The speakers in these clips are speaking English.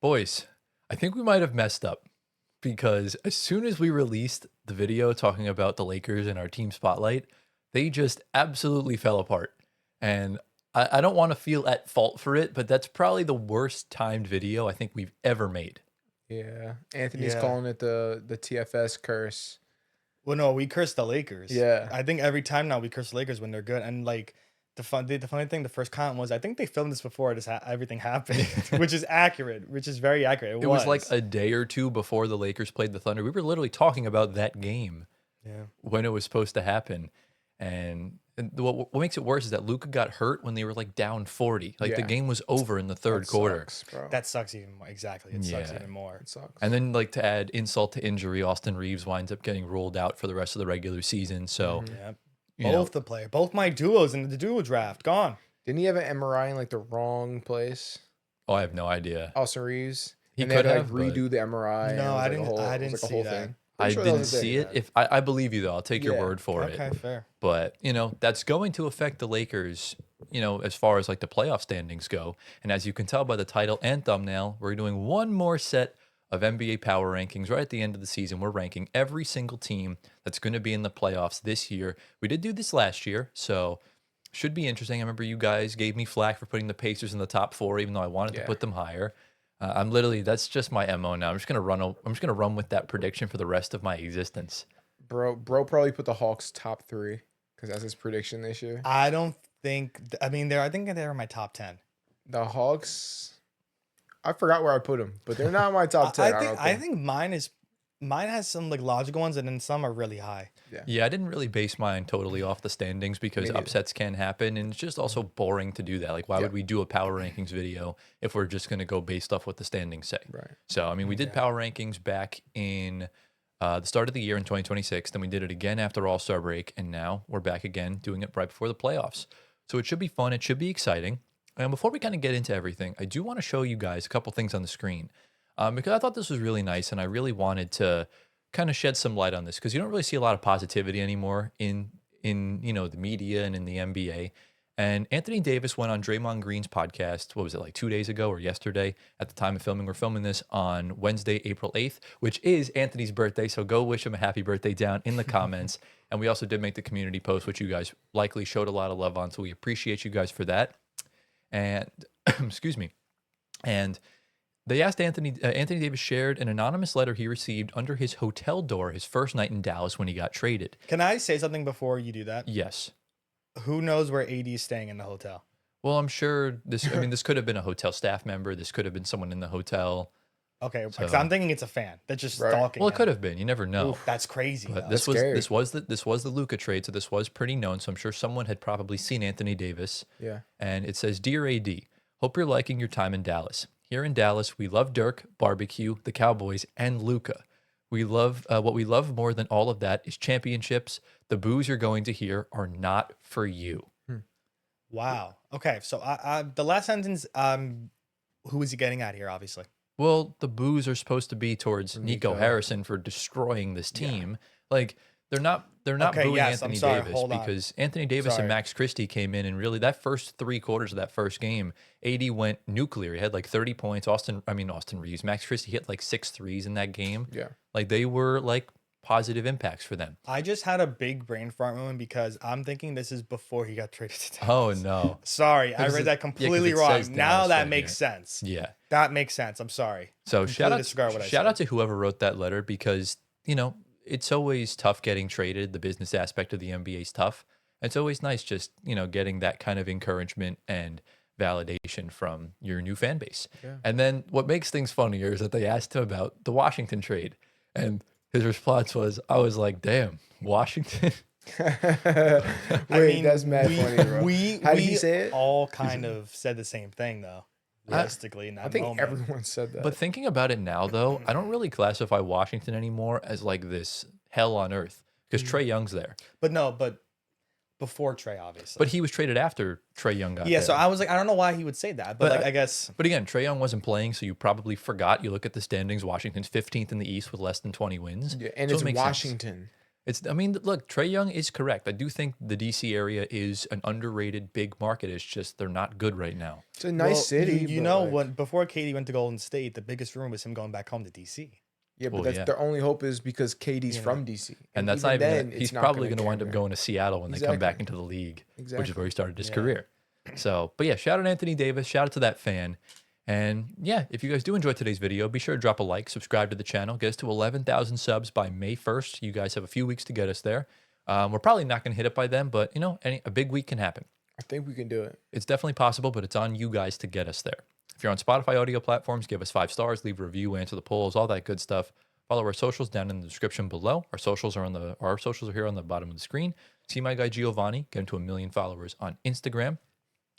Boys, I think we might have messed up because as soon as we released the video talking about the Lakers and our team spotlight, they just absolutely fell apart. And I don't want to feel at fault for it, but that's probably the worst timed video I think we've ever made. Yeah, Anthony's Yeah. calling it the TFS curse. Well, no, we curse the Lakers. Yeah. I think every time now we curse the Lakers when they're good. And like the funny thing, the first comment was I think they filmed this before everything happened, which is accurate, which is very accurate. It was like a day or two before the Lakers played the Thunder. We were literally talking about that game when it was supposed to happen. And what makes it worse is that Luka got hurt when they were like down 40. Like the Yeah. game was over in the third quarter. Sucks, bro. that sucks even more. Exactly, it sucks even more. It sucks. And then like to add insult to injury, Austin Reeves winds up getting ruled out for the rest of the regular season. So Yeah, you know, both my duos in the duo draft gone. Didn't he have an MRI in like the wrong place? oh, I have no idea. Austin Reeves. He And they had could to, have, like but- redo the MRI. and it No, was, I like, a didn't- whole- I it was, didn't like, a see whole that. thing. I Pretty sure that didn't was the see thing. it. If I believe you though, I'll take your Yeah. word for Okay, it. fair. But that's going to affect the Lakers, as far as like the playoff standings go. And as you can tell by the title and thumbnail, we're doing one more set of NBA power rankings right at the end of the season. We're ranking every single team that's going to be in the playoffs this year. We did do this last year, so should be interesting. I remember you guys gave me flack for putting the Pacers in the top 4, even though I wanted to Yeah. put them higher. That's just my MO now. I'm just gonna run with that prediction for the rest of my existence. Bro probably put the Hawks top 3 because that's his prediction this year. I don't think. I mean, I think they're in my top 10. The Hawks, I forgot where I put them, but they're not in my top 10. I think mine has some like logical ones, and then some are really high. Yeah, I didn't really base mine totally off the standings because Me neither. upsets can happen, and it's just also boring to do that. Like, why would we do a power rankings video if we're just going to go based off what the standings say? Right. So, I mean, we did power rankings back in the start of the year in 2026, then we did it again after All-Star break, and now we're back again doing it right before the playoffs. So it should be fun. It should be exciting. And before we kind of get into everything, I do want to show you guys a couple things on the screen because I thought this was really nice, and I really wanted to kind of shed some light on this because you don't really see a lot of positivity anymore in the media and in the NBA. And Anthony Davis went on Draymond Green's podcast. What was it, like 2 days ago or yesterday at the time of filming? We're filming this on Wednesday, April 8th, which is Anthony's birthday. So go wish him a happy birthday down in the comments. And we also did make the community post, which you guys likely showed a lot of love on. So we appreciate you guys for that. And excuse me. And they asked Anthony Davis shared an anonymous letter he received under his hotel door his first night in Dallas when he got traded. Can I say something before you do that? Yes. Who knows where AD is staying in the hotel? Well, I'm sure this could have been a hotel staff member. This could have been someone in the hotel. Okay, because So- I'm thinking it's a fan that's just Right. stalking. Well, it him. could have been. You never know. Oof, that's crazy. But though. this was scary. this was the Luka trade, so this was pretty known. So I'm sure someone had probably seen Anthony Davis. Yeah. And it says, "Dear AD, hope you're liking your time in Dallas. Here in Dallas, we love Dirk, barbecue, the Cowboys, and Luka. We love what we love more than all of that is championships. The boos you're going to hear are not for you." Wow. Okay, so the last sentence, who is he getting at here? Obviously. Well, the boos are supposed to be towards Nico Nico. Harrison for destroying this team. Like they're not Okay, booing yes, I'm Anthony sorry, Davis hold on. because Anthony Davis Sorry. and Max Christie came in and really that first 3 quarters of that first game, AD went nuclear. He had like 30 points. Austin Reeves, Max Christie hit like 6 threes in that game. Yeah. Like they were like positive impacts for them. I just had a big brain fart moment because I'm thinking this is before he got traded to Dallas. Oh no. Sorry, I Because read it- that 'cause completely it wrong. says Now Dallas that right makes here. sense. Yeah. That makes sense. I'm sorry. So Completely disregard what I shout said. out to whoever wrote that letter because, it's always tough getting traded. The business aspect of the NBA is tough. It's always nice just, getting that kind of encouragement and validation from your new fan base. Yeah. And then what makes things funnier is that they asked him about the Washington trade. And his response was, I was like, damn, Washington? Wait, that's mad funny, bro. How did he say it? all kind of said the same thing, though. Realistically, in that I think moment. everyone said that. But thinking about it now, though, I don't really classify Washington anymore as like this hell on earth because Trae Young's there. But before Trey, obviously. But he was traded after Trae Young got yeah, there. so I was like, I don't know why he would say that, but, But like, I guess But again, Trae Young wasn't playing, so you probably forgot. You look at the standings, Washington's 15th in the East with less than 20 wins. yeah, and So it's it makes sense. Washington. I mean, look, Trey Young is correct. I do think the DC area is an underrated big market. It's just they're not good right now. It's a nice city. You but, know, like, when before KD went to Golden State, the biggest rumor was him going back home to DC. Yeah, but Well, that's yeah. their only hope is because KD's Yeah. from DC, And that's even not even then, gonna, he's it's not probably going to gonna wind up carry. going to Seattle when they come back Exactly. into the league, which is Exactly. where he started his Yeah. career. So, but yeah, shout out Anthony Davis. Shout out to that fan. And yeah, if you guys do enjoy today's video, be sure to drop a like, subscribe to the channel, get us to 11,000 subs by May 1st. You guys have a few weeks to get us there. We're probably not going to hit it by then, but you know, a big week can happen. I think we can do it. It's definitely possible, but it's on you guys to get us there. If you're on Spotify audio platforms, give us 5 stars, leave a review, answer the polls, all that good stuff. Follow our socials down in the description below. Our socials are here on the bottom of the screen. See my guy Giovanni, get him to 1 million followers on Instagram.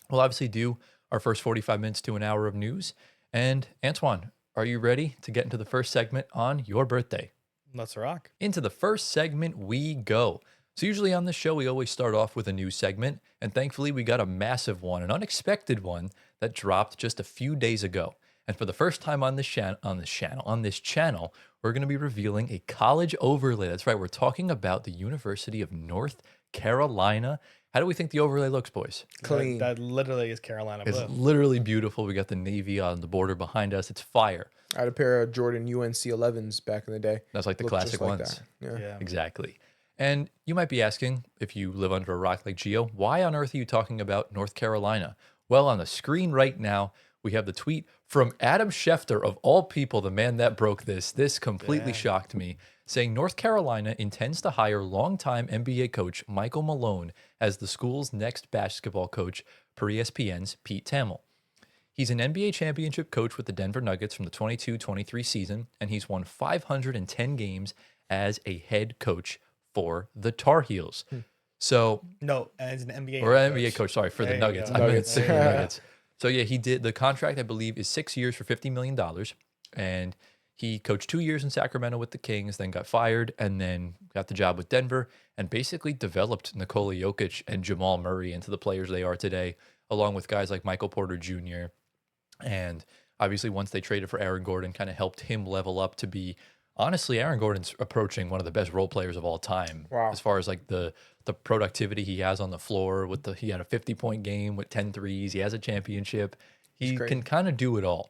We'll obviously do our first 45 minutes to an hour of news. And Antoine, are you ready to get into the first segment on your birthday? Let's rock. Into the first segment we go. So usually on this show, we always start off with a news segment, and thankfully we got a massive one, an unexpected one that dropped just a few days ago. And for the first time on this channel, we're going to be revealing a college overlay. That's right, we're talking about the University of North Carolina. How do we think the overlay looks, boys? Clean. That literally is Carolina It's blue. literally beautiful. We got the Navy on the border behind us. It's fire. I had a pair of Jordan UNC 11s back in the day. That's like the Looked classic just like ones. that. Yeah. Yeah. Exactly. And you might be asking, if you live under a rock like Geo, why on earth are you talking about North Carolina? Well, on the screen right now, we have the tweet from Adam Schefter, of all people, the man that broke this. This completely shocked me, saying North Carolina intends to hire longtime NBA coach Michael Malone as the school's next basketball coach per ESPN's Pete Thamel. He's an NBA championship coach with the Denver Nuggets from the 22-23 season, and he's won 510 games as a head coach for the Tar Heels. So, No, as an NBA or an NBA coach, sorry, for the There you Nuggets. go. I meant Nuggets. the Nuggets. So yeah, he did the contract, I believe, is 6 years for $50 million. And he coached 2 years in Sacramento with the Kings, then got fired, and then got the job with Denver, and basically developed Nikola Jokic and Jamal Murray into the players they are today, along with guys like Michael Porter Jr. And obviously, once they traded for Aaron Gordon, kind of helped him level up to be, honestly, Aaron Gordon's approaching one of the best role players of all time. Wow. As far as like the productivity he has on the floor, he had a 50-point game with 10 threes. He has a championship. He great. can kind of do it all.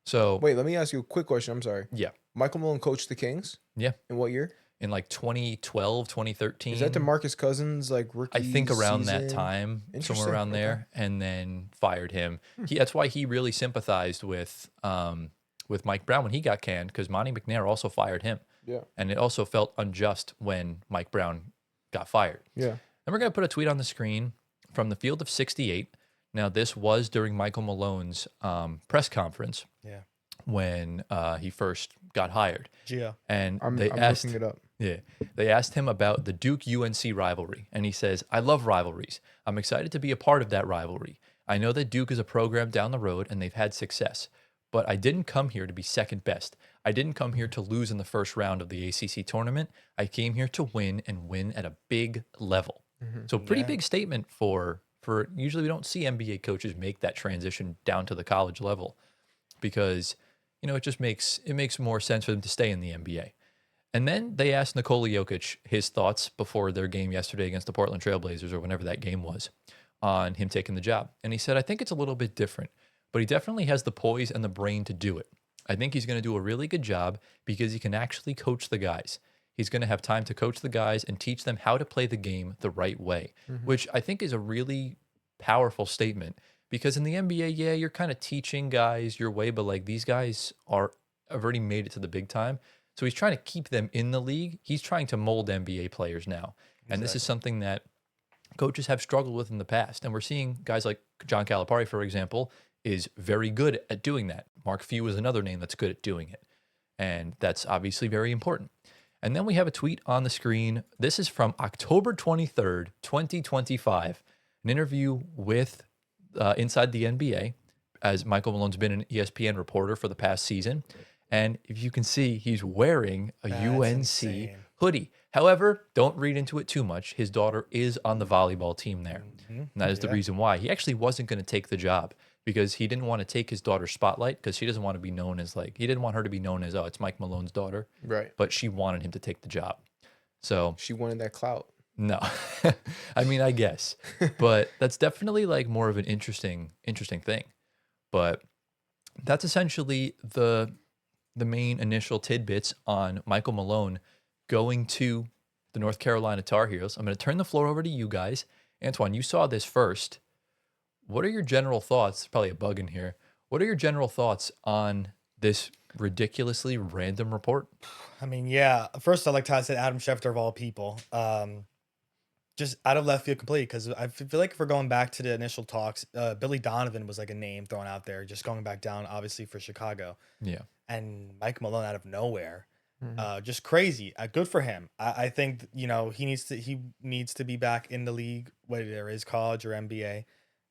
So Wait, let me ask you a quick question. I'm sorry. yeah, Michael Malone coached the Kings yeah. in what year? In like 2012, 2013. Is that DeMarcus Cousins like rookie? I think around that season? time, somewhere Interesting, around okay. there, and then fired him. That's why he really sympathized with Mike Brown when he got canned, because Monty McNair also fired him. Yeah. And it also felt unjust when Mike Brown got fired. Yeah. And we're going to put a tweet on the screen from the Field of 68. Now, this was during Michael Malone's press conference Yeah. when he first got hired. Gio. And I'm they asked, looking it up. yeah, they asked him about the Duke-UNC rivalry. And he says, I love rivalries. I'm excited to be a part of that rivalry. I know that Duke is a program down the road and they've had success. But I didn't come here to be second best. I didn't come here to lose in the first round of the ACC tournament. I came here to win and win at a big level. So pretty big statement for usually we don't see NBA coaches make that transition down to the college level, because it just makes more sense for them to stay in the NBA. And then they asked Nikola Jokic his thoughts before their game yesterday against the Portland Trailblazers, or whenever that game was, on him taking the job. And he said, I think it's a little bit different, but he definitely has the poise and the brain to do it. I think he's going to do a really good job because he can actually coach the guys. He's going to have time to coach the guys and teach them how to play the game the right way, which I think is a really powerful statement, because in the NBA, yeah, you're kind of teaching guys your way, but like these guys have already made it to the big time. So he's trying to keep them in the league. He's trying to mold NBA players now. And this is something that coaches have struggled with in the past. And we're seeing guys like John Calipari, for example, is very good at doing that. Mark Few is another name that's good at doing it. And that's obviously very important. And then we have a tweet on the screen. This is from October 23rd, 2025, an interview with Inside the NBA, as Michael Malone's been an ESPN reporter for the past season. And if you can see, he's wearing a That's UNC insane. hoodie. However, don't read into it too much. His daughter is on the volleyball team there. And that is the reason why. He actually wasn't going to take the job, because he didn't want to take his daughter's spotlight, because she doesn't want to be known as he didn't want her to be known as, oh, it's Mike Malone's daughter. Right. But she wanted him to take the job. So She wanted that clout. no, I mean, I guess, but that's definitely like more of an interesting thing. But that's essentially the main initial tidbits on Michael Malone going to the North Carolina Tar Heels. I'm going to turn the floor over to you guys. Antoine, you saw this first. What are your general thoughts? Probably a bug in here. What are your general thoughts on this ridiculously random report? I mean, yeah. First, I like how I said Adam Schefter of all people. Just out of left field completely, because I feel like if we're going back to the initial talks, Billy Donovan was like a name thrown out there, just going back down, obviously for Chicago, Yeah. and Mike Malone out of nowhere, Mhm. just crazy. Good for him. I think he needs to be back in the league, whether it is college or NBA,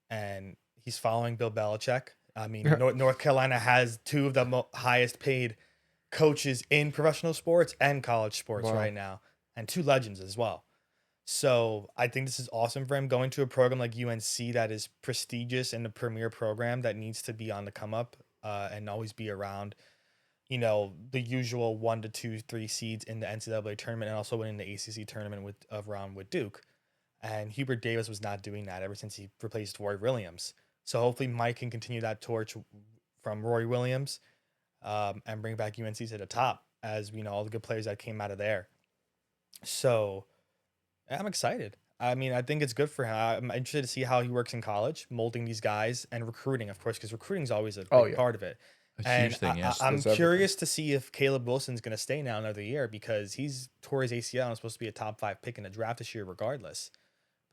and he's following Bill Belichick. I mean, North Carolina has two of the highest paid coaches in professional sports and college sports Wow. right now, and two legends as well. So I think this is awesome for him going to a program like UNC that is prestigious and a premier program that needs to be on the come up, and always be around, the usual 1 to 2, 3 seeds in the NCAA tournament, and also winning the ACC tournament with Duke. And Hubert Davis was not doing that ever since he replaced Roy Williams. So hopefully Mike can continue that torch from Roy Williams, and bring back UNC to the top, as we know all the good players that came out of there. So I'm excited. I mean, I think it's good for him. I'm interested to see how he works in college, molding these guys and recruiting, of course, because recruiting is always a Oh big yeah. part of it. A And huge thing, yeah. I'm That's everything. curious to see if Caleb Wilson's going to stay now another year, because he's tore his ACL and is supposed to be a top 5 pick in the draft this year, regardless.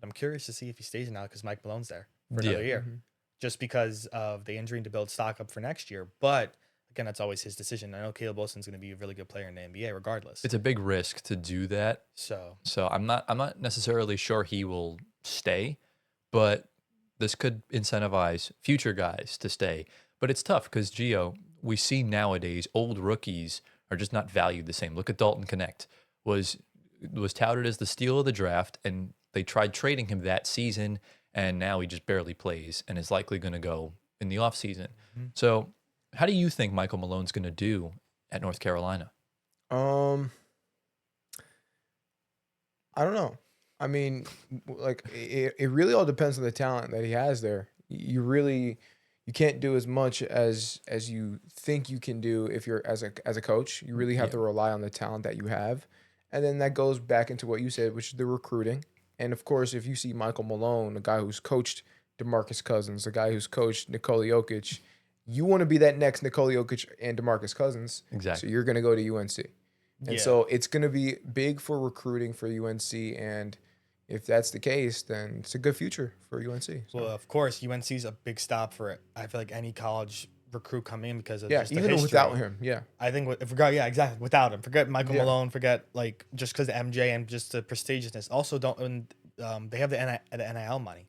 But I'm curious to see if he stays now because Mike Malone's there for Yeah. another year, Mhm. just because of the injury and to build stock up for next year. But again, that's always his decision. I know Caleb Wilson's going to be a really good player in the NBA, regardless. It's a big risk to do that. So So I'm not necessarily sure he will stay, but this could incentivize future guys to stay. But it's tough because Gio, we see nowadays old rookies are just not valued the same. Look at Dalton Connect was touted as the steal of the draft, and they tried trading him that season, and now he just barely plays and is likely going to go in the offseason. Mhm. So, how do you think Michael Malone's going to do at North Carolina? Um, I don't know. I mean, like it really all depends on the talent that he has there. You can't do as much as you think you can do if you're as a coach. You really have Yeah. to rely on the talent that you have. And then that goes back into what you said, which is the recruiting. And of course, if you see Michael Malone, a guy who's coached DeMarcus Cousins, a guy who's coached Nikola Jokic, you want to be that next Nikola Jokic and DeMarcus Cousins. So Exactly. you're going to go to UNC. And yeah. so it's going to be big for recruiting for UNC. And if that's the case, then it's a good future for UNC. So, Well, of course, UNC's a big stop for it. I feel like any college recruit coming in because of yeah, just the even history. without him. Yeah. I think yeah, exactly. Without him, forget Michael Yeah. Malone, forget like just because the MJ and just the prestigiousness. Also, they have the NIL money.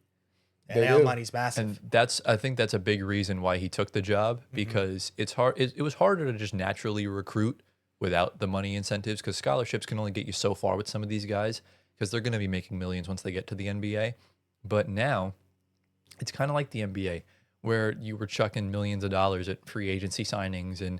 The They NIL do. money's massive. And I think that's a big reason why he took the job, because it's hard. It was harder to just naturally recruit without the money incentives, because scholarships can only get you so far with some of these guys, because they're going to be making millions once they get to the NBA. But now it's kind of like the NBA, where you were chucking millions of dollars at free agency signings, and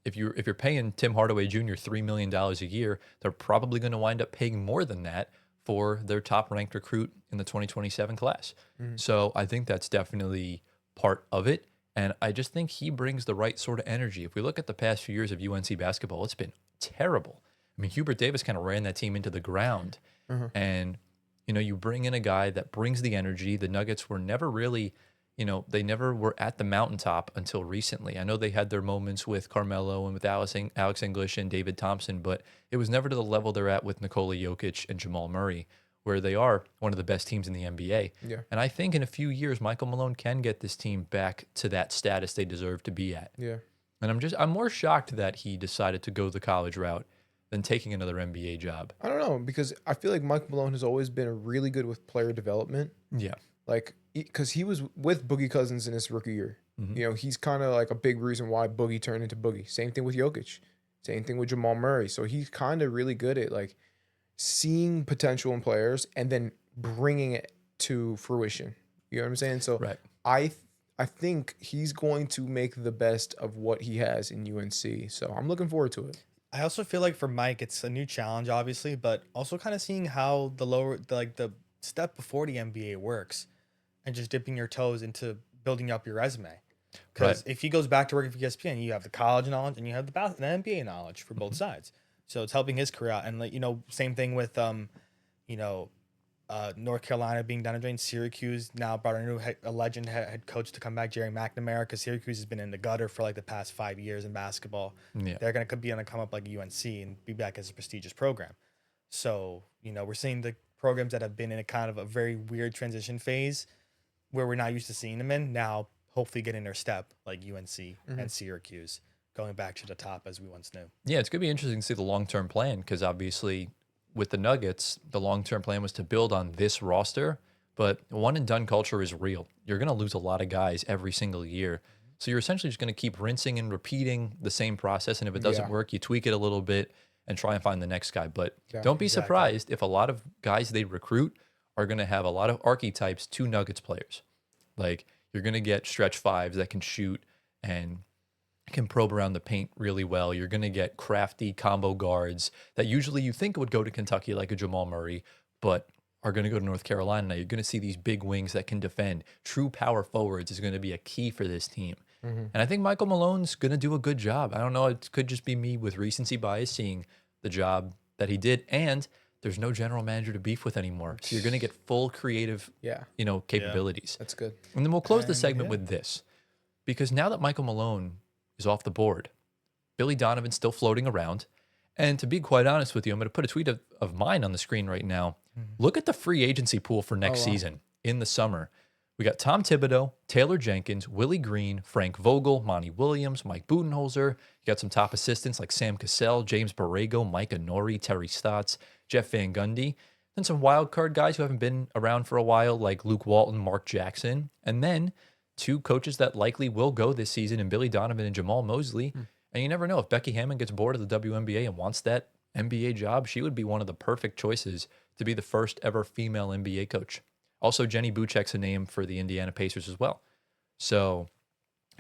if you're paying Tim Hardaway Jr. $3 million a year, they're probably going to wind up paying more than that for their top ranked recruit in the 2027 class. Mhm. So I think that's definitely part of it. And I just think he brings the right sort of energy. If we look at the past few years of UNC basketball, it's been terrible. I mean, Hubert Davis kind of ran that team into the ground. Uh-huh. And, you bring in a guy that brings the energy. The Nuggets were never really, they never were at the mountaintop until recently. I know they had their moments with Carmelo and with Alex English and David Thompson, but it was never to the level they're at with Nikola Jokic and Jamal Murray, where they are one of the best teams in the NBA. Yeah. And I think in a few years, Michael Malone can get this team back to that status they deserve to be at. Yeah. And I'm more shocked that he decided to go the college route than taking another NBA job. I don't know, because I feel like Mike Malone has always been really good with player development. Yeah. Like, because he was with Boogie Cousins in his rookie year. Mhm. He's kind of like a big reason why Boogie turned into Boogie. Same thing with Jokic. Same thing with Jamal Murray. So he's kind of really good at like seeing potential in players and then bringing it to fruition. You know what I'm saying? So Right. I think he's going to make the best of what he has in UNC. So I'm looking forward to it. I also feel like for Mike, it's a new challenge, obviously, but also kind of seeing how the step before the NBA works, and just dipping your toes into building up your resume. Right. Because if he goes back to working for ESPN, you have the college knowledge and you have the NBA knowledge for both sides. So it's helping his career out. And like, same thing with you know, North Carolina being down the drain. Syracuse now brought a legend head coach to come back, Jerry McNamara, because Syracuse has been in the gutter for like the past 5 years in basketball. Yeah. They're going to be on a come up like UNC and be back as a prestigious program. So, we're seeing the programs that have been in a kind of a very weird transition phase where we're not used to seeing them in now, hopefully getting their step like UNC and Syracuse going back to the top as we once knew. Yeah, it's going to be interesting to see the long-term plan because obviously with the Nuggets, the long-term plan was to build on this roster, but one and done culture is real. You're going to lose a lot of guys every single year. So you're essentially just going to keep rinsing and repeating the same process. And if it doesn't work, you tweak it a little bit and try and find the next guy. But don't be surprised if a lot of guys they recruit are going to have a lot of archetypes to Nuggets players. Like you're going to get stretch fives that can shoot and can probe around the paint really well. You're going to get crafty combo guards that usually you think would go to Kentucky like a Jamal Murray, but are going to go to North Carolina. Now you're going to see these big wings that can defend. True power forwards is going to be a key for this team. And I think Michael Malone's going to do a good job. I don't know. It could just be me with recency bias seeing the job that he did. And there's no general manager to beef with anymore. So you're going to get full creative, capabilities. That's good. And then we'll close the segment with this. Because now that Michael Malone is off the board, Billy Donovan's still floating around. And to be quite honest with you, I'm going to put a tweet of mine on the screen right now. Look at the free agency pool for next season in the summer. We got Tom Thibodeau, Taylor Jenkins, Willie Green, Frank Vogel, Monty Williams, Mike Budenholzer. You got some top assistants like Sam Cassell, James Borrego, Mike Inori, Terry Stotts, Jeff Van Gundy. Then some wild card guys who haven't been around for a while like Luke Walton, Mark Jackson. And then two coaches that likely will go this season in Billy Donovan and Jamal Mosley. And you never know, if Becky Hammond gets bored of the WNBA and wants that NBA job, she would be one of the perfect choices to be the first ever female NBA coach. Also, Jenny Buchek's a name for the Indiana Pacers as well. So,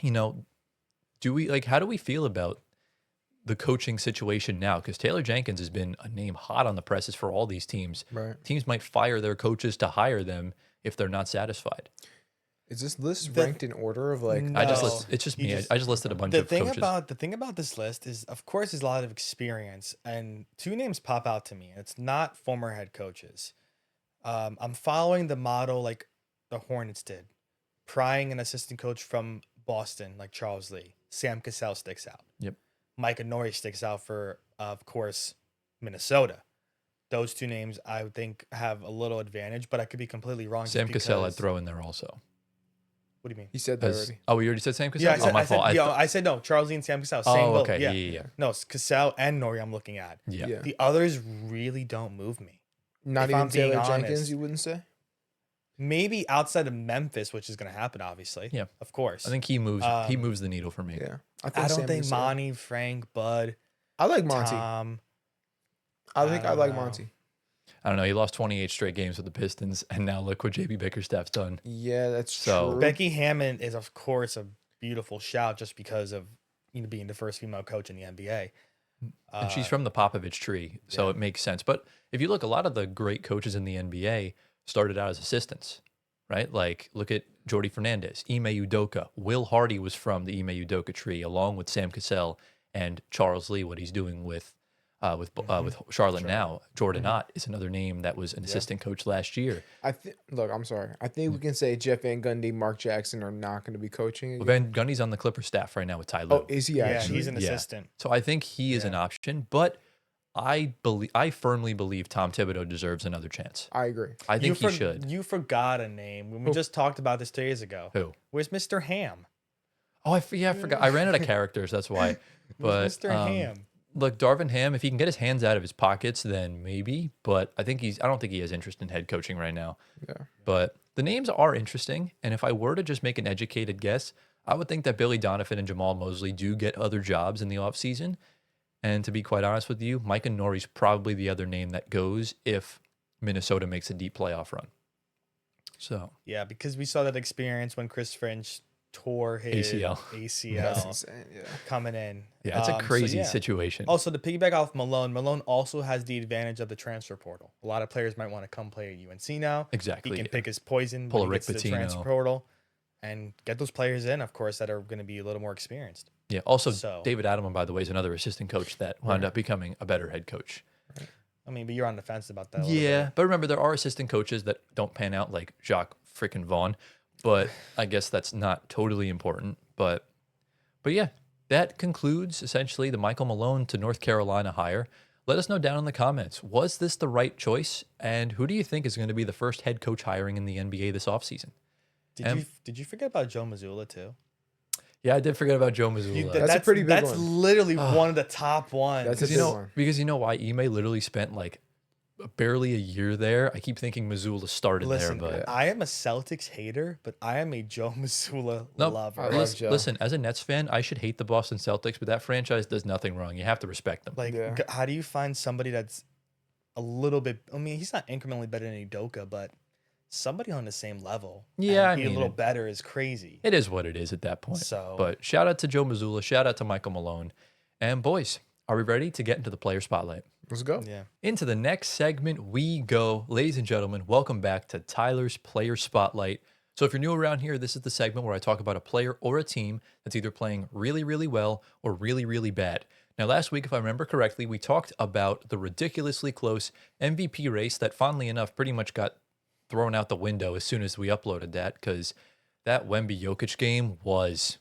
how do we feel about the coaching situation now? Because Taylor Jenkins has been a name hot on the presses for all these teams. Right. Teams might fire their coaches to hire them if they're not satisfied. Is this list ranked in order of like? No. It's just me. I just listed a bunch of coaches. The thing about this list is, of course, there's a lot of experience, and two names pop out to me. It's not former head coaches. I'm following the model like the Hornets did, prying an assistant coach from Boston like Charles Lee. Sam Cassell sticks out. Yep. Mike Inori sticks out for, of course, Minnesota. Those two names I would think have a little advantage, but I could be completely wrong. Sam Cassell I'd throw in there also. What do you mean? He said that already. Oh, we already said Sam Cassell? Yeah, I said, my fault. I said no. Charles Lee and Sam Cassell. Same oh, boat. okay. Yeah. No, it's Cassell and Nori I'm looking at. Yeah. The others really don't move me. Not If even I'm being Taylor honest. Jenkins, you wouldn't say? Maybe outside of Memphis, which is going to happen, obviously. Yeah. Of course. I think he moves the needle for me. Yeah. I don't Sam think Cassell. Monty, Frank, Bud, I like Monty. Tom. I think I don't like know. Monty. I don't know. He lost 28 straight games with the Pistons, and now look what JB Bickerstaff's done. Yeah, that's So- true. Becky Hammond is, of course, a beautiful shout just because of being the first female coach in the NBA. And she's from the Popovich tree, so it makes sense. But if you look, a lot of the great coaches in the NBA started out as assistants, right? Like, look at Jordy Fernandez, Ime Udoka. Will Hardy was from the Ime Udoka tree, along with Sam Cassell and Charles Lee, what he's doing with Charlotte now. Jordan Ott is another name that was an assistant coach last year. Look, I'm sorry. I think we can say Jeff Van Gundy, Mark Jackson are not going to be coaching again. Van Gundy's on the Clippers staff right now with Ty Lue. Oh, is he Yeah, actually? he's an assistant. So I think he is an option, but I firmly believe Tom Thibodeau deserves another chance. I agree. I think he should. You forgot a name when we just talked about this 2 days ago. Who? Where's Mr. Ham? Oh, I forgot. I ran out of characters. That's why. But Where's Mr. Ham? Look, Darvin Ham, if he can get his hands out of his pockets, then maybe. But I don't think he has interest in head coaching right now. Yeah. But the names are interesting. And if I were to just make an educated guess, I would think that Billy Donovan and Jamal Mosley do get other jobs in the offseason. And to be quite honest with you, Mike Inori's probably the other name that goes if Minnesota makes a deep playoff run. So Yeah, because we saw that experience when Chris Finch tore his ACL. That's ACL insane. Yeah. coming in. Yeah, it's a crazy yeah. situation. Also, to piggyback off Malone, Malone also has the advantage of the transfer portal. A lot of players might want to come play at UNC now. Exactly, He can yeah. pick his poison Pull when a he Rick gets to the transfer Pitino. portal and get those players in, of course, that are going to be a little more experienced. Yeah. Also, So- David Adelman, by the way, is another assistant coach that wound up becoming a better head coach. I mean, but you're on the fence about that. A little Yeah, bit. but remember, there are assistant coaches that don't pan out, like Jacques freaking Vaughn. But I guess that's not totally important. But yeah, that concludes essentially the Michael Malone to North Carolina hire. Let us know down in the comments. Was this the right choice? And who do you think is going to be the first head coach hiring in the NBA this offseason? Did you forget about Joe Mazzulla too? Yeah, I did forget about Joe Mazzulla. That's a pretty big That's one. literally one of the top ones. That's a Because big you know, one. because you know why Ime literally spent like barely a year there. I keep thinking Mazzulla started Listen, there, but I am a Celtics hater, but I am a Joe Mazzulla no, lover. I love listen, Joe. listen, as a Nets fan, I should hate the Boston Celtics, but that franchise does nothing wrong. You have to respect them. Like, Yeah. how do you find somebody that's a little bit? I mean, he's not incrementally better than Udoka, but somebody on the same level. Yeah, and I be a mean, little better is crazy. It is what it is at that point. So- But shout out to Joe Mazzulla, shout out to Michael Malone. And boys, are we ready to get into the player spotlight? Let's go. Yeah. Into the next segment we go. Ladies and gentlemen, welcome back to Tyler's Player Spotlight. So if you're new around here, this is the segment where I talk about a player or a team that's either playing really, really well or really, really bad. Now, last week, if I remember correctly, we talked about the ridiculously close MVP race that, funnily enough, pretty much got thrown out the window as soon as we uploaded that, because that Wemby Jokic game was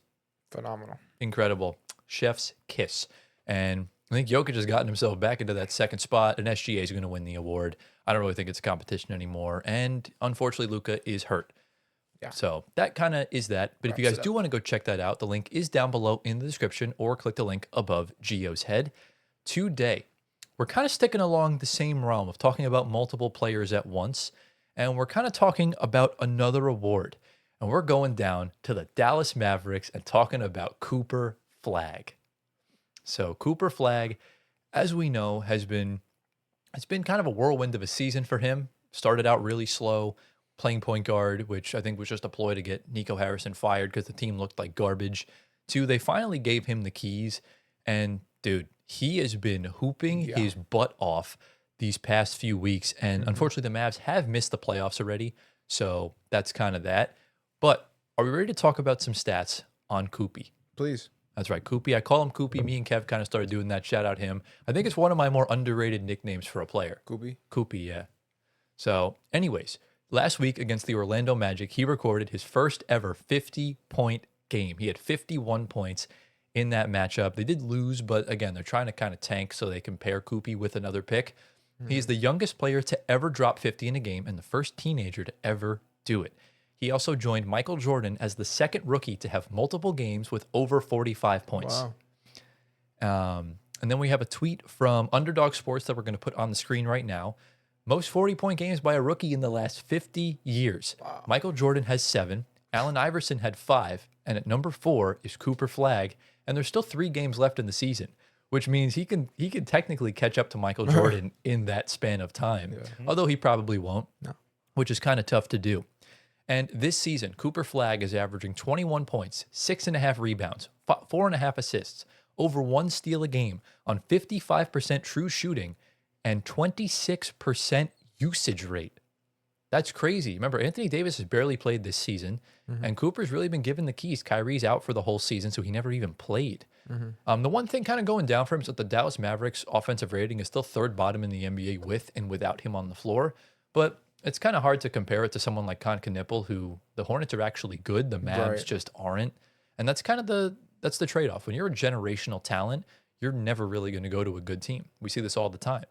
Phenomenal. incredible. Chef's kiss. And I think Jokic has gotten himself back into that second spot, and SGA is going to win the award. I don't really think it's a competition anymore. And unfortunately, Luka is hurt. Yeah. So that kind of is that. But if you Wraps guys it do want to go check that out, the link is down below in the description, or click the link above Gio's head. Today, we're kind of sticking along the same realm of talking about multiple players at once. And we're kind of talking about another award. And we're going down to the Dallas Mavericks and talking about Cooper Flagg. So Cooper Flagg, as we know, it's been kind of a whirlwind of a season for him. Started out really slow, playing point guard, which I think was just a ploy to get Nico Harrison fired because the team looked like garbage. Two, they finally gave him the keys. And dude, he has been hooping his butt off these past few weeks. And unfortunately, the Mavs have missed the playoffs already. So that's kind of that. But are we ready to talk about some stats on Koopy? Please. That's right, Koopy. I call him Koopy. Me and Kev kind of started doing that. Shout out him. I think it's one of my more underrated nicknames for a player. Koopy. Koopy, yeah. So, anyways, last week against the Orlando Magic, he recorded his first ever 50-point game. He had 51 points in that matchup. They did lose, but again, they're trying to kind of tank so they can pair Koopy with another pick. He's the youngest player to ever drop 50 in a game and the first teenager to ever do it. He also joined Michael Jordan as the second rookie to have multiple games with over 45 points. Wow. And then we have a tweet from Underdog Sports that we're going to put on the screen right now. Most 40-point games by a rookie in the last 50 years. Wow. Michael Jordan has 7. Allen Iverson had 5. And at number 4 is Cooper Flagg. And there's still 3 games left in the season, which means he can technically catch up to Michael Jordan in that span of time. Although he probably won't, which is kind of tough to do. And this season, Cooper Flagg is averaging 21 points, 6.5 rebounds, 4.5 assists, over 1 steal a game on 55% true shooting and 26% usage rate. That's crazy. Remember, Anthony Davis has barely played this season, and Cooper's really been given the keys. Kyrie's out for the whole season, so he never even played. The one thing kind of going down for him is that the Dallas Mavericks offensive rating is still third bottom in the NBA with and without him on the floor. But it's kind of hard to compare it to someone like Con Knipple, who the Hornets are actually good. The Mavs Right. just aren't. And that's kind of the trade-off. When you're a generational talent, you're never really going to go to a good team. We see this all the time,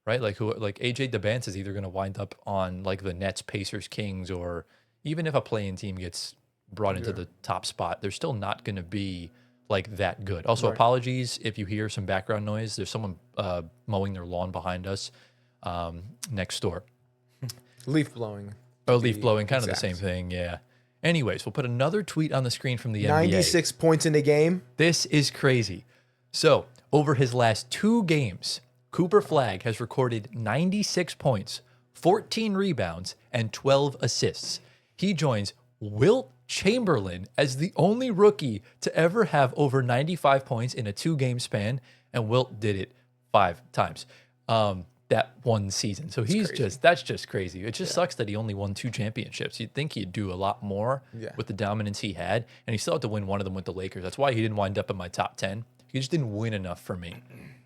right? Like AJ DeBance is either going to wind up on like the Nets, Pacers, Kings, or even if a play-in team gets brought into the top spot, they're still not going to be like that good. Also, apologies if you hear some background noise. There's someone mowing their lawn behind us next door. Leaf blowing. Oh, leaf blowing, kind of the exact. same thing, yeah. Anyways, we'll put another tweet on the screen from the NBA. 96 points in the game. This is crazy. So, over his last 2 games, Cooper Flagg has recorded 96 points, 14 rebounds, and 12 assists. He joins Wilt Chamberlain as the only rookie to ever have over 95 points in a 2-game span, and Wilt did it 5 times that one season. So that's just crazy. It just sucks that he only won 2 championships. You'd think he'd do a lot more with the dominance he had, and he still had to win one of them with the Lakers. That's why he didn't wind up in my top 10. He just didn't win enough for me.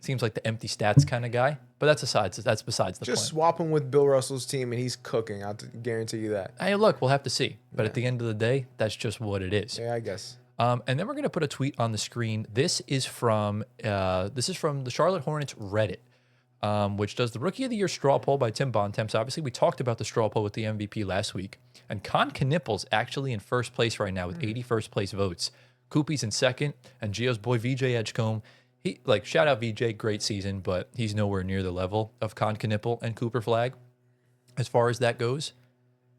Seems like the empty stats kind of guy, but that's besides the Just point. swap him with Bill Russell's team, and he's cooking. I'll guarantee you that. Hey, look, we'll have to see. But at the end of the day, that's just what it is. Yeah, I guess. And then we're going to put a tweet on the screen. This is from the Charlotte Hornets Reddit, which does the Rookie of the Year straw poll by Tim Bontemps. Obviously, we talked about the straw poll with the MVP last week. And Con Knipple's actually in first place right now with 81st place votes. Koopy's in second, and Gio's boy VJ Edgecombe. Shout out VJ, great season, but he's nowhere near the level of Con Knipple and Cooper Flag as far as that goes.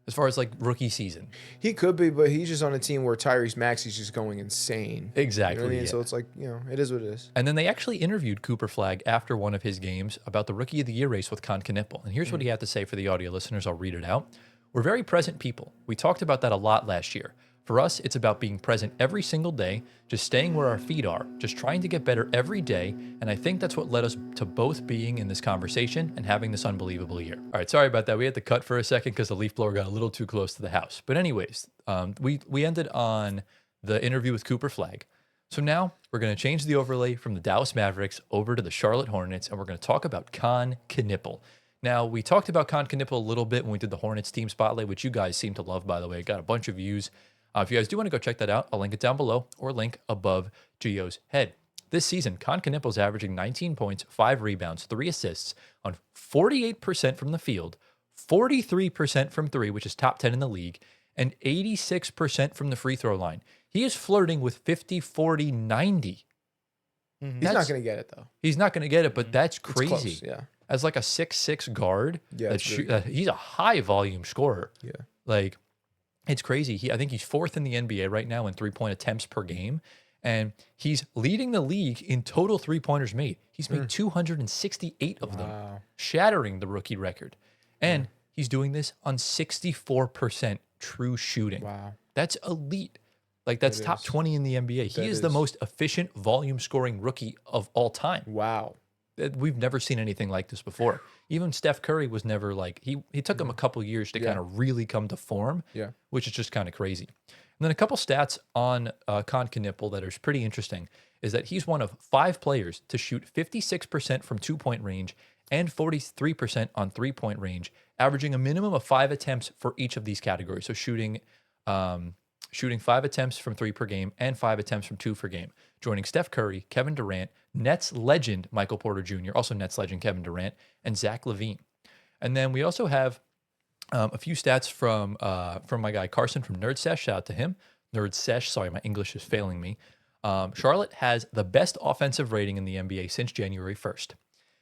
As far as like rookie season. He could be, but he's just on a team where Tyrese Maxey's just going insane. Exactly. You know what I mean? Yeah. So it's like, it is what it is. And then they actually interviewed Cooper Flag after one of his games about the Rookie of the Year race with Con Knipple. And here's what he had to say for the audio listeners. I'll read it out. We're very present people. We talked about that a lot last year. For us, it's about being present every single day, just staying where our feet are, just trying to get better every day. And I think that's what led us to both being in this conversation and having this unbelievable year. All right, sorry about that. We had to cut for a second because the leaf blower got a little too close to the house. But anyways, we ended on the interview with Cooper Flag. So now we're going to change the overlay from the Dallas Mavericks over to the Charlotte Hornets, and we're going to talk about Con Knipple. Now, we talked about Con Knipple a little bit when we did the Hornets team spotlight, which you guys seem to love, by the way. It got a bunch of views. If you guys do want to go check that out, I'll link it down below or link above Gio's head. This season, Con Knipple's averaging 19 points, 5 rebounds, 3 assists on 48% from the field, 43% from 3, which is top 10 in the league, and 86% from the free throw line. He is flirting with 50, 40, 90. He's not going to get it, though. He's not going to get it, but that's It's crazy. close, yeah. As like a 6'6" guard, Yeah, he's a high volume scorer. Yeah. Like, it's crazy. I think he's 4th in the NBA right now in 3-point attempts per game. And he's leading the league in total 3-pointers made. He's made 268 of them, shattering the rookie record. And he's doing this on 64% true shooting. Wow. That's elite. Like, that's top 20 in the NBA. He is the most efficient volume scoring rookie of all time. Wow. We've never seen anything like this before. Even Steph Curry was never like, he took him a couple years to kind of really come to form, which is just kind of crazy. And then a couple stats on Con Knipple that are pretty interesting is that he's one of 5 players to shoot 56% from 2-point range and 43% on 3-point range, averaging a minimum of 5 attempts for each of these categories. So shooting 5 attempts from 3 per game and 5 attempts from 2 per game, joining Steph Curry, Kevin Durant, Nets legend Michael Porter Jr., also Nets legend Kevin Durant, and Zach LaVine. And then we also have a few stats from my guy Carson from Nerd Sesh. Shout out to him. Nerd Sesh, sorry, my English is failing me. Charlotte has the best offensive rating in the NBA since January 1st.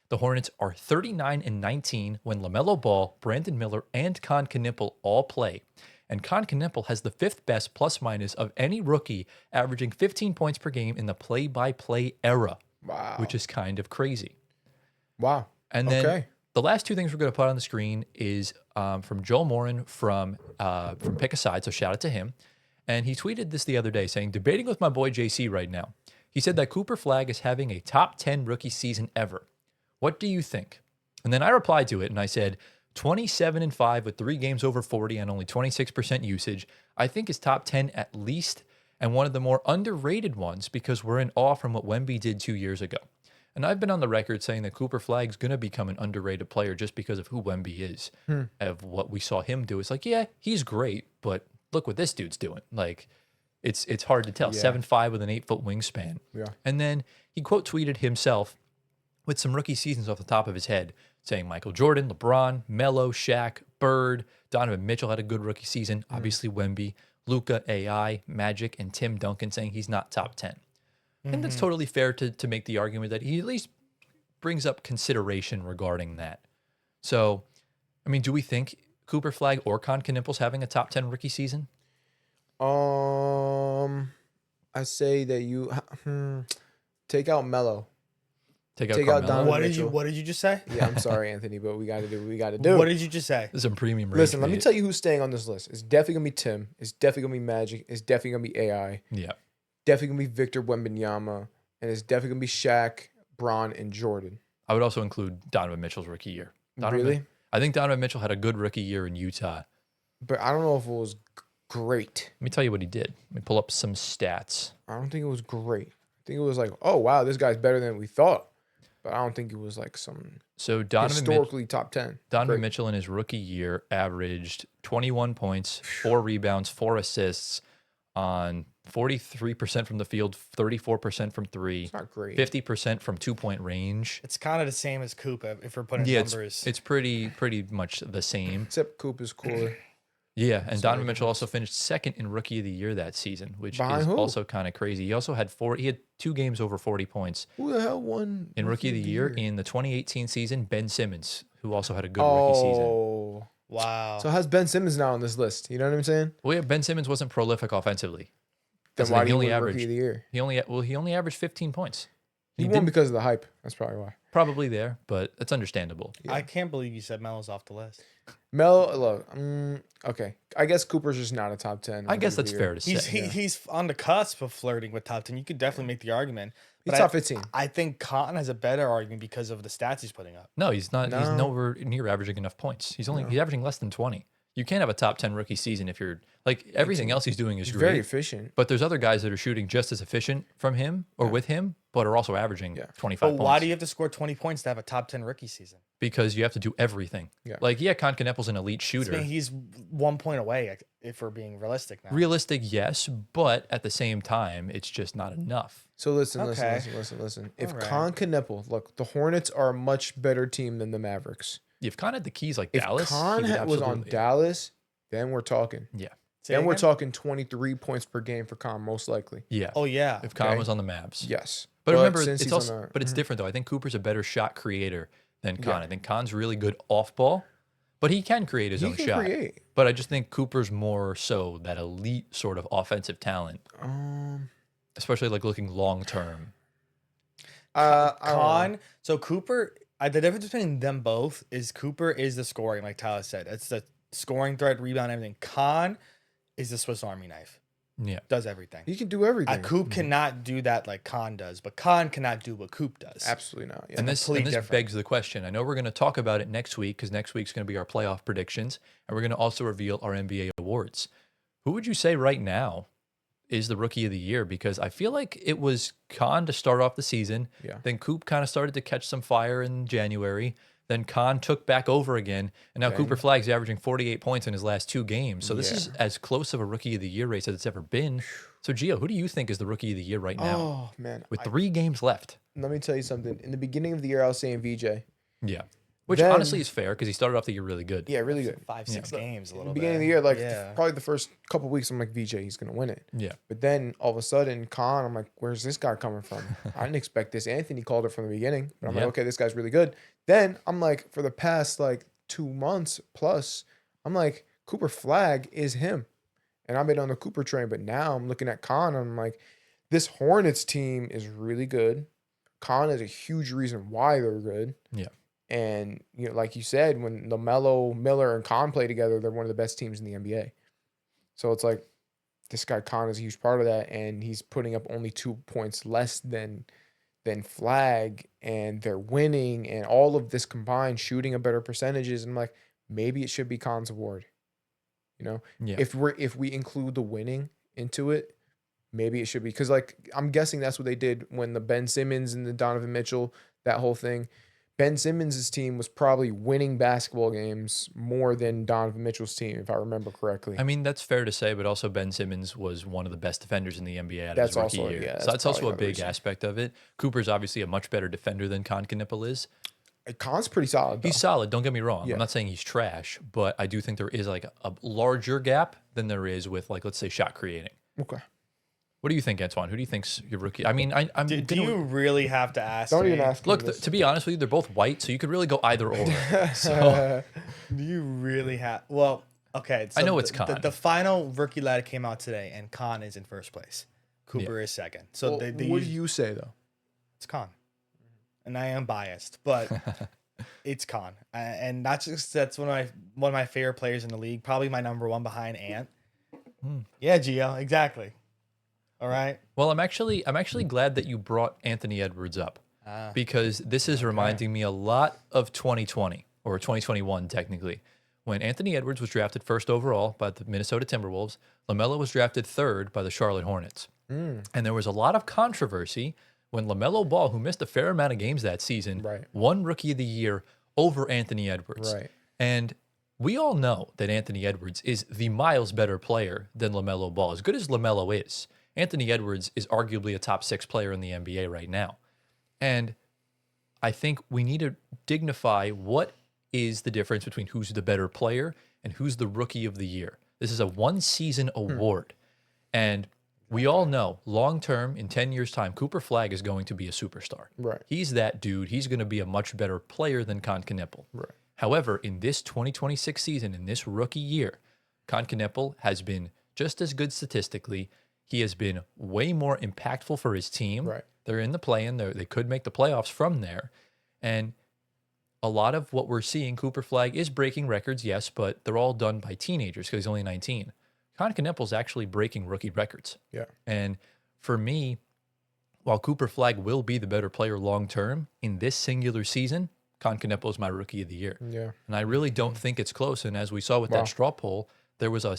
The Hornets are 39-19 when LaMelo Ball, Brandon Miller, and Con Knipple all play. And Con Knipple has the 5th best plus-minus of any rookie, averaging 15 points per game in the play-by-play era. Wow. Which is kind of crazy. Wow. And then the last 2 things we're going to put on the screen is from Joel Morin from Pick a Side, so shout out to him. And he tweeted this the other day saying, debating with my boy JC right now. He said that Cooper Flag is having a top 10 rookie season ever. What do you think? And then I replied to it and I said, 27-5 with 3 games over 40 and only 26% usage, I think is top 10 at least, and one of the more underrated ones because we're in awe from what Wemby did 2 years ago. And I've been on the record saying that Cooper Flag's going to become an underrated player just because of who Wemby is, of what we saw him do. It's like, yeah, he's great, but look what this dude's doing. Like, it's hard to tell. 7'5" with an 8-foot wingspan. Yeah. And then he quote tweeted himself with some rookie seasons off the top of his head, saying Michael Jordan, LeBron, Melo, Shaq, Bird, Donovan Mitchell had a good rookie season. Obviously, Wemby, Luka, AI, Magic, and Tim Duncan, saying he's not top 10. I think that's totally fair to make the argument that he at least brings up consideration regarding that. So, I mean, do we think Cooper Flag or Con Knipple's having a top 10 rookie season? I say that you take out Melo. Take out Take out Carmelo. Donovan What did Mitchell. What did you just say? Yeah, I'm sorry, Anthony, but we got to do what we got to do. What did you just say? This is some premium rage Listen, let me bait. tell you who's staying on this list. It's definitely going to be Tim. It's definitely going to be Magic. It's definitely going to be AI. Yeah. Definitely going to be Victor Wembanyama. And it's definitely going to be Shaq, Bron, and Jordan. I would also include Donovan Mitchell's rookie year. Really? I think Donovan Mitchell had a good rookie year in Utah. But I don't know if it was great. Let me tell you what he did. Let me pull up some stats. I don't think it was great. I think it was like, oh, wow, this guy's better than we thought. But I don't think it was like some So Donovan historically top 10. Donovan Great. Mitchell in his rookie year averaged 21 points, 4 rebounds, 4 assists on 43% from the field, 34% from three, It's not great. 50% from 2-point range. It's kind of the same as Coop if we're putting Yeah, numbers. it's pretty much the same. Except Coop is cooler. Yeah, and So Donovan many Mitchell also finished second in rookie of the year that season, which Behind is who? also kind of crazy. He also had 2 games over 40 points Who the hell won in rookie of the year in the 2018 season. Ben Simmons, who also had a good rookie season. Oh. Wow. So how's Ben Simmons now on this list? You know what I'm saying? Well, yeah, Ben Simmons wasn't prolific offensively. Then That's why the- do you only win averaged Rookie of the Year? he only averaged 15 points. He won didn't- because of the hype. That's probably why. probably there, but it's understandable. Yeah. I can't believe you said Melo's off the list. Melo, look, okay. I guess Cooper's just not a top 10. I guess Rookie of that's the fair Year. to say. He's on the cusp of flirting with top 10. You could definitely make the argument. He's But top 15. I think Cotton has a better argument because of the stats he's putting up. No, he's not. He's No. nowhere near averaging enough points. He's averaging less than 20. You can't have a top 10 rookie season if you're like everything else he's doing is He's great. very efficient. But there's other guys that are shooting just as efficient from him or with him, but are also averaging Yeah. 25 But points. why do you have to score 20 points to have a top 10 rookie season? Because you have to do everything. Yeah. Like, yeah, Con Kneppel's an elite shooter. I mean, he's 1 point away if we're being realistic now. Realistic, yes, but at the same time, it's just not enough. So listen. Okay. If All right. Con Kneppel, look, the Hornets are a much better team than the Mavericks. If Con had the keys like If Dallas, Con he would was on absolutely- Dallas, then we're talking. Yeah. Say Then we're again? talking 23 points per game for Con, most likely. Yeah. Oh, yeah. If Con okay. was on the Mavs. Yes. But remember, since it's he's on also, the- but it's different though. I think Cooper's a better shot creator than Con. Yeah. I think Con's really good off ball, but he can create his He own can shot. create. But I just think Cooper's more so that elite sort of offensive talent, especially like looking long term. I don't know. Con. So Cooper, the difference between them both is Cooper is the scoring, like Tyler said. It's the scoring threat, rebound, everything. Con is the Swiss Army knife. Yeah. Does everything. He can do everything. Coop cannot do that like Con does, but Con cannot do what Coop does. Absolutely not. Yeah. And this complete difference. begs the question. I know we're going to talk about it next week because next week's going to be our playoff predictions, and we're going to also reveal our NBA awards. Who would you say right now is the rookie of the year? Because I feel like it was Con to start off the season. Yeah. Then Coop kind of started to catch some fire in January. Then Con took back over again, and now Cooper Flagg's averaging 48 points in his last 2 games. So this is as close of a rookie of the year race as it's ever been. So Gio, who do you think is the rookie of the year right now Oh man. with 3 games left? Let me tell you something. In the beginning of the year, I was saying VJ. Yeah, which Then- honestly is fair because he started off the year really good. Yeah, really good. 5-6 games, a In little the beginning of bit. the year, like yeah. probably the first couple weeks, I'm like VJ, he's gonna win it. Yeah. But then all of a sudden, Con, I'm like, where's this guy coming from? I didn't expect this. Anthony called it from the beginning, but I'm Yeah. like, okay, this guy's really good. Then I'm like, for the past like 2 months plus, I'm like, Cooper Flagg is him, and I've been on the Cooper train. But now I'm looking at Con, and I'm like, this Hornets team is really good. Con is a huge reason why they're good. Yeah. And you know, like you said, when LaMelo, Miller, and Con play together, they're one of the best teams in the NBA. So it's like this guy Con is a huge part of that, and he's putting up only 2 points less than Flag, and they're winning, and all of this combined, shooting a better percentages. And I'm like, maybe it should be Con's award. You know, Yeah. if we include the winning into it, maybe it should be, because like I'm guessing that's what they did when the Ben Simmons and the Donovan Mitchell, that whole thing. Ben Simmons' team was probably winning basketball games more than Donovan Mitchell's team, if I remember correctly. I mean, that's fair to say, but also Ben Simmons was one of the best defenders in the NBA out of That's his rookie also- year. yeah, so that's that's also a probably another big reason. aspect of it. Cooper's obviously a much better defender than Con Knippel is. Con's pretty solid, though. He's solid, don't get me wrong. Yeah. I'm not saying he's trash, but I do think there is like a larger gap than there is with like, let's say, shot creating. Okay. What do you think, Antoine? Who do you think's your rookie? I mean, I'm Do gonna- you really have to ask Don't me? even ask. look, me this. to be honest with you, they're both white, so you could really go either or. So Do you really have? Well, okay. I know it's the, Con. The final rookie ladder came out today, and Con is in first place. Cooper is second. So Well, they what do use, you say though? it's Con. and I am biased, but it's Khan, and that's one of my favorite players in the league. Probably my number one behind Ant. Yeah, Gio, exactly. All right. Well, I'm actually glad that you brought Anthony Edwards up because this is reminding me a lot of 2020 or 2021 technically, when Anthony Edwards was drafted first overall by the Minnesota Timberwolves. LaMelo was drafted third by the Charlotte Hornets, and there was a lot of controversy when LaMelo Ball, who missed a fair amount of games that season, won Rookie of the Year over Anthony Edwards. Right. And we all know that Anthony Edwards is the miles better player than LaMelo Ball. As good as LaMelo is, Anthony Edwards is arguably a top 6 player in the NBA right now. And I think we need to dignify what is the difference between who's the better player and who's the Rookie of the Year. This is a one-season award. And we all know long-term, in 10 years' time, Cooper Flagg is going to be a superstar. Right. He's that dude. He's going to be a much better player than Con Knueppel. Right. However, in this 2026 season, in this rookie year, Con Knueppel has been just as good statistically. He has been way more impactful for his team. Right. They're in the play-in. They could make the playoffs from there. And a lot of what we're seeing, Cooper Flagg is breaking records, yes, but they're all done by teenagers because he's only 19. Con Knueppel's actually breaking rookie records. Yeah. And for me, while Cooper Flagg will be the better player long-term, in this singular season, Con Knueppel is my Rookie of the Year. Yeah. And I really don't think it's close. And as we saw with that straw poll, there was a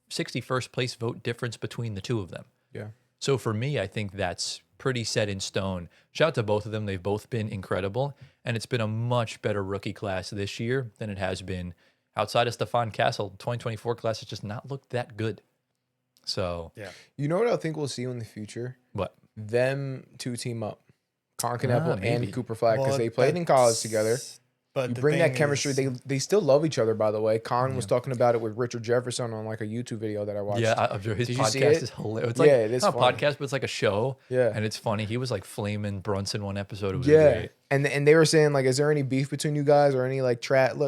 61st place vote difference between the two of them. Yeah. So for me, I think that's pretty set in stone. Shout out to both of them. They've both been incredible. And it's been a much better rookie class this year than it has been outside of Stephon Castle. The 2024 class has just not looked that good. So, Yeah. You know what I think we'll see in the future? what? Them two team up. Con Knueppel maybe. and Cooper Flagg, because Well, they played in college together. But You the bring that thing chemistry. is- They still love each other, by the way. Con was talking about it with Richard Jefferson on like a YouTube video that I watched. Yeah, I'm sure his Did you see podcast it? is hilarious. It's Yeah, like, it is not a funny. podcast, but it's like a show. Yeah. And it's funny. He was like flaming Brunson one episode. It was Yeah, great. and they were saying like, is there any beef between you guys or any like like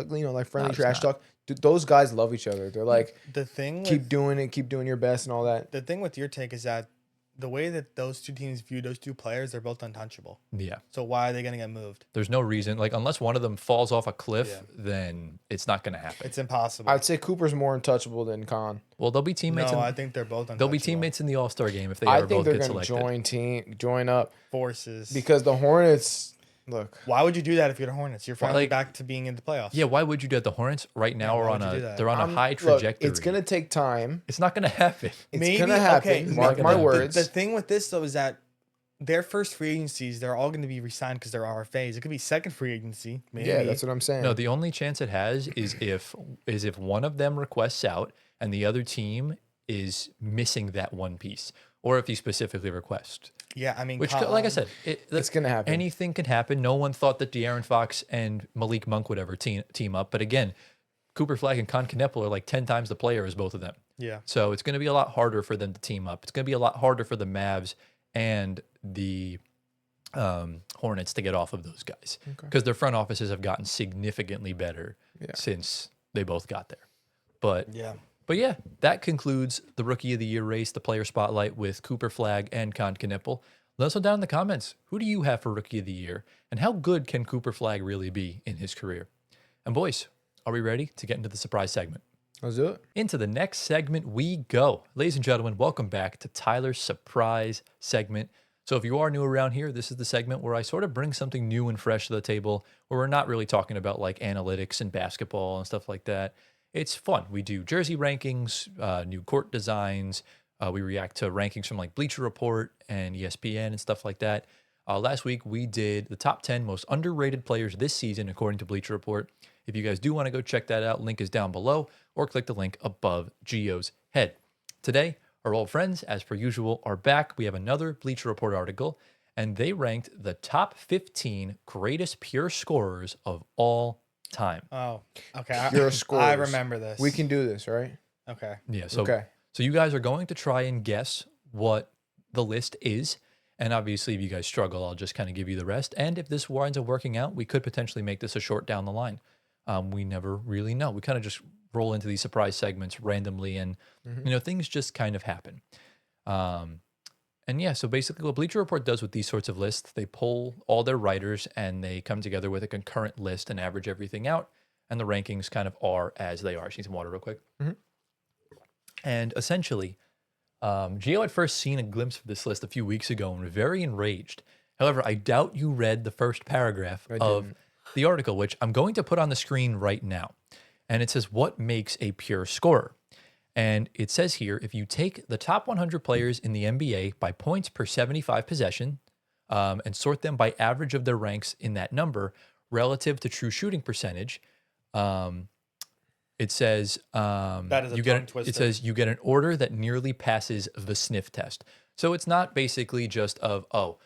friendly there's trash not. talk? Those guys love each other. They're like, the thing with, keep doing it, keep doing your best and all that. the thing with your take is that the way that those two teams view those two players, they're both untouchable. Yeah. So why are they going to get moved? There's no reason. Like, unless one of them falls off a cliff, Yeah. then it's not going to happen. It's impossible. I'd say Cooper's more untouchable than Con. Well, they'll be teammates. I think they're both untouchable. They'll be teammates in the All-Star game if they I ever think both they're get going to selected. join up Forces. because the Hornets. Look, Why would you do that if you're the Hornets? You're finally like- back to being in the playoffs. Yeah, why would you do that? The Hornets right now why are on would you do that? they're on a high look, trajectory. it's going to take time. It's not going to happen. It's Maybe, going to happen. okay, Mark maybe. my The- words. The thing with this though is that their first free agencies, they're all going to be re-signed because they're RFAs. It could be second free agency. Maybe. Yeah, that's what I'm saying. No, the only chance it has is if one of them requests out and the other team is missing that one piece, or if he specifically requests. Yeah, I mean, Which, like I said, It's gonna happen. Anything can happen. No one thought that De'Aaron Fox and Malik Monk would ever team up. But again, Cooper Flagg and Con Knueppel are like 10 times the player as both of them. yeah. So it's going to be a lot harder for them to team up. It's going to be a lot harder for the Mavs and the Hornets to get off of those guys because their front offices have gotten significantly better since they both got there. But yeah, that concludes the Rookie of the Year race, the player spotlight with Cooper Flagg and Con Knueppel. Let us know down in the comments, who do you have for Rookie of the Year, and how good can Cooper Flagg really be in his career? And boys, are we ready to get into the surprise segment? Let's do it. Into the next segment we go. Ladies and gentlemen, welcome back to Tyler's surprise segment. So if you are new around here, this is the segment where I sort of bring something new and fresh to the table, where we're not really talking about like analytics and basketball and stuff like that. It's fun. We do jersey rankings, new court designs. We react to rankings from like Bleacher Report and ESPN and stuff like that. Last week, we did the top 10 most underrated players this season, according to Bleacher Report. If you guys do want to go check that out, link is down below, or click the link above Gio's head. Today, our old friends, as per usual, are back. We have another Bleacher Report article, and they ranked the top 15 greatest pure scorers of all time. Oh, okay. You're a I scorer. remember this. We can do this, right? Okay. Yeah, so Okay. so you guys are going to try and guess what the list is. And obviously, if you guys struggle, I'll just kind of give you the rest. And if this winds up working out, we could potentially make this a short down the line. We never really know. We kind of just roll into these surprise segments randomly, and things just kind of happen. And yeah, so basically what Bleacher Report does with these sorts of lists, they pull all their writers and they come together with a concurrent list and average everything out. And the rankings kind of are as they are. Just need some water real quick. Mhm. And essentially, Gio had first seen a glimpse of this list a few weeks ago and was very enraged. However, I doubt you read the first paragraph I of didn't. the article, which I'm going to put on the screen right now. And it says, what makes a pure scorer? And it says here, if you take the top 100 players in the NBA by points per 75 possession and sort them by average of their ranks in that number relative to true shooting percentage, it says That is a tongue twister. it says you get an order that nearly passes the sniff test. So it's not basically just of, oh,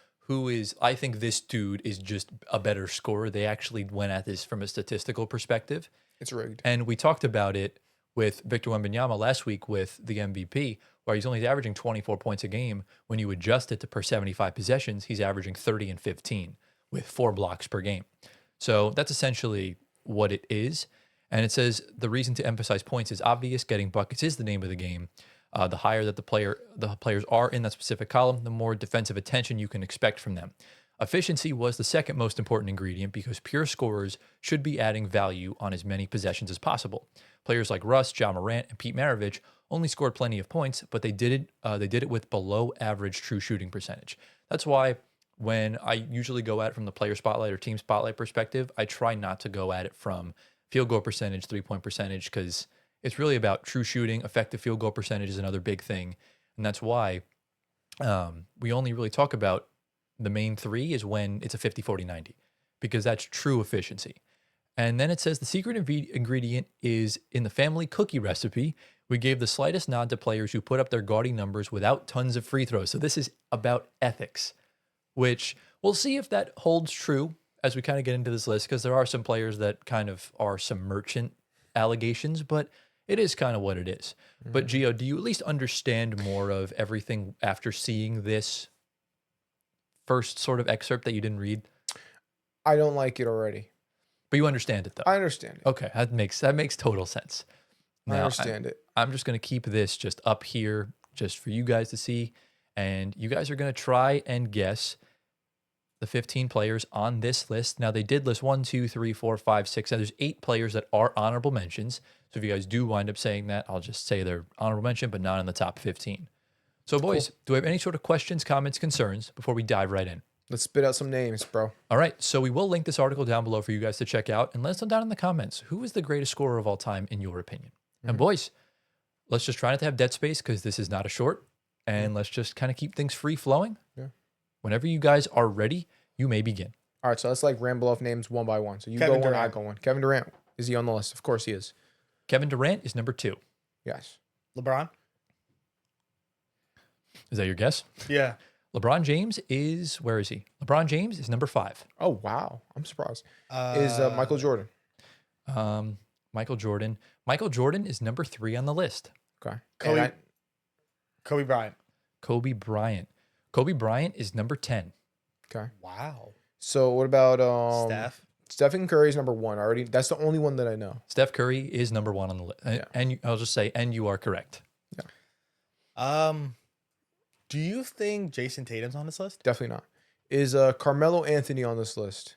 I think this dude is just a better scorer. They actually went at this from a statistical perspective. It's rigged. And we talked about it with Victor Wembanyama last week with the MVP, where he's only averaging 24 points a game. When you adjust it to per 75 possessions, he's averaging 30 and 15 with 4 blocks per game. So that's essentially what it is. And it says the reason to emphasize points is obvious. Getting buckets is the name of the game. The higher that the players are in that specific column, the more defensive attention you can expect from them. Efficiency was the second most important ingredient because pure scorers should be adding value on as many possessions as possible. Players like Russ, Ja Morant, and Pete Maravich only scored plenty of points, but they did it with below average true shooting percentage. That's why when I usually go at it from the player spotlight or team spotlight perspective, I try not to go at it from field goal percentage, 3-point percentage, because it's really about true shooting. Effective field goal percentage is another big thing. And that's why we only really talk about the main 3 is when it's a 50, 40, 90, because that's true efficiency. And then it says the secret ingredient is in the family cookie recipe. We gave the slightest nod to players who put up their gaudy numbers without tons of free throws. So this is about ethics, which we'll see if that holds true as we kind of get into this list, because there are some players that kind of are some merchant allegations, but it is kind of what it is. But Gio, do you at least understand more of everything after seeing this first sort of excerpt that you didn't read? I don't like it already. But you understand it though. I understand it. Okay, that makes total sense. I understand it. I'm just going to keep this just up here just for you guys to see, and you guys are going to try and guess the 15 players on this list. Now, they did list 1, 2, 3, 4, 5, 6. Now, there's 8 players that are honorable mentions. So if you guys do wind up saying that, I'll just say they're honorable mention, but not in the top 15. So, boys, do we have any sort of questions, comments, concerns before we dive right in? Let's spit out some names, bro. All right, so we will link this article down below for you guys to check out, and let us know down in the comments, who is the greatest scorer of all time in your opinion? And boys, let's just try not to have dead space because this is not a short, and let's just kind of keep things free flowing. Yeah. Whenever you guys are ready, you may begin. All right, so let's like ramble off names one by one. So you Kevin go one, I Durant. go one. Kevin Durant, is he on the list? Of course he is. Kevin Durant is number 2. Yes. LeBron? Is that your guess? Yeah. LeBron James is, where is he? LeBron James is number 5. Oh, wow. I'm surprised. Is Michael Jordan. Michael Jordan. Michael Jordan is number 3 on the list. Okay. Kobe, And Kobe Bryant. Kobe Bryant. Kobe Bryant is number 10. okay. Wow. So what about Steph. Stephen Curry's number 1 already. That's the only one that I know. Steph Curry is number 1 on the list. Yeah. I'll just say, and you are correct. Do you think Jason Tatum's on this list? Definitely not. Is Carmelo Anthony on this list?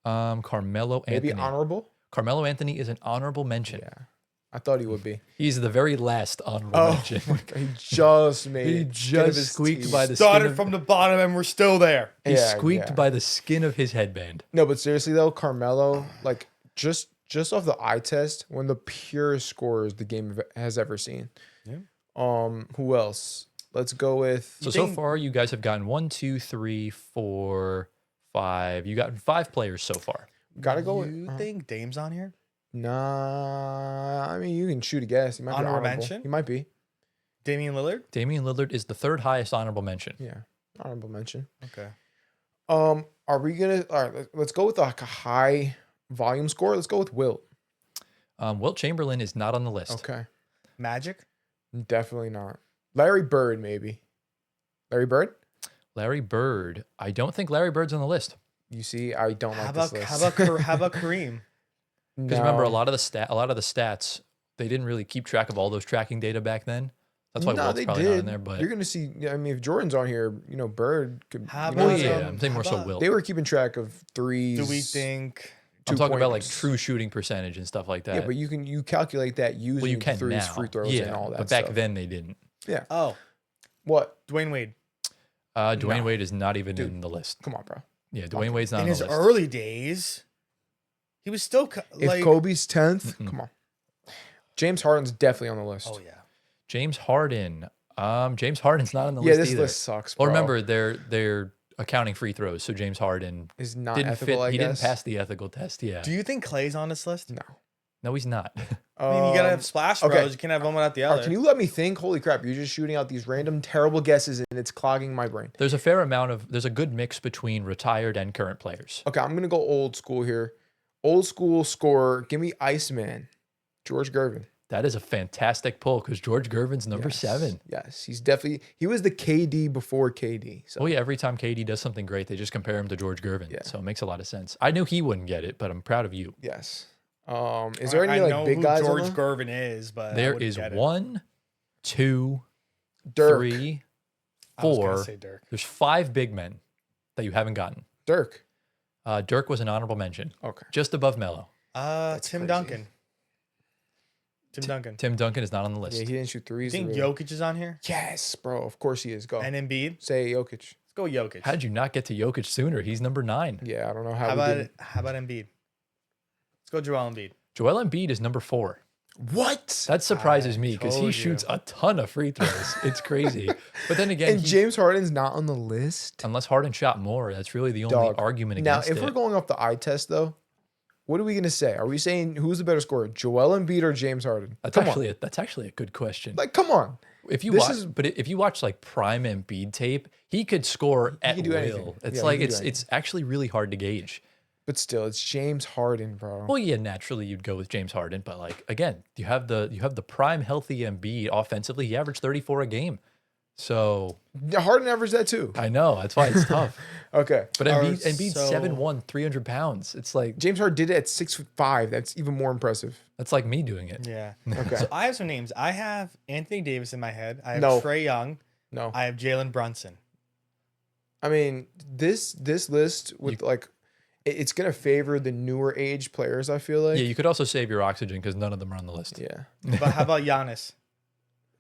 Carmelo Maybe Anthony. honorable? Carmelo Anthony is an honorable mention. Yeah. I thought he would be. He's the very last honorable Oh, mention. my God. He just made He it. Skin of just his squeaked teeth. by the skin Started of, from the bottom and we're still there. he Yeah, squeaked yeah. by the skin of his headband. No, but seriously though, Carmelo, like just off the eye test, one of the purest scorers the game has ever seen. Yeah. Who else? Let's go with So far, you guys have gotten 1, 2, 3, 4, 5. You got 5 players so far. gotta go You with think Dame's on here? Nah. I mean, you can shoot a guess. He might Honorable be honorable. mention? He might be. Damian Lillard? Damian Lillard is the 3rd highest honorable mention. Yeah, honorable mention. Okay. Are we gonna? All right, let's go with like a high volume score. Let's go with Wilt. Wilt Chamberlain is not on the list. Okay, Magic? definitely not. Larry Bird, maybe. Larry Bird. Larry Bird. I don't think Larry Bird's on the list. You see, I don't How like about this list. how about Kareem? Because remember, a lot of the stats, they didn't really keep track of all those tracking data back then. That's why No, Walt's they probably not in did. there. But You're gonna see. I mean, if Jordan's on here, Bird could. How You know well, what I'm about, yeah, saying? I'm saying how more so about- Wilt. They were keeping track of threes. Do we think? I'm talking about like 2-pointers. true shooting percentage and stuff like that. Yeah, but you calculate that using well, you can threes, now. free throws, yeah, and all that. but back stuff. then they didn't. Yeah. Oh, What? Dwayne Wade. Dwayne No. Wade is not even Dude. in the list. Come on, bro. Yeah, Dwayne Wade's not In on his the list. early days, he was still If Kobe's 10th, Mm-mm. come on. James Harden's definitely on the list. Oh yeah. James Harden. James Harden's not on the yeah, list this either. list sucks. Bro. Well, remember they're accounting free throws, so James Harden is not didn't ethical. fit. I He guess. didn't pass the ethical test. Yeah. Do you think Clay's on this list? No. No, he's not. I mean, you gotta Um, have splash okay. bros. You can't have one without the all right, other. can you let me think? Holy crap! You're just shooting out these random terrible guesses, and it's clogging my brain. There's a fair amount of. There's a good mix between retired and current players. Okay, I'm gonna go old school here. Old school scorer. Give me Iceman, George Gervin. That is a fantastic pull because George Gervin's number Yes. 7. Yes, he was the KD before KD. So Oh yeah, every time KD does something great, they just compare him to George Gervin. Yeah. So it makes a lot of sense. I knew he wouldn't get it, but I'm proud of you. yes. Is there any I like know big who guys? George on Gervin is, but I There wouldn't is get it. 1, 2, Dirk. 3, I was gonna 4. say Dirk. There's 5 big men that you haven't gotten. Dirk. Dirk was an honorable mention, Okay. just above Melo. Tim crazy. Duncan. Tim Duncan. Tim Duncan is not on the list. Yeah, he didn't shoot You threes. think really. Jokic is on here? Yes, bro. Of course he is. Go. And Embiid? Say Jokic. Let's go Jokic. How did you not get to Jokic sooner? He's number 9. Yeah, I don't know how. How we about didn't. how about Embiid? Let's go Joel Embiid. Joel Embiid is number 4. What? That surprises I me because he told shoots you. a ton of free throws. It's crazy. But then again, And James Harden's not on the list. unless Harden shot more, that's really the only Dog. argument Now, against if it. we're going off the eye test, though, what are we gonna say? Are we saying who's the better scorer, Joel Embiid or James Harden? That's Come actually on, that's actually a good question. like, come on. If you this watch, is- but if you watch like prime Embiid tape, he could score at can do will. anything. It's Yeah, like he can do it's actually really hard to gauge. But still, it's James Harden, bro. Well, yeah, naturally you'd go with James Harden, but like again, you have the prime healthy Embiid offensively. He averaged 34 a game, so Harden averaged that too. I know that's why it's tough. Okay, But Or Embiid's so- 7'1", 300 pounds. It's like James Harden did it at 6'5". That's even more impressive. that's like me doing it. Yeah. Okay, So I have some names. I have Anthony Davis in my head. I have No. Trae Young. no, I have Jalen Brunson. I mean this list with like, it's gonna favor the newer age players. I feel like. Yeah, you could also save your oxygen because none of them are on the list. Yeah, But how about Giannis?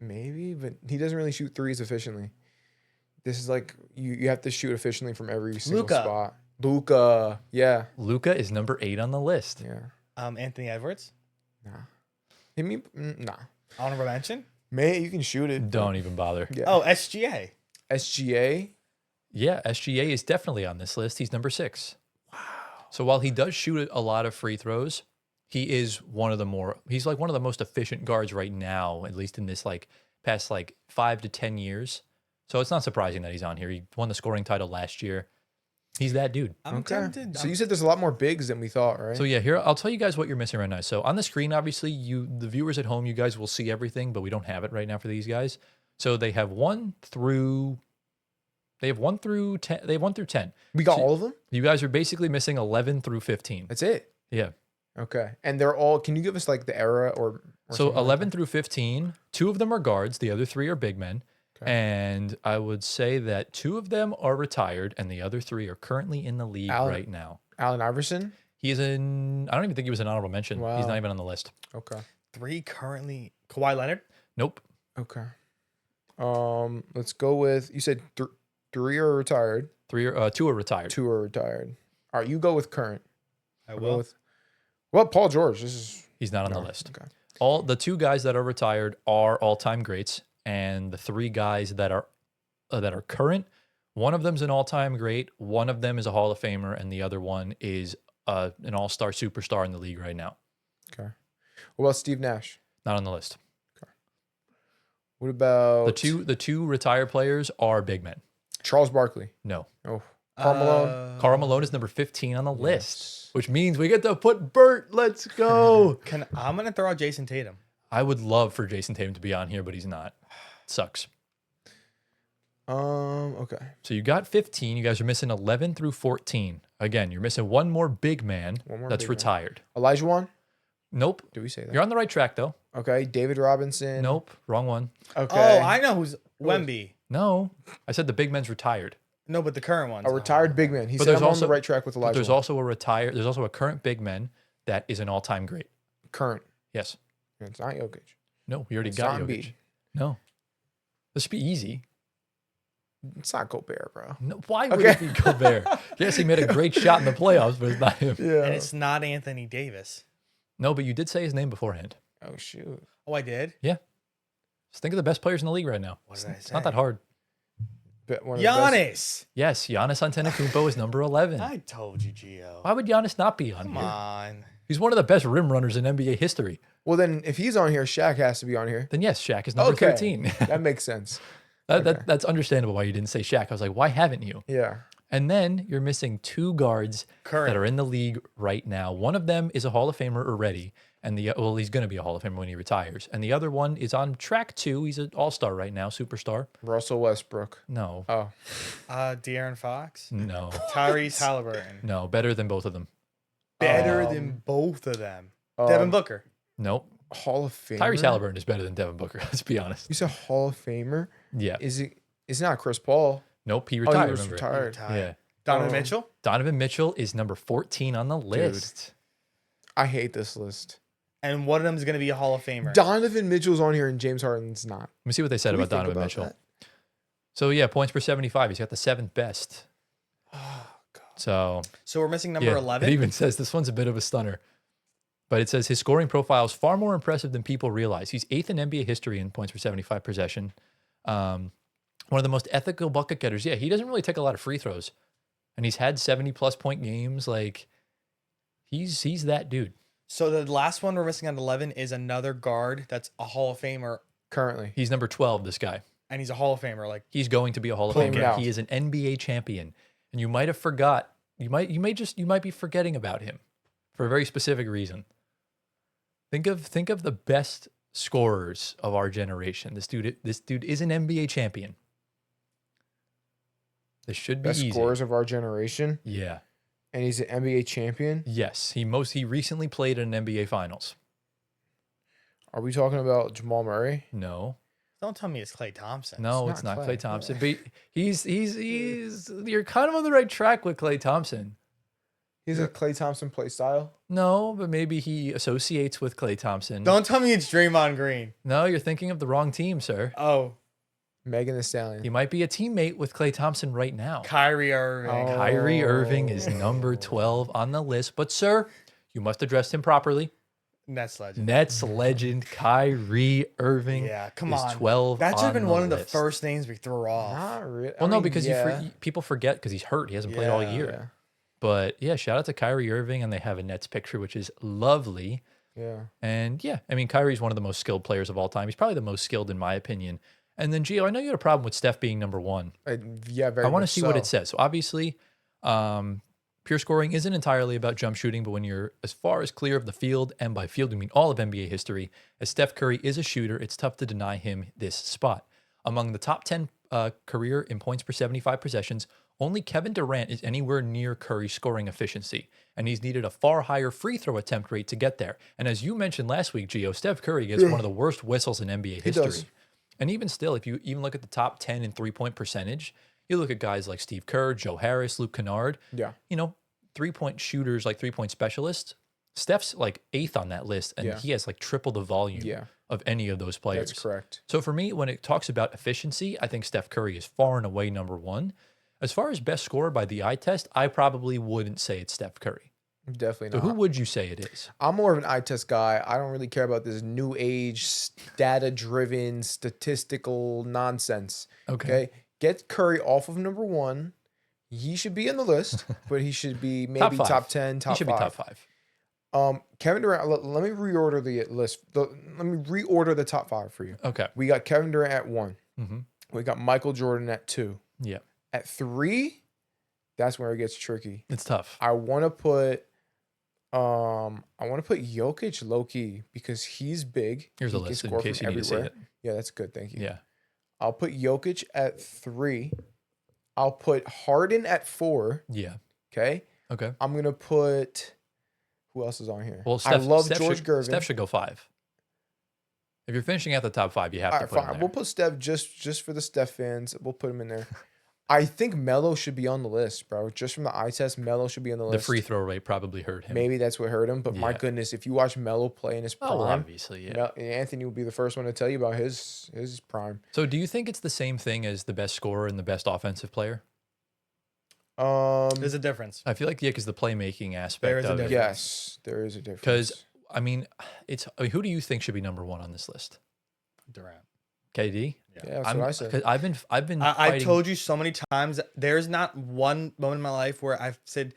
maybe, but he doesn't really shoot threes efficiently. This is like you have to shoot efficiently from every single Luka. spot. Luka, yeah, Luca is number 8 on the list. yeah, Anthony Edwards. nah. Hit me, nah. Honorable mention. May you can shoot it. Don't even bother. Yeah. Oh, SGA. SGA. Yeah, SGA is definitely on this list. He's number 6. Wow. So while he does shoot a lot of free throws, he is he's like one of the most efficient guards right now, at least in this like past like 5 to 10 years. So it's not surprising that he's on here. He won the scoring title last year. He's that dude. I'm tempted. So you said there's a lot more bigs than we thought, right? So yeah, here I'll tell you guys what you're missing right now. So on the screen, obviously, the viewers at home, you guys will see everything, but we don't have it right now for these guys. So they have 1 through 10. They have 1 through 10. we got so- all of them. You guys are basically missing 11 through 15. That's it. Yeah. Okay, and they're all. Can you give us like the era or So something like 11 through 15, 2 of them are guards, the other 3 are big men. Okay. And I would say that 2 of them are retired and the other 3 are currently in the league Allen- right now. that? Allen Iverson. He is in, I don't even think he was an honorable mention. He's Wow. not even on the list. Okay. 3 currently. Kawhi Leonard. Nope. Okay. Let's go with you said 3 are retired, 2 are retired. 2 are retired. All right, you go with current. I I'll will. go with. Well, Paul George. This is He's not on no, the list. Okay. All the 2 guys that are retired are all-time greats, and the 3 guys that are current, one of them's an all-time great, one of them is a Hall of Famer, and the other one is an all-star superstar in the league right now. Okay. What about Steve Nash? Not on the list. What about The two retired players are big men. Charles Barkley? No. Oh, Karl Malone. Karl Malone is number 15 on the list, which means we get to put Bert. Let's go. I'm gonna throw out Jason Tatum. I would love for Jason Tatum to be on here, but he's not. Sucks. Okay. So you got 15. You guys are missing 11 through 14. Again, you're missing one more big man One more that's big man. retired. Elijah Wan? Nope. Do we say that? You're on the right track though. Okay, David Robinson. Nope. Wrong one. Okay. Oh, I know who's Wemby. No. I said the big man's retired. No, but the current ones. A retired big man. He But said there's I'm on also- the right track with But Elijah. there's Wan. also a current big man that is an all-time great. Current. Yes. It's not Jokic. No, we already It's got not Jokic. Embiid. No. This should be easy. It's not Gobert, bro. No, why would Okay. it be Gobert? Yes, he made a great shot in the playoffs, but it's not him. Yeah. And it's not Anthony Davis. No, but you did say his name beforehand. Oh shoot. Oh, I did? Just think of the best players in the league right now. What did I It's not say? that hard. But one of the best- Giannis. Yes, Giannis Antetokounmpo is number 11. I told you, Gio. Why would Giannis not be on Come here? on. He's one of the best rim runners in NBA history. Well, then if he's on here, Shaq has to be on here. Then yes, Shaq is number Okay. 13. That makes sense. That's understandable why you didn't say Shaq. I was like, why haven't you? Yeah. And then you're missing two guards Current. that are in the league right now. One of them is a Hall of Famer already, and he's going to be a Hall of Famer when he retires. And the other one is on track 2. He's an all-star right now, superstar. Russell Westbrook. No, Oh. De'Aaron Fox. no, Tyrese Halliburton. no. Better than both of them. Better Um, than both of them. Devin Booker. Nope. Hall of Famer. Tyrese Halliburton is better than Devin Booker. Let's be honest. You said Hall of Famer. Yeah. Is it? It's not Chris Paul. Nope. He Oh, retired. he was remember? retired. Yeah. Donovan Oh. Mitchell. Donovan Mitchell is number 14 on the list. I hate this list. And one of them is going to be a Hall of Famer. Donovan Mitchell's on here and James Harden's not. Let me see what they said What do we about think Donovan about Mitchell. that? So yeah, points per 75. He's got the 7th best. Oh God. So So we're missing number yeah, 11. It even says this one's a bit of a stunner. But it says his scoring profile is far more impressive than people realize. He's 8th in NBA history in points per 75 possession. One of the most ethical bucket getters. Yeah, he doesn't really take a lot of free throws. And he's had 70-plus point games. Like, he's that dude. So the last one we're missing on 11 is another guard that's a Hall of Famer, Currently. He's number 12, this guy. and he's a Hall of Famer. Like, He's going to be a Hall of Playing Famer. now. He is an NBA champion. And you might have forgot. You might be forgetting about him for a very specific reason. Think of the best scorers of our generation. This dude is an NBA champion. This should be Best easy. scorers of our generation, Yeah. and he's an NBA champion. Yes. He recently played in an NBA Finals. Are we talking about Jamal Murray? No. don't tell me it's Klay Thompson. No, It's it's not not Klay. Klay Thompson. But he's you're kind of on the right track with Klay Thompson. He's a Klay Thompson play style. No, but maybe he associates with Klay Thompson. Don't tell me it's Draymond Green. No, you're thinking of the wrong team, sir. Oh, Megan Thee Stallion. He might be a teammate with Klay Thompson right now. Kyrie Irving. Oh. Kyrie Irving is number 12 on the list. But, sir, you must address him properly. Nets legend. Nets legend Kyrie Irving Yeah, come is on. 12 That should have on been the one of the list. first names we threw off. Not really. Well, no, because people forget because he's hurt. He hasn't played all Yeah. year. But, yeah, shout out to Kyrie Irving. And they have a Nets picture, which is lovely. Yeah. And, yeah, I mean, Kyrie's one of the most skilled players of all time. He's probably the most skilled in my opinion. And then, Gio, I know you had a problem with Steph being number 1. Yeah, very I want to much see what so. it says. So obviously, pure scoring isn't entirely about jump shooting, but when you're as far as clear of the field, and by field we mean all of NBA history, as Steph Curry is a shooter, it's tough to deny him this spot. Among the top 10 career in points per 75 possessions, only Kevin Durant is anywhere near Curry's scoring efficiency, and he's needed a far higher free throw attempt rate to get there. And as you mentioned last week, Gio, Steph Curry gets one of the worst whistles in NBA history. does. And even still, if you even look at the top 10 in three-point percentage, you look at guys like Steve Kerr, Joe Harris, Luke Kennard, Yeah. you know, three-point shooters, like three-point specialists. Steph's like 8th on that list, and Yeah. he has like triple the volume Yeah. of any of those players. That's correct. So for me, when it talks about efficiency, I think Steph Curry is far and away number 1. As far as best scorer by the eye test, I probably wouldn't say it's Steph Curry. Definitely So not. who would you say it is? I'm more of an eye test guy. I don't really care about this new age, data driven, statistical nonsense. Okay. Get Curry off of number 1. He should be in the list, but he should be maybe five. top 10, top He should 5. be top 5. Kevin Durant, let me reorder the list. Let me reorder the top 5 for you. Okay. We got Kevin Durant at 1. Mm-hmm. We got Michael Jordan at 2. Yeah. At 3, that's where it gets tricky. It's tough. I want to put Jokic low key because he's big. Here's He a can list in score case from you need to see everywhere. it. Yeah, that's good. Thank you. Yeah. I'll put Jokic at 3. I'll put Harden at 4. Yeah. Okay. Okay. I'm gonna put Who else is on here? Well, I love Steph George should, Gervin. Steph should go 5. If you're finishing at the top 5, you have All to right, put him fine. there. We'll put Steph just for the Steph fans. We'll put him in there. I think Melo should be on the list, bro. Just from the eye test, Melo should be on the The list. free throw rate probably hurt him. Maybe that's what hurt him. But my Yeah. goodness, if you watch Melo play in his prime, Oh, obviously, yeah. Anthony will be the first one to tell you about his prime. So do you think it's the same thing as the best scorer and the best offensive player? There's a difference. I feel like, yeah, because the playmaking aspect There is a of it. difference. Yes, there is a difference. Because, I mean, who do you think should be number 1 on this list? Durant. KD? yeah, that's what I said. 'Cause I've been I've fighting- told you so many times. There's not one moment in my life where I've said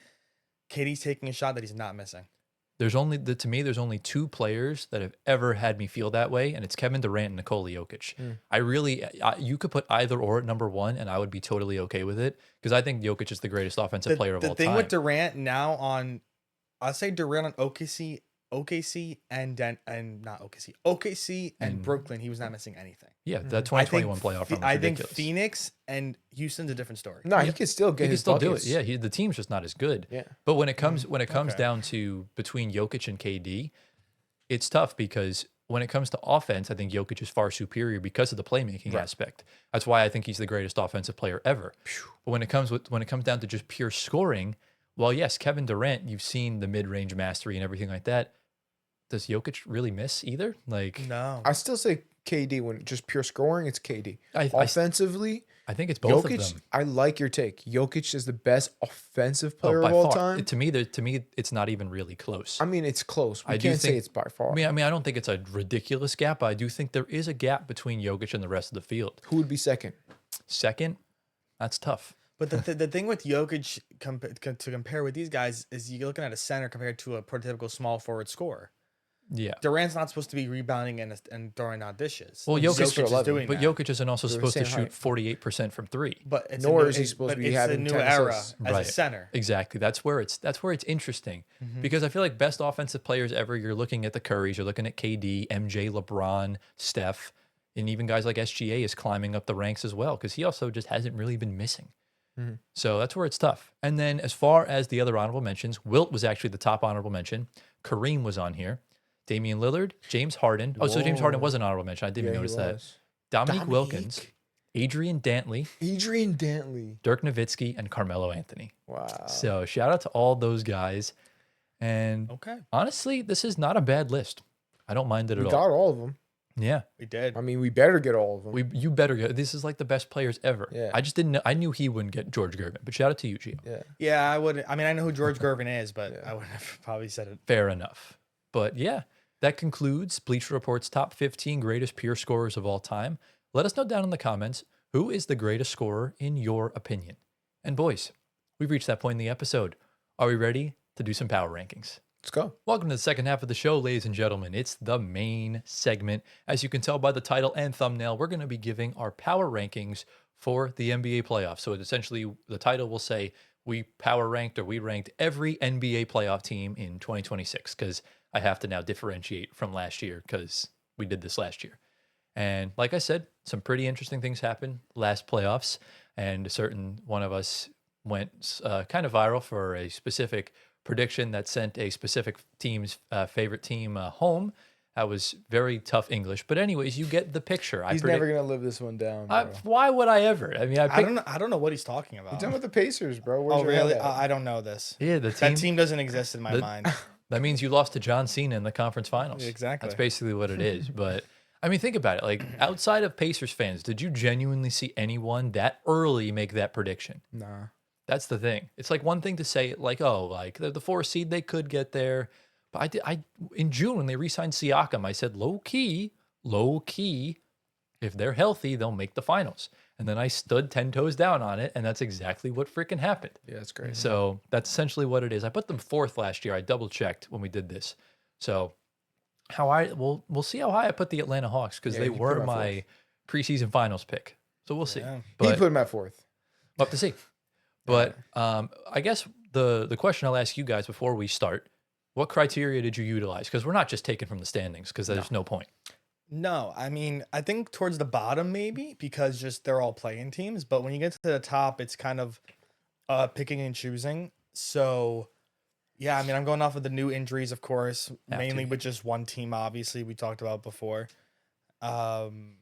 KD's taking a shot that he's not missing. to me, there's only 2 players that have ever had me feel that way, and it's Kevin Durant and Nikola Jokic. You could put either or at number 1, and I would be totally okay with it because I think Jokic is the greatest offensive player of all time. The thing with Durant now I'll say Durant on OKC and not OKC, OKC and Brooklyn, he was not missing anything. Yeah, that 2021 playoff run was I think ridiculous. Phoenix and Houston's a different story. No, he could still get He can his still buckets. do it. Yeah, the team's just not as good. Yeah. But when it comes Okay. down to between Jokic and KD, it's tough because when it comes to offense, I think Jokic is far superior because of the playmaking aspect. That's why I think he's the greatest offensive player ever. But when it comes down to just pure scoring, well, yes, Kevin Durant, you've seen the mid-range mastery and everything like that. Does Jokic really miss either? Like, No. I still say KD when just pure scoring. It's KD. I Offensively, I think it's both of Jokic. them. I like your take. Jokic is the best offensive Oh, player by of all far. time. To me, it's not even really close. I mean, it's close. We I do can't say think- it's by far. I mean, I don't think it's a ridiculous gap, but I do think there is a gap between Jokic and the rest of the field. Who would be second? Second, that's tough. But the thing with Jokic to compare with these guys is you're looking at a center compared to a prototypical small forward scorer. Yeah. Durant's not supposed to be rebounding and throwing out dishes. Well, Jokic is 11, doing But that. Jokic isn't also They're the supposed to same shoot height. 48% from 3. But it's Nor a new, is he supposed to be it's having a new 10 era assists. as Right. a center. Exactly. That's where it's interesting because I feel like best offensive players ever. You're looking at the Currys, you're looking at KD, MJ, LeBron, Steph, and even guys like SGA is climbing up the ranks as well because he also just hasn't really been missing. So that's where it's tough. And then as far as the other honorable mentions, Wilt was actually the top honorable mention. Kareem was on here. Damian Lillard, James Harden. Oh, so James Harden was an honorable mention. I didn't Yeah, he notice that. was. Dominique Wilkins, Adrian Dantley, Adrian Dantley. Dirk Nowitzki, and Carmelo Anthony. Wow. So shout out to all those guys. And Okay, honestly, this is not a bad list. I don't mind it We at got all. all of them. we Yeah. did. I mean, we better get all of them. You better go. This is like the best players ever. Yeah. I just didn't know. I knew he wouldn't get George Gervin, but shout out to you, Gio. Yeah. Yeah, I would. I mean, I know who George Gervin is, but Yeah. I would have probably said it. Fair enough. But yeah, that concludes Bleacher Report's top 15 greatest pure scorers of all time. Let us know down in the comments who is the greatest scorer in your opinion. And boys, we've reached that point in the episode. Are we ready to do some power rankings? Let's go. Welcome to the second half of the show, ladies and gentlemen. It's the main segment. As you can tell by the title and thumbnail, we're going to be giving our power rankings for the NBA playoffs. So essentially, the title will say we ranked every NBA playoff team in 2026 because I have to now differentiate from last year because we did this last year. And like I said, some pretty interesting things happened last playoffs, and a certain one of us went kind of viral for a specific prediction that sent a specific team's favorite team home. That was very tough English, but anyways, you get the picture. He's never gonna live this one down. Bro. Why would I ever? I mean, I don't know. I don't know what he's talking about. You're talking about the Pacers, bro. Where's Oh, your head really? at? I don't know this. Yeah, the That team doesn't exist in my the- mind. That means you lost to John Cena in the conference finals. Exactly. That's basically what it is. But I mean, think about it. Like outside of Pacers fans, did you genuinely see anyone that early make that prediction? Nah. That's the thing. It's like one thing to say, like, oh, like the 4 seed, they could get there. But in June when they re-signed Siakam, I said low key, if they're healthy, they'll make the finals. And then I stood 10 toes down on it, and that's exactly what freaking happened. Yeah, that's great. So that's essentially what it is. I put them 4th last year. I double checked when we did this. So we'll see how high I put the Atlanta Hawks because Yeah, they you put were them at my preseason finals pick. So we'll see. Yeah. He But put him at 4th. we'll have to see. But I guess the question I'll ask you guys before we start, what criteria did you utilize? Because we're not just taking from the standings because there's no point. No, I mean, I think towards the bottom maybe because just they're all playing teams. But when you get to the top, it's kind of picking and choosing. So Yeah, I mean, I'm going off of the new injuries, of course, Have mainly to. with just one team, obviously, we talked about before. Um,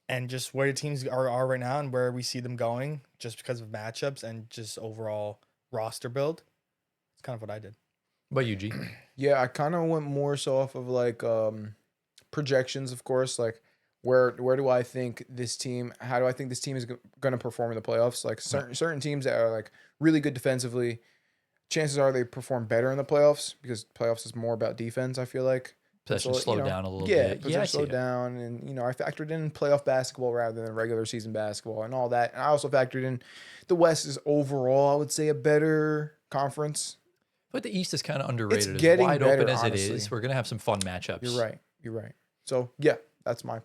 and just where the teams are right now and where we see them going just because of matchups and just overall roster build. It's kind of what I did. What about you, G? Yeah, I kind of went more so off of like projections, of course. Like, where do I think this team? How do I think this team is going to perform in the playoffs? Like certain teams that are like really good defensively, chances are they perform better in the playoffs because playoffs is more about defense. I feel like. And Possession so, slowed down a little yeah, bit. Yeah, I possession see slowed it. down, and I factored in playoff basketball rather than regular season basketball and all that. And I also factored in the West is overall, I would say, a better conference. But the East is kind of It's underrated. As getting wide open better, as it honestly. is, we're gonna have some fun matchups. You're right. You're right. So yeah, that's my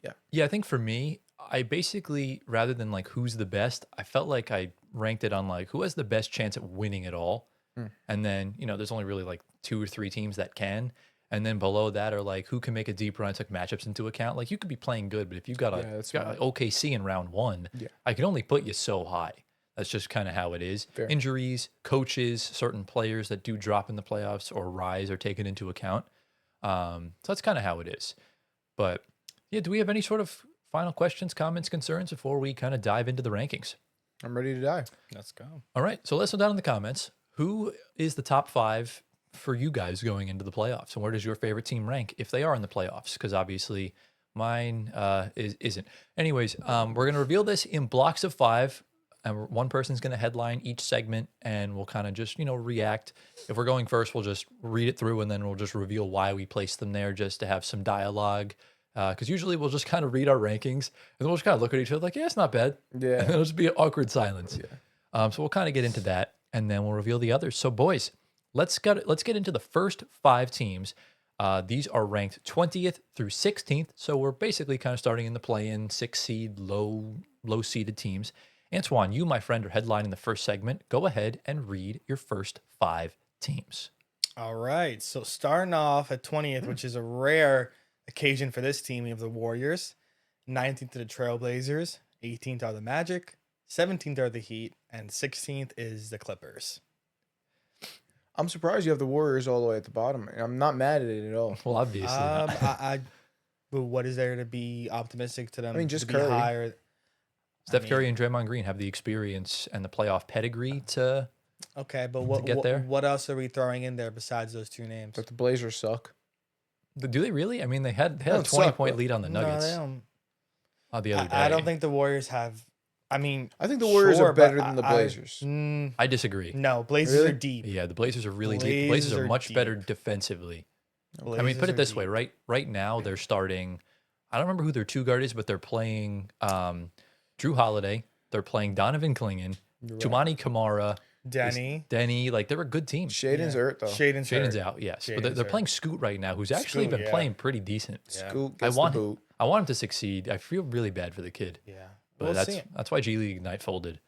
yeah. Yeah, I think for me, I basically rather than like who's the best, I felt like I ranked it on like who has the best chance at winning it all. Mm. And then, there's only really like 2 or 3 teams that can. And then below that are like who can make a deep run. I took matchups into account. Like you could be playing good, but if you got Yeah, that's got smart. OKC in round 1, Yeah. I can only put you so high. That's just kind of how it is. Fair. Injuries, coaches, certain players that do drop in the playoffs or rise are taken into account. So that's kind of how it is. But yeah, do we have any sort of final questions, comments, concerns before we kind of dive into the rankings? I'm ready to die. Let's go. All right, so let's go down in the comments. Who is the top 5 for you guys going into the playoffs, and where does your favorite team rank if they are in the playoffs? Because obviously mine isn't. Anyways, we're gonna reveal this in blocks of 5, and one person's gonna headline each segment, and we'll kind of just react. If we're going first, we'll just read it through, and then we'll just reveal why we placed them there, just to have some dialogue. Because usually we'll just kind of read our rankings, and then we'll just kind of look at each other like, yeah, it's not bad. Yeah. And it'll just be an awkward silence. Yeah. So we'll kind of get into that, and then we'll reveal the others. So, boys, let's get into the first 5 teams. These are ranked 20th through 16th, so we're basically kind of starting in the play-in 6 seed, low seeded teams. Antoine, you, my friend, are headlining the first segment. Go ahead and read your first 5 teams. All right. So starting off at 20th, which is a rare occasion for this team, we have the Warriors. 19th are the Trailblazers. 18th are the Magic. 17th are the Heat. And 16th is the Clippers. I'm surprised you have the Warriors all the way at the bottom. I'm not mad at it at all. Well, obviously not. But what is there to be optimistic to them? I mean, just to be Curry. higher? Steph Curry and Draymond Green have the experience and the playoff pedigree to Okay, but what get there? what else are we throwing in there besides those 2 names? But the Blazers suck. Do they really? I mean, they had a don't 20-point suck, lead on the Nuggets No, they don't. the other day. I don't think the Warriors have. I mean, I think the Warriors sure, are better but than the Blazers. I disagree. No, Blazers Really? are deep. Yeah, the Blazers are really deep. The Blazers are much better defensively. I mean, Blazers put it are this way, deep. right now they're starting. I don't remember who their 2 guard is, but they're playing Drew Holiday. They're playing Donovan Clingan, You're right. Tumani Kamara, Denny. Like they're a good team. Shaden's hurt though. Shaden's out, yes, but Shaden's they're hurt. playing Scoot right now, who's actually Scoot, been yeah. playing pretty decent. Yeah. Scoot I gets want the boot. him to succeed. I feel really bad for the kid, Yeah. but We'll see. that's why G League Ignite folded.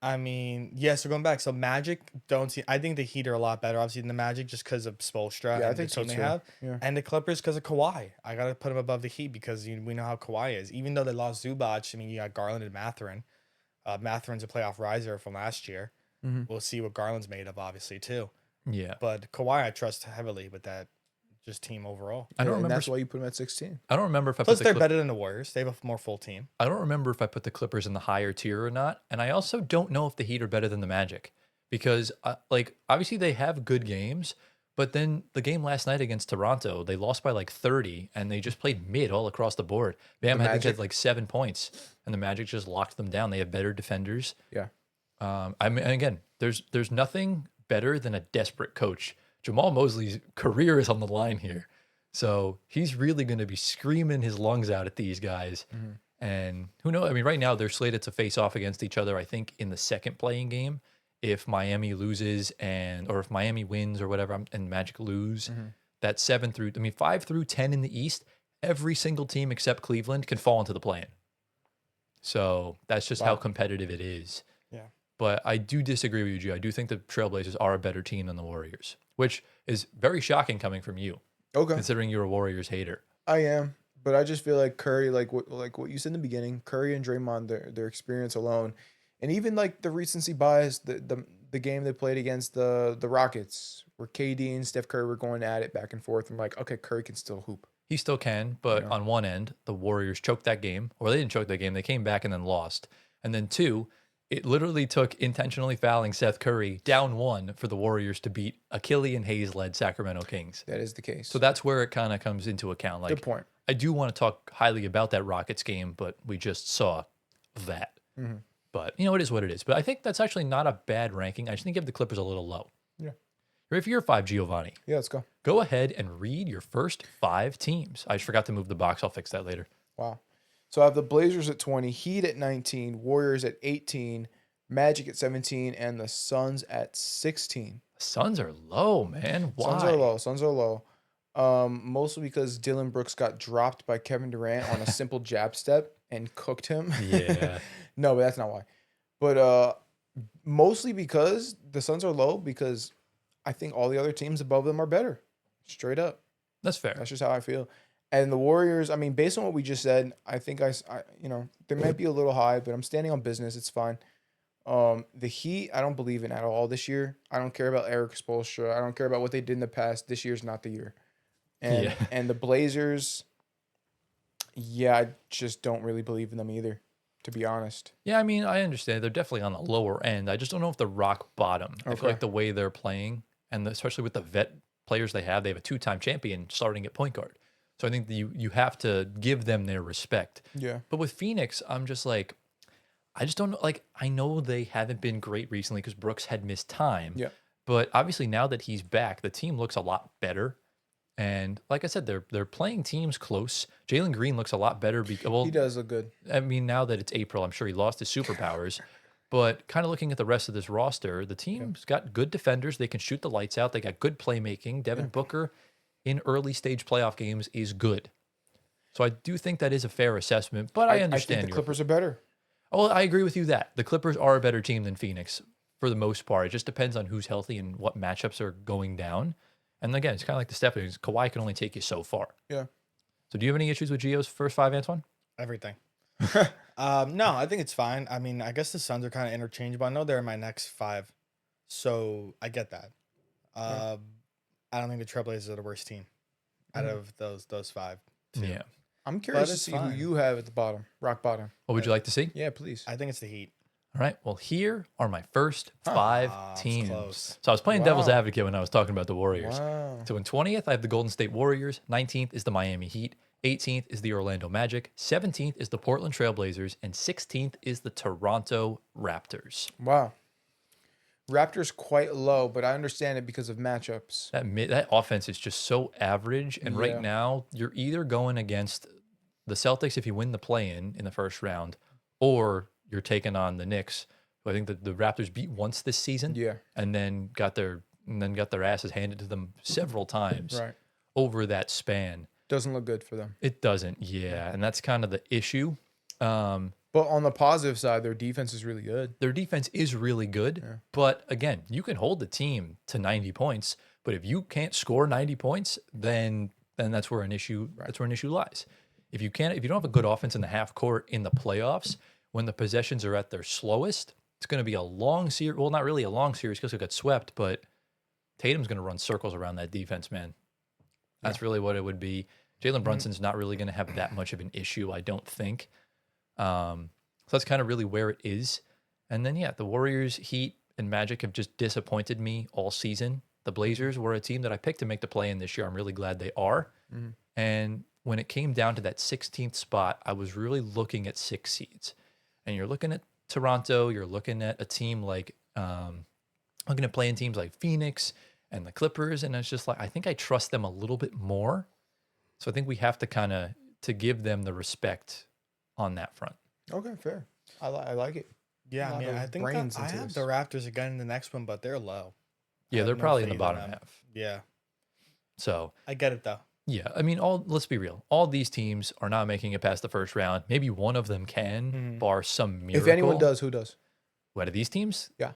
I mean, yeah, so going back, so Magic don't see. I think the Heat are a lot better, obviously, than the Magic just because of Spoelstra Yeah, I and think the so team they too. have. Yeah. And the Clippers because of Kawhi. I got to put them above the Heat because we know how Kawhi is. Even though they lost Zubac, I mean, you got Garland and Mathurin. Mathurin's a playoff riser from last year. Mhm. We'll see what Garland's made of, obviously, too. Yeah, But Kawhi, I trust heavily with that just team overall. I don't And remember. that's why you put them at 16. I don't remember if I Plus, put they're the better than the Warriors. They have a more full team. I don't remember if I put the Clippers in the higher tier or not, and I also don't know if the Heat are better than the Magic because, like, obviously they have good games, but then the game last night against Toronto, they lost by like 30, and they just played mid all across the board. Bam The had Magic? like 7 points, and the Magic just locked them down. They have better defenders. Yeah. I mean, and again, there's nothing better than a desperate coach. Jamal Mosley's career is on the line here. So he's really going to be screaming his lungs out at these guys. And who knows? I mean, right now they're slated to face off against each other, I think, in the second playing game. If Miami loses or if Miami wins or whatever and Magic lose, that 5 through 10 in the East, every single team except Cleveland can fall into the play-in. So that's just how competitive it is. Yeah. But I do disagree with you, G. I do think the Trailblazers are a better team than the Warriors, which is very shocking coming from you, Okay. considering you're a Warriors hater. I am, but I just feel like Curry, like what you said in the beginning, Curry and Draymond, their experience alone, and even like the recency bias, the game they played against the Rockets, where KD and Steph Curry were going at it back and forth. I'm like, okay, Curry can still hoop. He still can, but Yeah. on one end, the Warriors choked that game, or they didn't choke that game. They came back and then lost. And then two, it literally took intentionally fouling Seth Curry down one for the Warriors to beat a Killian Hayes-led Sacramento Kings. That is the case. So that's where it kind of comes into account. Like, Good point. I do want to talk highly about that Rockets game, but we just saw that. Mm-hmm. But, you know, it is what it is. But I think that's actually not a bad ranking. I just think give the Clippers a little low. Yeah. Ready for your 5, Giovanni? Yeah, let's go. Go ahead and read your first 5 teams. I just forgot to move the box. I'll fix that later. Wow. So I have the Blazers at 20, Heat at 19, Warriors at 18, Magic at 17, and the Suns at 16. Suns are low, man. Why? Suns are low. Mostly because Dylan Brooks got dropped by Kevin Durant on a simple jab step and cooked him. Yeah. No, but that's not why. But mostly because the Suns are low because I think all the other teams above them are better. Straight up. That's fair. That's just how I feel. And the Warriors, I mean, based on what we just said, I think I they might be a little high, but I'm standing on business. It's fine. The Heat, I don't believe in at all this year. I don't care about Eric Spoelstra. I don't care about what they did in the past. This year's not the year. And Yeah. and the Blazers, yeah, I just don't really believe in them either, to be honest. Yeah, I mean, I understand. They're definitely on the lower end. I just don't know if the rock bottom. I Okay. feel like the way they're playing, and especially with the vet players they have a 2-time champion starting at point guard. So I think that you have to give them their respect. Yeah. But with Phoenix, I'm just like, I just don't know. Like, I know they haven't been great recently because Brooks had missed time. Yeah. But obviously now that he's back, the team looks a lot better. And like I said, they're playing teams close. Jalen Green looks a lot better. Well, He does look good. I mean, now that it's April, I'm sure he lost his superpowers. But kind of looking at the rest of this roster, the team's got good defenders. They can shoot the lights out. They got good playmaking. Devin Booker in early stage playoff games is good. So I do think that is a fair assessment. But I understand I think the Clippers are better. Oh, I agree with you that the Clippers are a better team than Phoenix for the most part. It just depends on who's healthy and what matchups are going down. And again, it's kind of like the stepping. Kawhi can only take you so far. Yeah. So do you have any issues with Gio's first 5, Antoine? Everything. No, I think it's fine. I mean, I guess the Suns are kind of interchangeable. I know they're in my next 5, so I get that. I don't think the Trailblazers are the worst team out of those 5. too. Yeah. I'm curious to it's see fine. who you have at the bottom, rock bottom. What would you like to see? Yeah, please. I think it's the Heat. All right. Well, here are my first 5 it's teams. close. So I was playing devil's Wow. advocate when I was talking about the Warriors. Wow. So in 20th, I have the Golden State Warriors. 19th is the Miami Heat. 18th is the Orlando Magic. 17th is the Portland Trailblazers. And 16th is the Toronto Raptors. Wow. Raptors quite low, but I understand it because of matchups. That offense is just so average. And Yeah. right now, you're either going against the Celtics if you win the play-in in the first round, or you're taking on the Knicks, who I think the Raptors beat once this season. Yeah. And then got their asses handed to them several times Right. over that span. Doesn't look good for them. It doesn't, yeah. And that's kind of the issue. But on the positive side, their defense is really good. Their defense is really good, Yeah. but again, you can hold the team to 90 points, but if you can't score 90 points, then that's where an issue that's where an issue lies. If you don't have a good offense in the half court in the playoffs, when the possessions are at their slowest, it's going to be a long series. Well, not really a long series because it got swept, but Tatum's going to run circles around that defense, man. That's really what it would be. Jalen Brunson's not really going to have that much of an issue, I don't think. So that's kind of really where it is. And then, the Warriors, Heat, and Magic have just disappointed me all season. The Blazers were a team that I picked to make the play in this year. I'm really glad they are. And when it came down to that 16th spot, I was really looking at 6 seeds. And you're looking at Toronto, you're looking at a team like, looking at playing teams like Phoenix and the Clippers. And it's just like, I think I trust them a little bit more. So I think we have to kind of to give them the respect on that front. Okay, fair. I like it. Yeah, A I lot mean, of I think brains I into have this. the Raptors again in the next one, but they're low. I Yeah, have they're no probably in the faith bottom them. half. Yeah, So I get it though. yeah, I mean, let's be real. All these teams are not making it past the first round. Maybe one of them can, bar some miracle. If anyone does, who does? What are these teams? Yeah.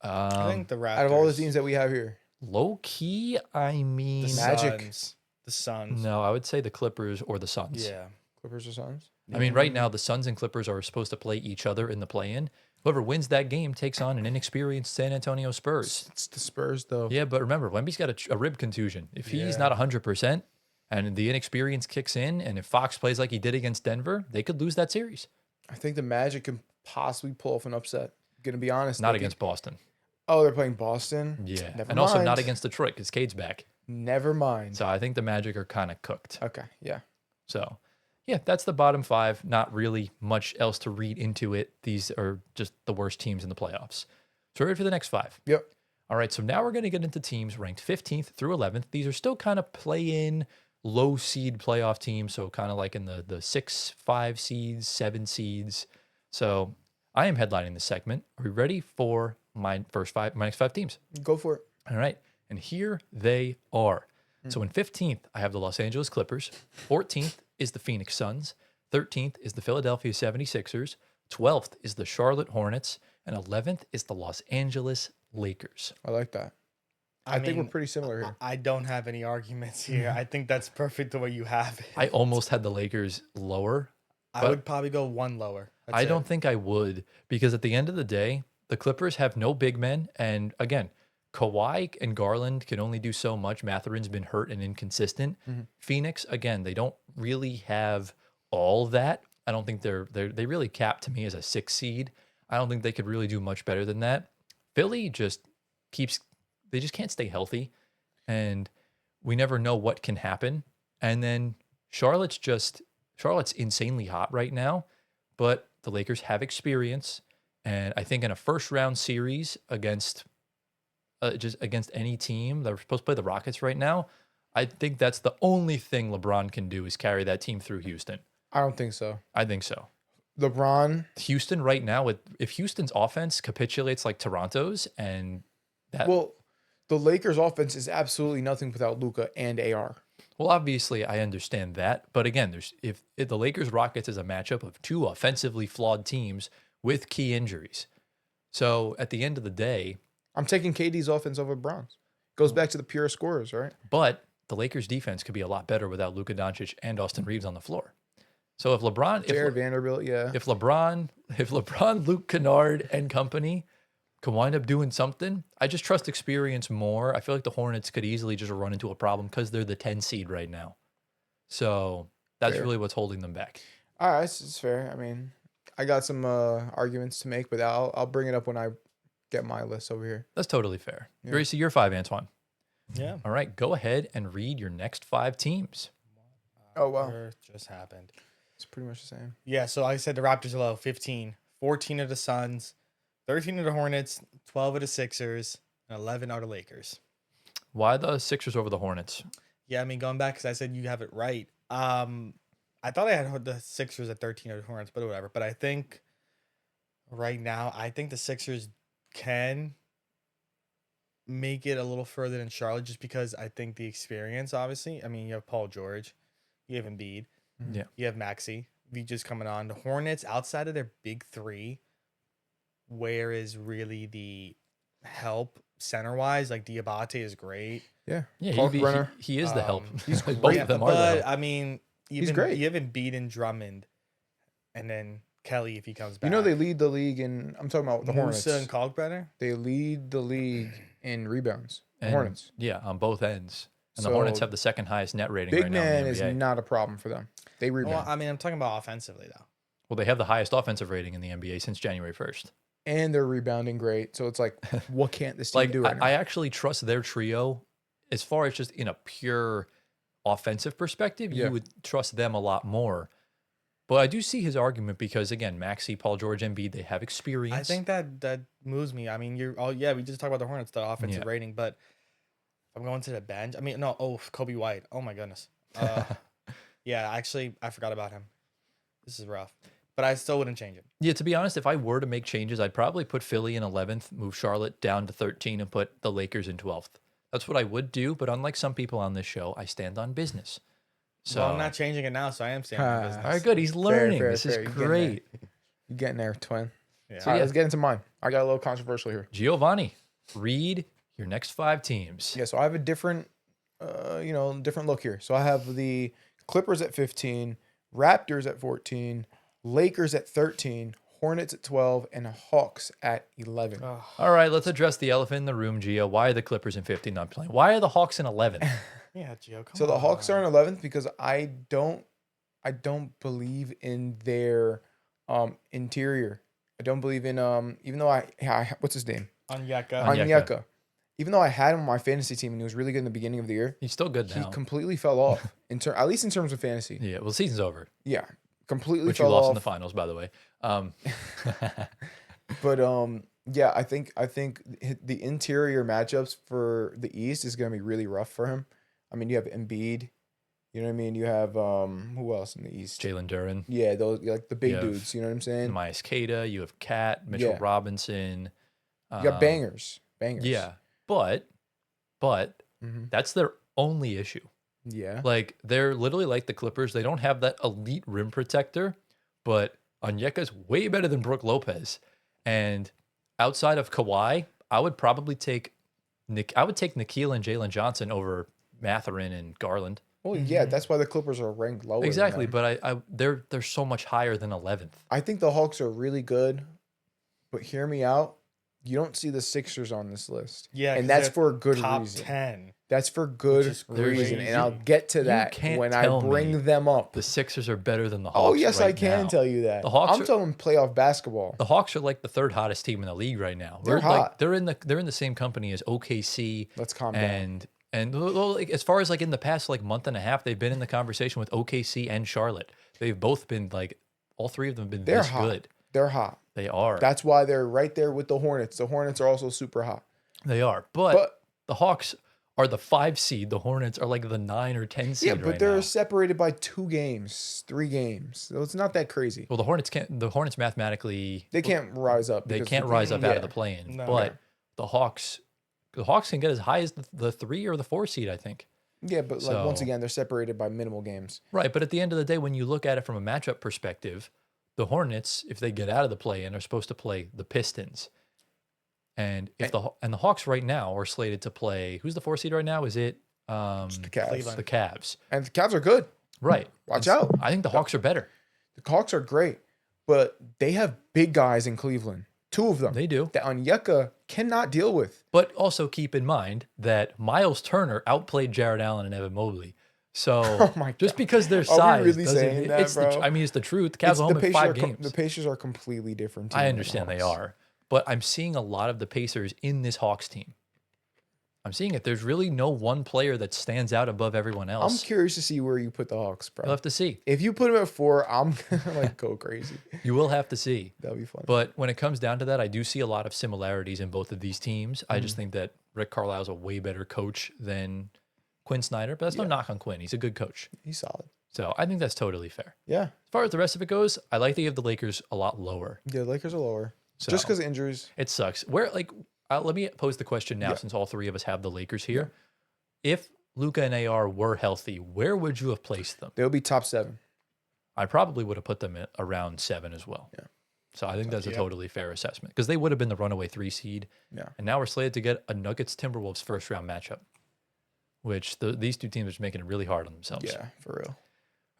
I think the Raptors. Out of all the teams that we have here, Low key, I mean, the Magic. Suns, the Suns. no, I would say the Clippers or the Suns. Yeah, Clippers or Suns? I mean, right now the Suns and Clippers are supposed to play each other in the play-in, Whoever wins that game takes on an inexperienced San Antonio Spurs. It's the Spurs, though. Yeah, but remember, Wemby's got a rib contusion. If he's Yeah. not 100% and the inexperience kicks in, and if Fox plays like he did against Denver, they could lose that series. I think the Magic can possibly pull off an upset. Gonna be honest. Not they against Boston. Oh, they're playing Boston? Yeah. Never And also not mind. against Detroit because Cade's back. Never mind. So I think the Magic are kind of cooked. Okay, yeah. So, yeah, that's the bottom five. Not really much else to read into it. These are just the worst teams in the playoffs. So, ready for the next five. Yep. All right, so now we're going to get into teams ranked 15th through 11th. These are still kind of play-in, low seed playoff teams, so kind of like in the 6, 5 seeds, 7 seeds. So I am headlining this segment. Are we ready for my next five teams? Go for it. All right, and here they are. So in 15th, I have the Los Angeles Clippers. 14th is the Phoenix Suns. 13th is the Philadelphia 76ers. 12th is the Charlotte Hornets. And 11th is the Los Angeles Lakers. I like that. I think we're pretty similar here. I don't have any arguments here. I think that's perfect the way you have it. I almost had the Lakers lower. I would probably go one lower. That's I it. don't think I would because at the end of the day, the Clippers have no big men. And again, Kawhi and Garland can only do so much. Matherin's been hurt and inconsistent. Phoenix, again, they don't really have all that. I don't think they really cap to me as a 6 seed. I don't think they could really do much better than that. Philly just they just can't stay healthy. And we never know what can happen. And then Charlotte's insanely hot right now, but the Lakers have experience. And I think in a first round series against any team, they're supposed to play the Rockets right now. I think that's the only thing LeBron can do is carry that team through Houston. I don't think so. I think so. LeBron. Houston right now, if Houston's offense capitulates like Toronto's and that. Well, the Lakers' offense is absolutely nothing without Luka and AR. Well, obviously, I understand that. But again, if the Lakers Rockets is a matchup of two offensively flawed teams with key injuries. So at the end of the day, I'm taking KD's offense over Bron's. Goes back to the pure scorers, right? but the Lakers defense could be a lot better without Luka Doncic and Austin Reeves on the floor. So if LeBron, Jared Vanderbilt, yeah. if LeBron, Luke Kennard, and company can wind up doing something, I just trust experience more. I feel like the Hornets could easily just run into a problem because they're the 10 seed right now. So that's Fair. really what's holding them back. All right, it's fair. I mean, I got some arguments to make, but I'll bring it up when I get my list over here. That's totally fair. Yeah. Ready to see your 5, Antoine? Yeah. All right, go ahead and read your next 5 teams. Oh, wow. Earth just happened. It's pretty much the same. Yeah, so I said the Raptors are low, 15. 14 are the Suns, 13 are the Hornets, 12 are the Sixers, and 11 are the Lakers. Why the Sixers over the Hornets? Yeah, I mean, going back, because I said you have it right. I thought I had the Sixers at 13 or the Hornets, but whatever. But I think right now, I think the Sixers can make it a little further than Charlotte just because I think the experience, obviously. I mean, you have Paul George, you have Embiid, Yeah. you have Maxey, just coming on. The Hornets, outside of their big three, where is really the help center-wise? Like, Diabate is great. Yeah. Yeah, Kalkbrenner. he is the help. he's Both great, of them are the But, help. I mean, He's great. You have Embiid and Drummond, and then Kelly if he comes back. You know they lead the league in. I'm talking about the Hornets. Musa and Kalkbrenner? They lead the league in rebounds. The And, Hornets. Yeah, on both ends. And the So, Hornets have the second highest net rating Big right now man in the is NBA. not a problem for them. They Well, rebound. I mean, I'm talking about offensively, though. Well, they have the highest offensive rating in the NBA since January 1st. And they're rebounding great. So it's like, what can't this team Like, do right now? I actually trust their trio as far as just in a pure offensive perspective. Yeah. You would trust them a lot more. But I do see his argument because, again, Maxey, Paul George, Embiid, they have experience. I think that moves me. I mean, we just talked about the Hornets, the offensive Yeah. rating, but if I'm going to the bench, I mean, Kobe White. Oh my goodness. Yeah, actually, I forgot about him. This is rough, but I still wouldn't change it. Yeah, to be honest, if I were to make changes, I'd probably put Philly in 11th, move Charlotte down to 13, and put the Lakers in 12th. That's what I would do. But unlike some people on this show, I stand on business. So Well, I'm not changing it now, so I am staying in business. all right, good. He's learning. fair, This fair. is You're getting there. great. You getting there, twin. Yeah. All right, let's get into mine. I got a little controversial here. Giovanni, read your next 5 teams. Yeah, so I have a different, different look here. So I have the Clippers at 15, Raptors at 14, Lakers at 13, Hornets at 12, and Hawks at 11. Ugh. All right, let's address the elephant in the room, Gio. Why are the Clippers in 15 not playing? Why are the Hawks in 11? Yeah, Gio, come So on. the Hawks are in 11th because I don't believe in their interior. I don't believe in even though I what's his name? Onyeka. Onyeka. Onyeka. Even though I had him on my fantasy team and he was really good in the beginning of the year, He's still good he now. completely fell off at least in terms of fantasy. Yeah, well, season's over, Yeah, completely which you fell lost off. in the finals, by the way. But yeah, I think the interior matchups for the East is going to be really rough for him. I mean, you have Embiid, you know what I mean? You have who else in the East? Jalen Duren, Yeah, those like the big You have dudes, you know what I'm saying? Myers Kada, you have Cat, Mitchell Yeah. Robinson. You got bangers. Yeah, but hmm that's their only issue. Yeah. Like, they're literally like the Clippers. They don't have that elite rim protector, but Onyeka's way better than Brook Lopez. And outside of Kawhi, I would probably take Nikhil and Jalen Johnson over Mathurin and Garland. Well, yeah, that's why the Clippers are ranked lower. than Exactly, them. but they're so much higher than 11th. I think the Hawks are really good, but hear me out. You don't see the Sixers on this list. Yeah, 'cause and that's they're for a good top reason. 10. That's for good is reason, crazy. and I'll get to You that can't when I tell bring me them up. The Sixers are better than the Hawks. Oh yes, I right can now. tell you that. The Hawks I'm talking playoff basketball. The Hawks are like the third hottest team in the league right now. They're Like, hot. they're in the same company as OKC Let's calm down. and well, like, as far as like in the past like month and a half, they've been in the conversation with OKC and Charlotte. They've both been like all three of them have been They're this hot. good. They're hot. They are. That's why they're right there with the Hornets. The Hornets are also super hot. They are. But the Hawks are the 5 seed. The Hornets are like the 9 or 10 seed Yeah, but right they're now. separated by 2 games, 3 games. So it's not that crazy. Well, the Hornets mathematically They can't rise up. they because can't rise up out of the yeah. play-in. No. But the Hawks can get as high as the 3 or the 4 seed, I think. Yeah, but like once So- again, they're separated by minimal games. Right, but at the end of the day, when you look at it from a matchup perspective, the Hornets, if they get out of the play-in, are supposed to play the Pistons. And if the Hawks right now are slated to play, who's the 4 seed right now? Is it The Cavs. Cleveland. the Cavs? And the Cavs are good. Right. Watch And out. I think the Hawks are better. The Hawks are great, but they have big guys in Cleveland. 2 of them. They do. That Onyeka cannot deal with. But also keep in mind that Miles Turner outplayed Jared Allen and Evan Mobley. So Oh my just God. because their Are we size really doesn't saying that, it's bro? I mean, it's the truth. The Cavs It's- are home in 5 are games. the Pacers are a completely different team. I than the understand they Hawks. are, but I'm seeing a lot of the Pacers in this Hawks team. I'm seeing it. There's really no one player that stands out above everyone I'm else. curious to see where you put the Hawks, bro. You'll have to see. If you put them at 4, I'm gonna like go crazy. You will have to see. That'll be fun. But when it comes down to that, I do see a lot of similarities in both of these teams. I just think that Rick Carlisle's a way better coach than Quinn Snyder, but that's no knock on Quinn. He's a good coach. He's solid. So I think that's totally fair. Yeah. As far as the rest of it goes, I like to give the Lakers a lot lower. Yeah, the Lakers are lower. So Just because of injuries. it sucks. Let me pose the question now, since all 3 of us have the Lakers here. If Luka and AR were healthy, where would you have placed them? They'll be top 7. I probably would have put them at around 7 as well. Yeah. So I think that's a Yep. totally fair assessment because they would have been the runaway 3 seed. Yeah. And now we're slated to get a Nuggets Timberwolves first round matchup, which these 2 teams are making it really hard on themselves. Yeah, for real. All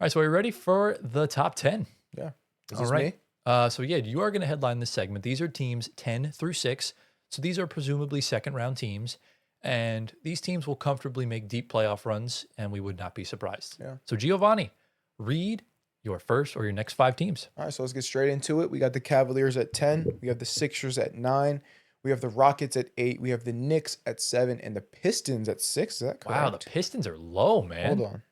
right. So are you ready for the top 10? Yeah. Is All this right. me? So yeah, you are going to headline this segment. These are teams 10 through 6. So these are presumably second round teams. And these teams will comfortably make deep playoff runs, and we would not be surprised. Yeah. So Giovanni, read your first or your next 5 teams. All right, so let's get straight into it. We got the Cavaliers at 10. We have the Sixers at 9. We have the Rockets at 8. We have the Knicks at 7 and the Pistons at 6. Is that correct? Wow, the Pistons are low, man. Hold on.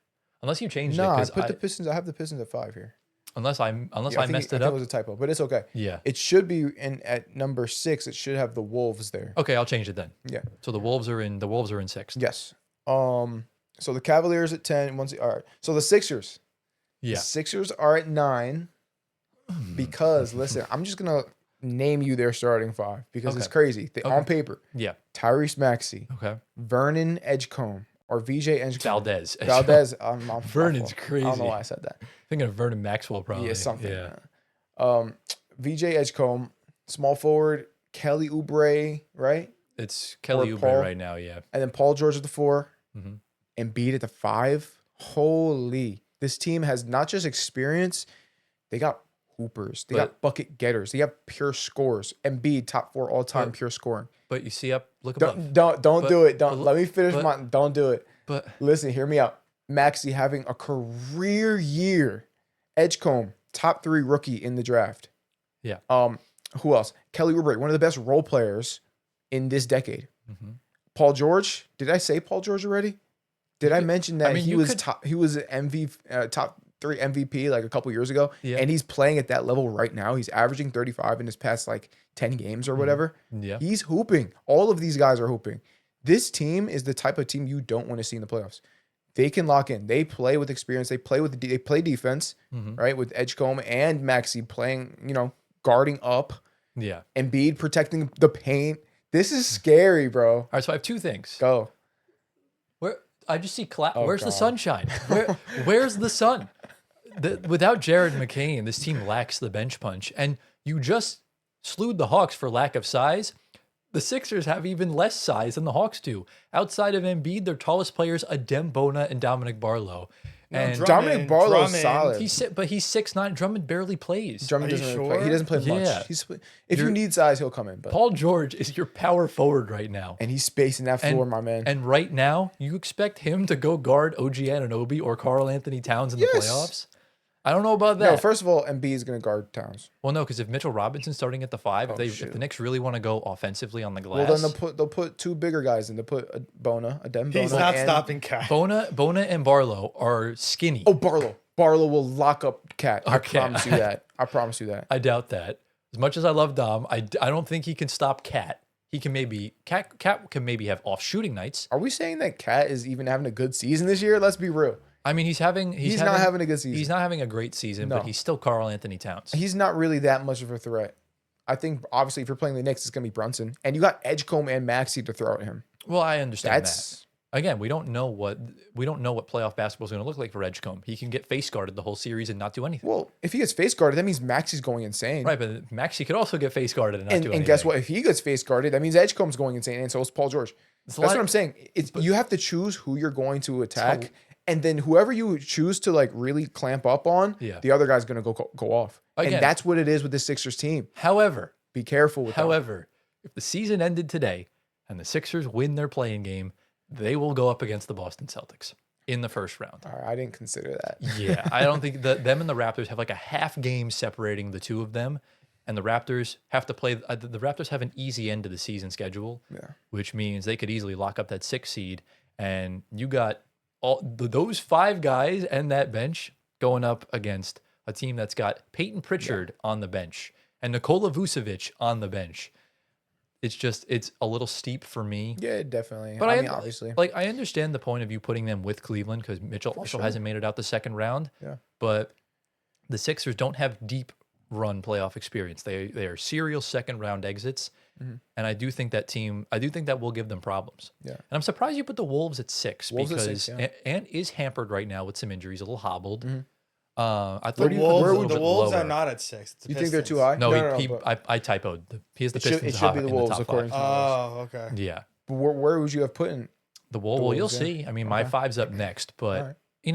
Unless you changed No, it, I 'cause put the Pistons. I have the Pistons at 5 here. unless I Yeah, messed I it think up. it was a typo, but it's okay. Yeah. It should be at number 6. It should have the Wolves there. Okay, I'll change it then. Yeah. So the Wolves are in 6th. Yes. So the Cavaliers at 10. All right. So the Sixers. Yeah. The Sixers are at 9 because listen, I'm just gonna name you their starting 5 because it's Okay. crazy. Okay. On paper, Yeah. Tyrese Maxey, Okay. Vernon Edgecombe, or VJ Edgecombe. Valdez. Valdez. my Vernon's fault. crazy. I don't know why I said that. Thinking of Vernon Maxwell probably. Yeah, something. Yeah. VJ Edgecombe, small forward, Kelly Oubre, right? It's Kelly Or Oubre Paul. right now. Yeah. And then Paul George at the 4, Mhm. and Embiid at the 5. Holy. This team has not just experience, they got hoopers. They got bucket getters. They have pure scorers. Embiid, top 4 all-time pure scoring. But you see look above. Don't do it. but- Let me finish but- don't do it. But Listen, hear me out. Maxey having a career year. Edgecombe, top 3 rookie in the draft. Yeah. Who else? Kelly Oubre, one of the best role players in this decade. mhm. Paul George. Did I say Paul George already? Did I mention that he was top? He was an top 3 MVP like a couple years ago, Yeah. and he's playing at that level right now. He's averaging 35 in his past like 10 games or whatever. Yeah. He's hooping. All of these guys are hooping. This team is the type of team you don't want to see in the playoffs. They can lock in. They play with experience. They play defense, Mhm. right? With Edgecombe and Maxey playing, guarding up. Yeah. Embiid protecting the paint. This is scary, bro. All right, so I have 2 things. Go. Where I just see Oh, where's the God. sunshine? Where's the sun? Without Jared McCain, this team lacks the bench punch. And you just slewed the Hawks for lack of size. The Sixers have even less size than the Hawks do. Outside of Embiid, their tallest players, Adem Bona and Dominic Barlow. And Dominic Barlow's solid. he's 6'9". Drummond barely plays. Drummond Are you doesn't really play. He sure? doesn't play Yeah. much. If you need size, he'll come in. But Paul George is your power forward right now. and he's spacing that floor, my man. And right now, you expect him to go guard OG Anunoby or Karl Anthony Towns in the Yes. playoffs? I don't know about that. No, first of all, Embiid is going to guard Towns. Well, no, because if Mitchell Robinson's starting at the 5, if shoot. the Knicks really want to go offensively on the glass, Well, then they'll put 2 bigger guys in. They'll put Adem Bona. He's not and, stopping Cat. Bona and Barlow are skinny. Oh, Barlow. Barlow will lock up Cat. I Okay. promise you that. I promise you that. I doubt that. As much as I love Dom, I don't think he can stop Cat. He can Cat can maybe have off shooting nights. Are we saying that Cat is even having a good season this year? Let's be real. I mean, he's not having a good season. He's not having a great season, No. but he's still Karl Anthony Towns. He's not really that much of a threat. I think obviously if you're playing the Knicks, it's gonna be Brunson, and you got Edgecombe and Maxey to throw at him. Well, I understand that. That's Again, we don't know what playoff basketball is going to look like for Edgecombe. He can get face guarded the whole series and not do anything. well, if he gets face guarded, that means Maxey's going insane. Right, but Maxey could also get face guarded and not do anything. And guess what? If he gets face guarded, that means Edgecombe's going insane, and so is Paul George. That's what I'm saying. You have to choose who you're going to attack, and then whoever you choose to like really clamp up on, Yeah. the other guy's gonna go off. Again. And that's what it is with the Sixers team. However, Be careful with that. However, if the season ended today and the Sixers win their playing game, they will go up against the Boston Celtics in the first round. All right, I didn't consider that. Yeah, I don't think them and the Raptors have like a half game separating the two of them, and the Raptors have to play. The Raptors have an easy end to the season schedule, Yeah. which means they could easily lock up that 6 seed, and you got those 5 guys and that bench going up against a team that's got Peyton Pritchard on the bench and Nikola Vucevic on the bench. It's a little steep for me. Yeah, definitely. But I mean, obviously. I understand the point of you putting them with Cleveland because Mitchell also hasn't made it out the second round. Yeah. But the Sixers don't have deep run playoff experience. They are serial second round exits. Mm-hmm. And I do think that will give them problems. Yeah. And I'm surprised you put the Wolves at 6 Wolves at because 6, yeah. Ant is hampered right now with some injuries, a little hobbled. Mm-hmm. I thought The you put him a little Wolves, the bit Wolves lower. are not at 6. It's the You think they're too Pistons. high? No, but I typoed. He has the It should- Pistons it should be the in Wolves, top according five. to- Oh, okay. Yeah. But where would you have put in? The Wolves, well, you'll Wolves, yeah. see. I mean, my Okay. 5's up next, but All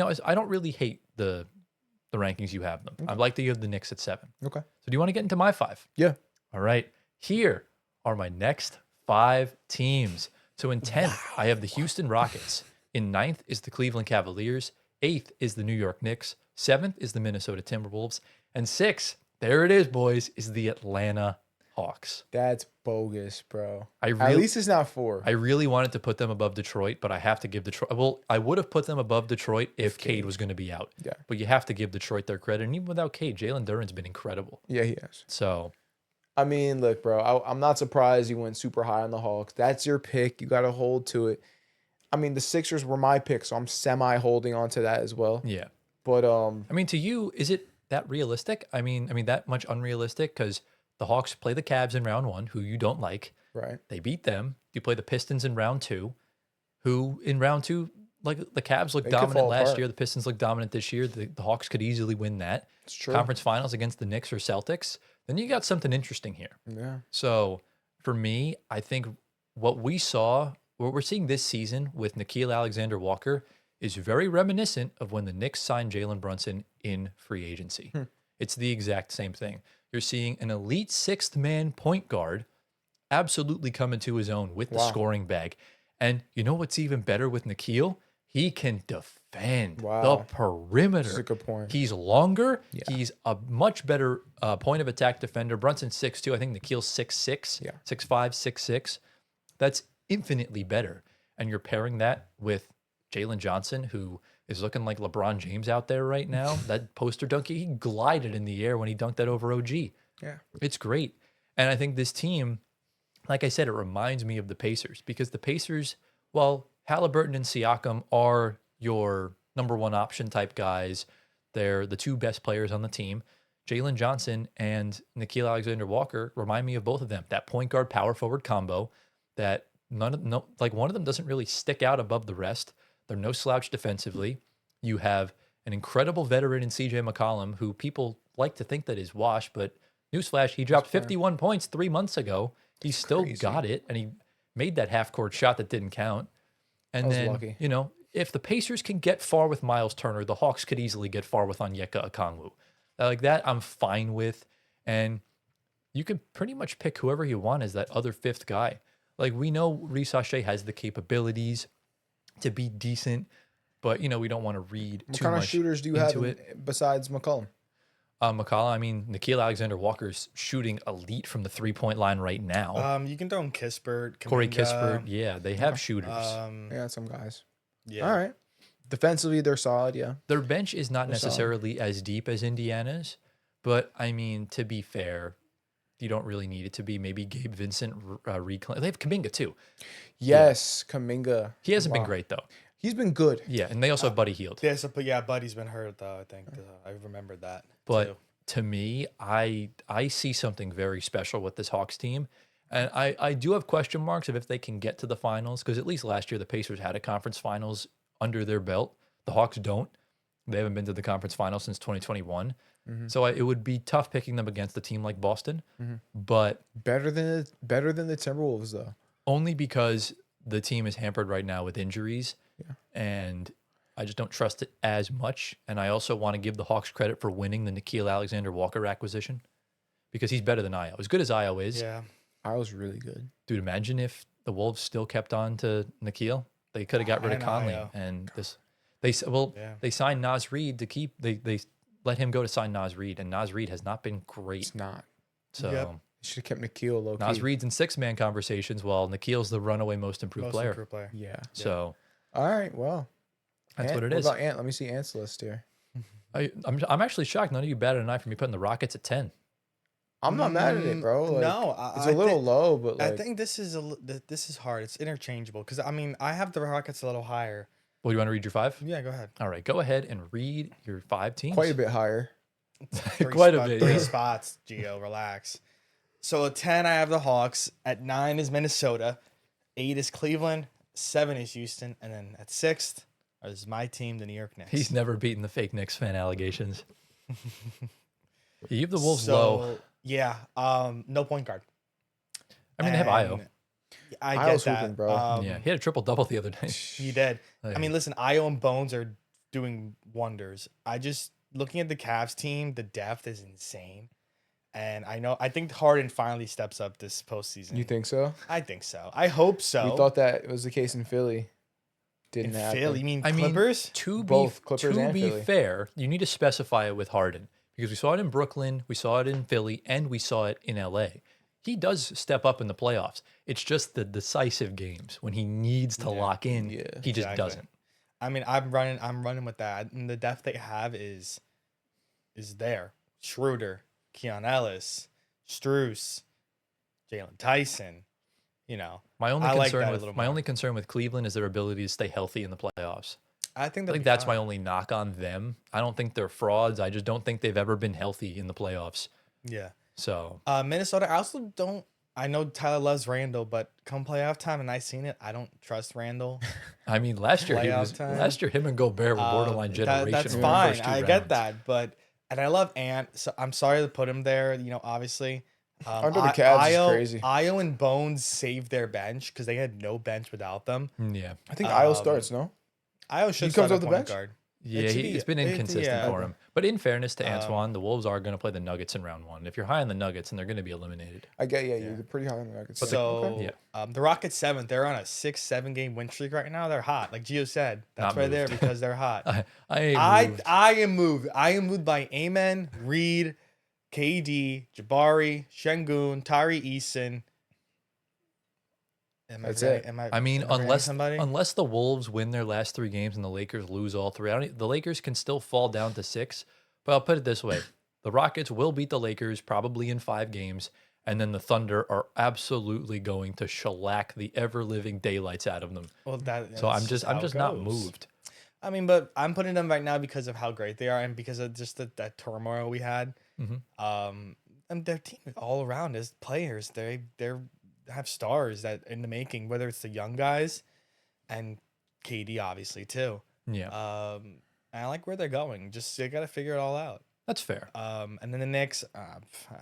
right. I don't really hate the rankings you have them. I like that you have the Knicks at 7. Okay. So do you want to get into my 5? Yeah. All right. Here are my next 5 teams. So in 10th, I have the Houston Rockets. In 9th is the Cleveland Cavaliers. 8th is the New York Knicks. 7th is the Minnesota Timberwolves. And 6th, there it is, boys, is the Atlanta Hawks. That's bogus, bro. At At least it's not 4. I really wanted to put them above Detroit, but I have to give Detroit. Well, I would have put them above Detroit if Cade was going to be out. Yeah. But you have to give Detroit their credit. And even without Cade, Jalen Duren's been incredible. Yeah, he has. So, I mean, look, bro, I'm not surprised you went super high on the Hawks. That's your pick. You got to hold to it. I mean, the Sixers were my pick, so I'm semi-holding on to that as well. yeah. But I mean, to you, is it that realistic? I mean, that much unrealistic? Because the Hawks play the Cavs in round 1, who you don't like. right. They beat them. You play the Pistons in round 2, who in round 2, like the Cavs looked They could dominant fall last apart. year. The Pistons looked dominant this year. The Hawks could easily win that. It's true. Conference finals against the Knicks or Celtics. Then you got something interesting here. Yeah. So for me, I think what we're seeing this season with Nickeil Alexander-Walker is very reminiscent of when the Knicks signed Jalen Brunson in free agency. It's the exact same thing. You're seeing an elite sixth man point guard absolutely come into his own with the Wow. scoring bag. And you know what's even better with Nikhil? He can defend the Wow. This is a perimeter. good point. He's longer. Yeah. He's a much better point of attack defender. Brunson's 6'2". I think Nikhil's 6'6", Yeah. 6'5", 6'6". That's infinitely better. And you're pairing that with Jalen Johnson, who is looking like LeBron James out there right now. That poster dunk, he glided in the air when he dunked that over OG. Yeah. It's great. And I think this team, like I said, it reminds me of the Pacers because the Pacers, well, Halliburton and Siakam are your number one option type guys. They're the two best players on the team. Jalen Johnson and Nickeil Alexander-Walker remind me of both of them. That point guard power forward combo that one of them doesn't really stick out above the rest. They're no slouch defensively. You have an incredible veteran in CJ McCollum, who people like to think that is washed, but newsflash, he dropped 51 points 3 months ago. He still crazy. got it, and he made that half-court shot that didn't count. And was then, lucky. if the Pacers can get far with Miles Turner, the Hawks could easily get far with Onyeka Okongwu. Like that, I'm fine with. And you can pretty much pick whoever you want as that other fifth guy. Like, we know Reece Shea has the capabilities to be decent, but, we don't want to read What too kind of much shooters do you have into it. besides McCollum? McCollum, Nickeil Alexander-Walker's shooting elite from the three-point line right now. You can throw in Kispert, Corey Kuminga. Kispert, yeah, they have shooters. Yeah, some guys. Yeah. All right. Defensively, they're solid. Yeah. Their bench is not They're solid. necessarily as deep as Indiana's, but to be fair, you don't really need it to be. Maybe Gabe Vincent reclaim. They have Kuminga too. Yes, Kuminga. He hasn't been Wow. great though. He's been good. Yeah, and they also have Buddy Hield. Yeah, but Buddy's been hurt though. I think I remembered that. But too. to me, I see something very special with this Hawks team. And I do have question marks of if they can get to the finals, because at least last year the Pacers had a conference finals under their belt. The Hawks don't. They haven't been to the conference finals since 2021. So it would be tough picking them against a team like Boston, but Better than the Timberwolves though. only because the team is hampered right now with injuries. Yeah. And I just don't trust it as much. And I also want to give the Hawks credit for winning the Nickeil Alexander-Walker acquisition, because he's better than Io. As good as Io is, Yeah. I was really good. dude, imagine if the Wolves still kept on to Nickeil. They could have got rid of And Conley. Io. And Yeah. they signed Naz Reid to keep, they let him go to sign Naz Reid. And Naz Reid has not been great. It's not. So Yep. You should have kept Nikhil low key. Naz Reid's in six-man conversations while Nikhil's the runaway most improved Most player. improved player. Yeah. So All right. Well, that's what it What is. about Ant? Let me see Ant's list here. I'm actually shocked none of you batted an eye for me putting the Rockets at 10. I'm not mad at it, bro. Like, No, it's a little low, but like, I think this is hard. It's interchangeable because I have the Rockets a little higher. Well, you want to read your five? Yeah, go ahead. All right, go ahead and read your 5 teams. quite a bit higher. Quite a bit, Three yeah. spots, Gio. Relax. So at 10, I have the Hawks. At 9 is Minnesota. 8 is Cleveland. 7 is Houston, and then at 6th is my team, the New York Knicks. He's never beaten the fake Knicks fan allegations. You have the Wolves low. Yeah, no point guard. They have Io. And I Io's get that, hooping, bro. Yeah, he had a triple-double the other night. He did. Like, I mean, listen, Io and Bones are doing wonders. Looking at the Cavs team, the depth is insane. And I think Harden finally steps up this postseason. You think so? I think so. I hope so. We thought that was the case in Philly. Didn't in happen. Philly, you mean I mean, Clippers? to Both be, Clippers to and be Philly. fair, you need to specify it with Harden, because we saw it in Brooklyn, we saw it in Philly, and we saw it in LA. He does step up in the playoffs. It's just the decisive games when he needs to lock in. Yeah, He just exactly. doesn't. I mean, I'm running with that. And the depth they have is there. Schroeder, Keon Ellis, Strus, Jalen Tyson. My only I like concern that a with little my more. only concern with Cleveland is their ability to stay healthy in the playoffs. I think I think that's my only knock on them. I don't think they're frauds. I just don't think they've ever been healthy in the playoffs. Yeah. So Minnesota, I also don't. I know Tyler loves Randall, but come playoff time, and I seen it, I don't trust Randall. last year Playoff time. last year him and Gobert were borderline generational. That's in the fine. first two I get rounds. that, and I love Ant. So I'm sorry to put him there. Obviously. Under the Cavs is Io, crazy. Io and Bones saved their bench because they had no bench without them. Yeah. I think Io starts, no? Io should He comes start off at the point bench? guard. Yeah, should he's been be- inconsistent yeah. for him. But in fairness to Antoine, the Wolves are going to play the Nuggets in round 1. If you're high on the Nuggets, and they're going to be eliminated. I get, you're pretty high on the Nuggets. So Yeah. the Rockets 7th, they're on a 6-7 game win streak right now. They're hot, like Gio said. That's Not why they're moved. because they're hot. I am moved. I am moved. I am moved by Amen, Reed, KD, Jabari, Şengün, Tari Eason. That's it. I mean, am I forgetting unless the Wolves win their last 3 games and the Lakers lose all 3, the Lakers can still fall down to 6. But I'll put it this way: the Rockets will beat the Lakers probably in 5 games, and then the Thunder are absolutely going to shellac the ever living daylights out of them. Well, So I'm just not moved. I mean, but I'm putting them right now because of how great they are and because of just that turmoil we had. And their team all around as players, they have stars that in the making, whether it's the young guys and KD obviously too. Yeah, And I like where they're going. Just they got to figure it all out. that's fair. And then the Knicks, I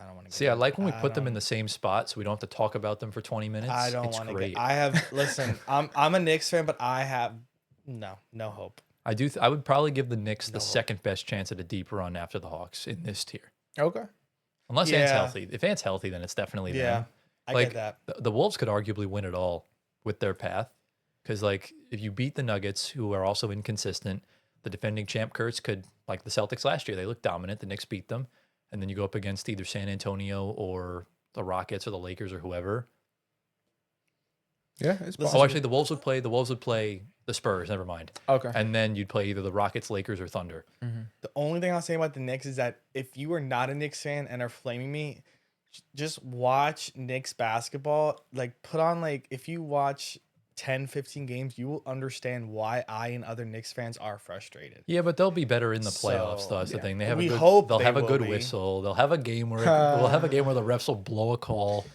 don't want to See, I like when we put them in the same spot, so we don't have to talk about them for 20 minutes. I don't It's want to great. get. I have listen. I'm a Knicks fan, but I have no hope. I do. I would probably give the Knicks the second best chance at a deep run after the Hawks in this tier, Okay. unless Ant's Yeah. healthy. If Ant's healthy, then it's definitely Yeah, them. I Like, get that. The Wolves could arguably win it all with their path, because like if you beat the Nuggets, who are also inconsistent, the defending champ Kurtz could, like the Celtics last year, they looked dominant. The Knicks beat them, and then you go up against either San Antonio or the Rockets or the Lakers or whoever. Yeah, it's Listen, possible. Oh, actually, the Wolves would play the Spurs. Never mind. Okay. And then you'd play either the Rockets, Lakers, or Thunder. The only thing I'll say about the Knicks is that if you are not a Knicks fan and are flaming me, just watch Knicks basketball. Like put on if you watch 10, 15 games, you will understand why I and other Knicks fans are frustrated. Yeah, but they'll be better in the playoffs. So, Though that's the yeah. thing. They have We a good, hope they'll they have a will good be. whistle. They'll have a game where we'll have a game where the refs will blow a call.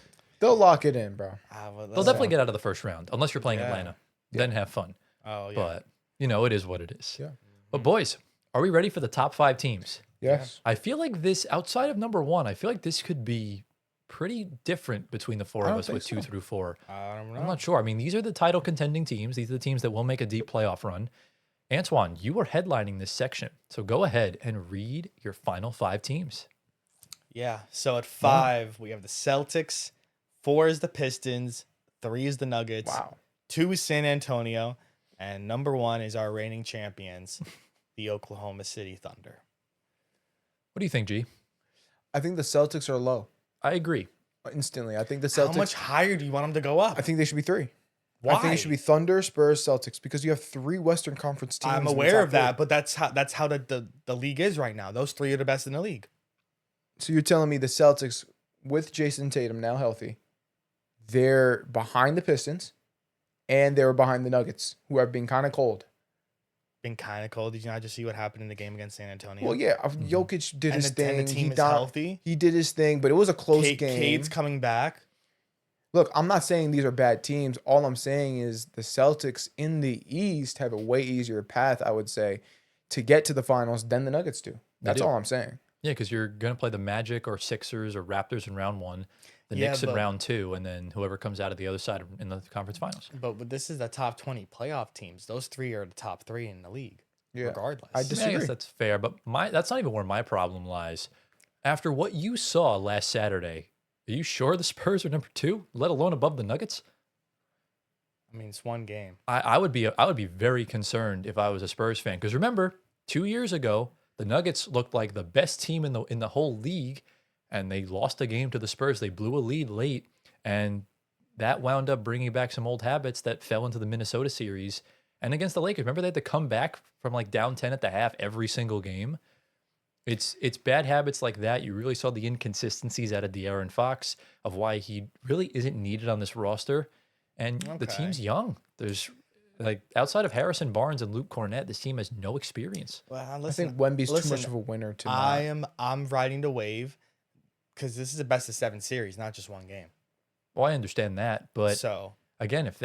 They'll lock it in, bro. They'll definitely get out of the first round unless you're playing Yeah. Atlanta. Then have fun. Oh yeah. But it is what it is. Yeah. But boys, are we ready for the top 5 teams? Yes. I feel like this, outside of number 1, I feel like this could be pretty different between the 4 I of don't us with think 2 so. through 4. I don't know. I'm not sure. I mean, these are the title contending teams. These are the teams that will make a deep playoff run. Antoine, you are headlining this section. So go ahead and read your final 5 teams. Yeah. So at 5, we have the Celtics. 4 is the Pistons. 3 is the Nuggets. Wow. 2 is San Antonio. And number 1 is our reigning champions, the Oklahoma City Thunder. What do you think, G? I think the Celtics are low I agree. instantly. I think the Celtics. How much higher do you want them to go up? I think they should be 3. Why? I think it should be Thunder, Spurs, Celtics because you have 3 Western Conference teams. I'm in the aware top of that, 3. but that's how the league is right now. Those 3 are the best in the league. So you're telling me the Celtics, with Jason Tatum now healthy, they're behind the Pistons, and they're behind the Nuggets, who have been kind of cold. Been kind of cold. Did you not just see what happened in the game against San Antonio? Well, yeah, Jokic did and his the, thing. and the team he is done- healthy. He did his thing, but it was a close game. Cade's coming back. Look, I'm not saying these are bad teams. All I'm saying is the Celtics in the East have a way easier path, I would say, to get to the finals than the Nuggets do. That's do. all I'm saying. Yeah, because you're going to play the Magic or Sixers or Raptors in round 1, the Yeah, Knicks in but- round 2, and then whoever comes out of the other side in the conference finals. But this is the top 20 playoff teams. Those 3 are the top 3 in the league, Yeah. regardless. I I disagree. guess that's fair, but that's not even where my problem lies. After what you saw last Saturday, are you sure the Spurs are number 2, let alone above the Nuggets? I mean, it's one game. I would be very concerned if I was a Spurs fan, because remember 2 years ago the Nuggets looked like the best team in the whole league, and they lost a game to the Spurs. They blew a lead late, and that wound up bringing back some old habits that fell into the Minnesota series and against the Lakers. Remember they had to come back from like down 10 at the half every single game. It's bad habits like that. You really saw the inconsistencies out of De'Aaron Fox of why he really isn't needed on this roster. And the Okay. team's young. There's like outside of Harrison Barnes and Luke Cornett, this team has no experience. Well, I listen, think Wemby's too listen, much of a winner to I'm riding the wave because this is a best of 7 series, not just one game. Well, I understand that, but So again, if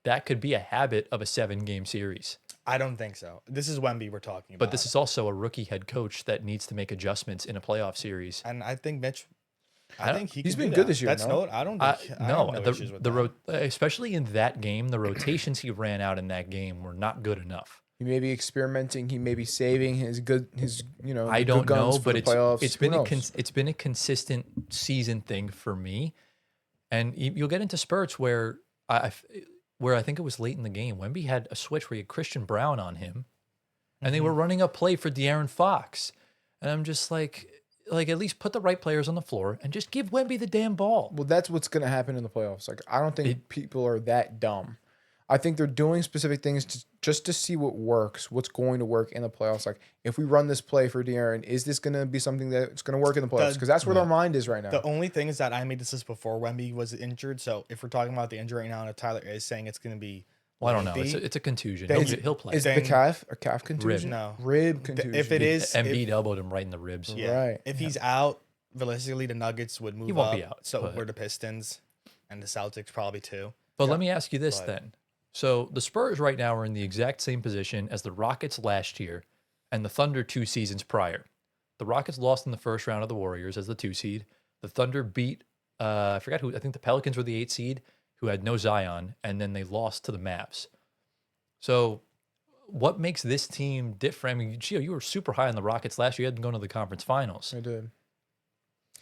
that could be a habit of a 7-game series. I don't think so. This is Wemby we're talking about. But this is also a rookie head coach that needs to make adjustments in a playoff series. and I think Mitch. I I think he's can do been that. good this year, That's no? no. I don't. No, Think, I have no issues with that. especially in that game, the rotations he ran out in that game were not good enough. He may be experimenting. He may be saving his I the don't good guns know, for but the playoffs. it's Who been knows? it's been a consistent season thing for me, and you'll get into spurts where where I think it was late in the game, Wemby had a switch where he had Christian Brown on him, and they were running a play for De'Aaron Fox, and I'm just like at least put the right players on the floor and just give Wemby the damn ball. Well, that's what's going to happen in the playoffs. Like, I don't think people are that dumb. I think they're doing specific things just to see what works, what's going to work in the playoffs. Like, if we run this play for De'Aaron, is this going to be something that's going to work in the playoffs? Because that's where their mind is right now. The only thing is that I made this list before Wemby was injured. So if we're talking about the injury right now, and if Tyler is saying it's going to be, Well, I don't know. lengthy, It's a contusion. Is- He'll play. Is the Then- calf a calf contusion? No. Rib contusion. if it is, Embiid elbowed him right in the ribs. yeah, Right. if he's out, realistically, the Nuggets would move won't up. be out, So but- were the Pistons, and the Celtics probably too. But let me ask you this But- then. So the Spurs right now are in the exact same position as the Rockets last year and the Thunder 2 seasons prior. The Rockets lost in the first round of the Warriors as the 2 seed. The Thunder beat, I forgot who, I think the Pelicans were the 8 seed who had no Zion, and then they lost to the Mavs. So what makes this team different? I mean, Gio, you were super high on the Rockets last year. You had them going to the conference finals. I did.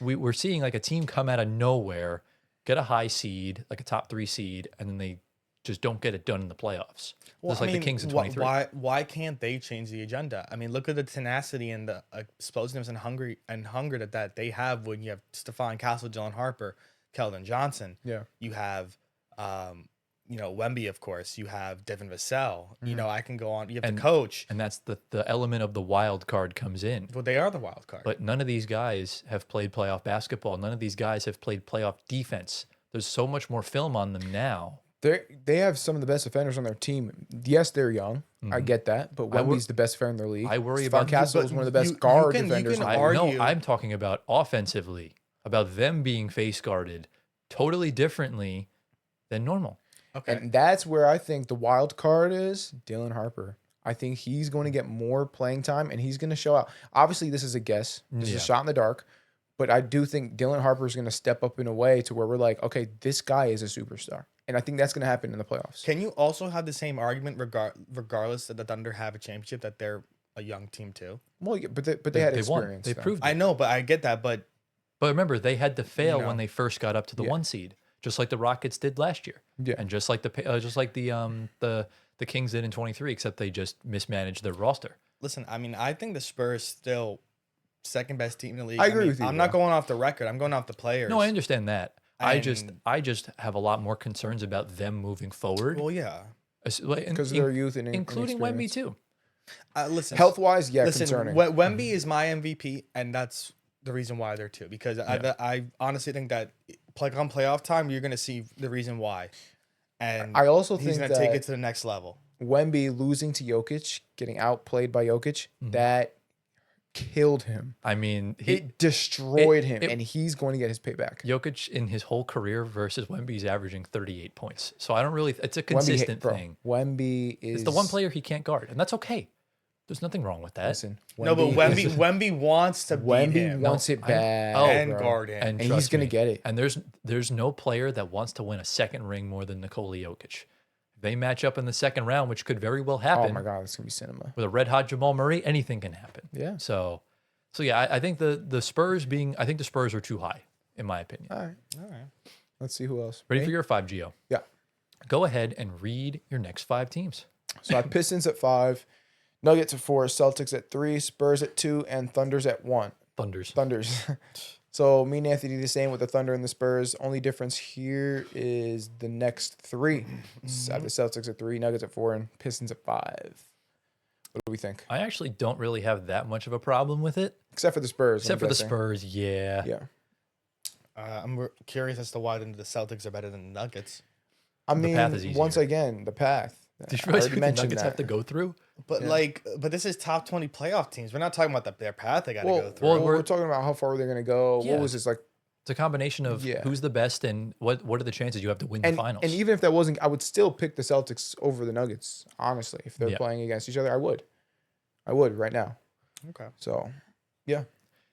We're seeing like a team come out of nowhere, get a high seed, like a top 3 seed, and then they just don't get it done in the playoffs. Just like the Kings in 23. Why can't they change the agenda? I mean, look at the tenacity and the explosiveness and hunger that they have when you have Stephon Castle, Dylan Harper, Keldon Johnson. Yeah. You have Wemby, of course. You have Devin Vassell. You know, I can go on. You have the coach. And that's the element of the wild card comes in. Well, they are the wild card. But none of these guys have played playoff basketball. None of these guys have played playoff defense. There's so much more film on them now. They have some of the best defenders on their team. Yes, they're young. I get that. But Wemby's the best defender in their league. I worry Stephon about- Castle but is one of the best you guard can- you defenders. can in the argue- league. No, I'm talking about offensively, about them being face guarded totally differently than normal. okay. And that's where I think the wild card is Dylan Harper. I think he's going to get more playing time and he's going to show out. Obviously, this is a guess. This is Yeah. a shot in the dark. But I do think Dylan Harper is going to step up in a way to where we're like, okay, this guy is a superstar. And I think that's going to happen in the playoffs. Can you also have the same argument regardless that the Thunder have a championship that they're a young team too? Well, yeah, but they had They won. experience. They though. proved it. I know, but I get that. But But remember, they had to fail know. when they first got up to the Yeah. 1 seed, just like the Rockets did last year. Yeah. And just like the Kings did in 23, except they just mismanaged their roster. listen, I mean, I think the Spurs still second best team in the league. I agree mean, with you, I'm bro. not going off the record. I'm going off the players. No, I understand that. I And- just have a lot more concerns about them moving forward. Well, yeah. Because of their youth and including Wemby too. Listen, Health wise, yeah, listen, concerning. Wemby is my MVP, and that's the reason why they're two. Because I honestly think that come playoff time, you're going to see the reason why. And I also he's think going to take that it to the next level. Wemby losing to Jokic, getting outplayed by Jokic, that killed him. I mean, It destroyed him, it- and he's going to get his payback. Jokic in his whole career versus Wemby's averaging 38 points. So I don't really. It's a Wemby, consistent bro, thing. Wemby is It's the one player he can't guard, and that's okay. There's nothing wrong with that. Listen, No, but Wemby wants to beat Wemby him wants it bad, and bro. guard him. and trust he's gonna me, get it. And there's no player that wants to win a second ring more than Nikola Jokic. If they match up in the second round, which could very well Oh happen. my god, it's gonna be cinema. With a red hot Jamal Murray, anything can happen. Yeah. So yeah, I think the Spurs I think the Spurs are too high, in my opinion. All right, All right. let's see who else. Ready Me? for your 5, Gio? Yeah. Go ahead and read your next 5 teams. So I have Pistons at 5, Nuggets at 4, Celtics at 3, Spurs at 2, and Thunders at 1. Thunders. Thunders. So me and Anthony the same with the Thunder and the Spurs. Only difference here is the next 3. I have the Celtics at 3, Nuggets at 4, and Pistons at 5. What do we think? I actually don't really have that much of a problem with it, Except for the Spurs. except I'm for the guessing. Spurs. Yeah. Yeah. I'm curious as to why the Celtics are better than the Nuggets. I The mean, path is easier. once again, the path. Did I you realize already who the mentioned Nuggets that. have to go through? But but this is top 20 playoff teams. We're not talking about their path they got to Well, go through. well, we're- we're talking about how far they're going to go. Yeah. What was this like? It's a combination of Yeah. who's the best and what are the chances you have to win the And, finals. and even if that wasn't, I would still pick the Celtics over the Nuggets. Honestly, if they're Yeah. playing against each other, I would right now. Okay. So, yeah,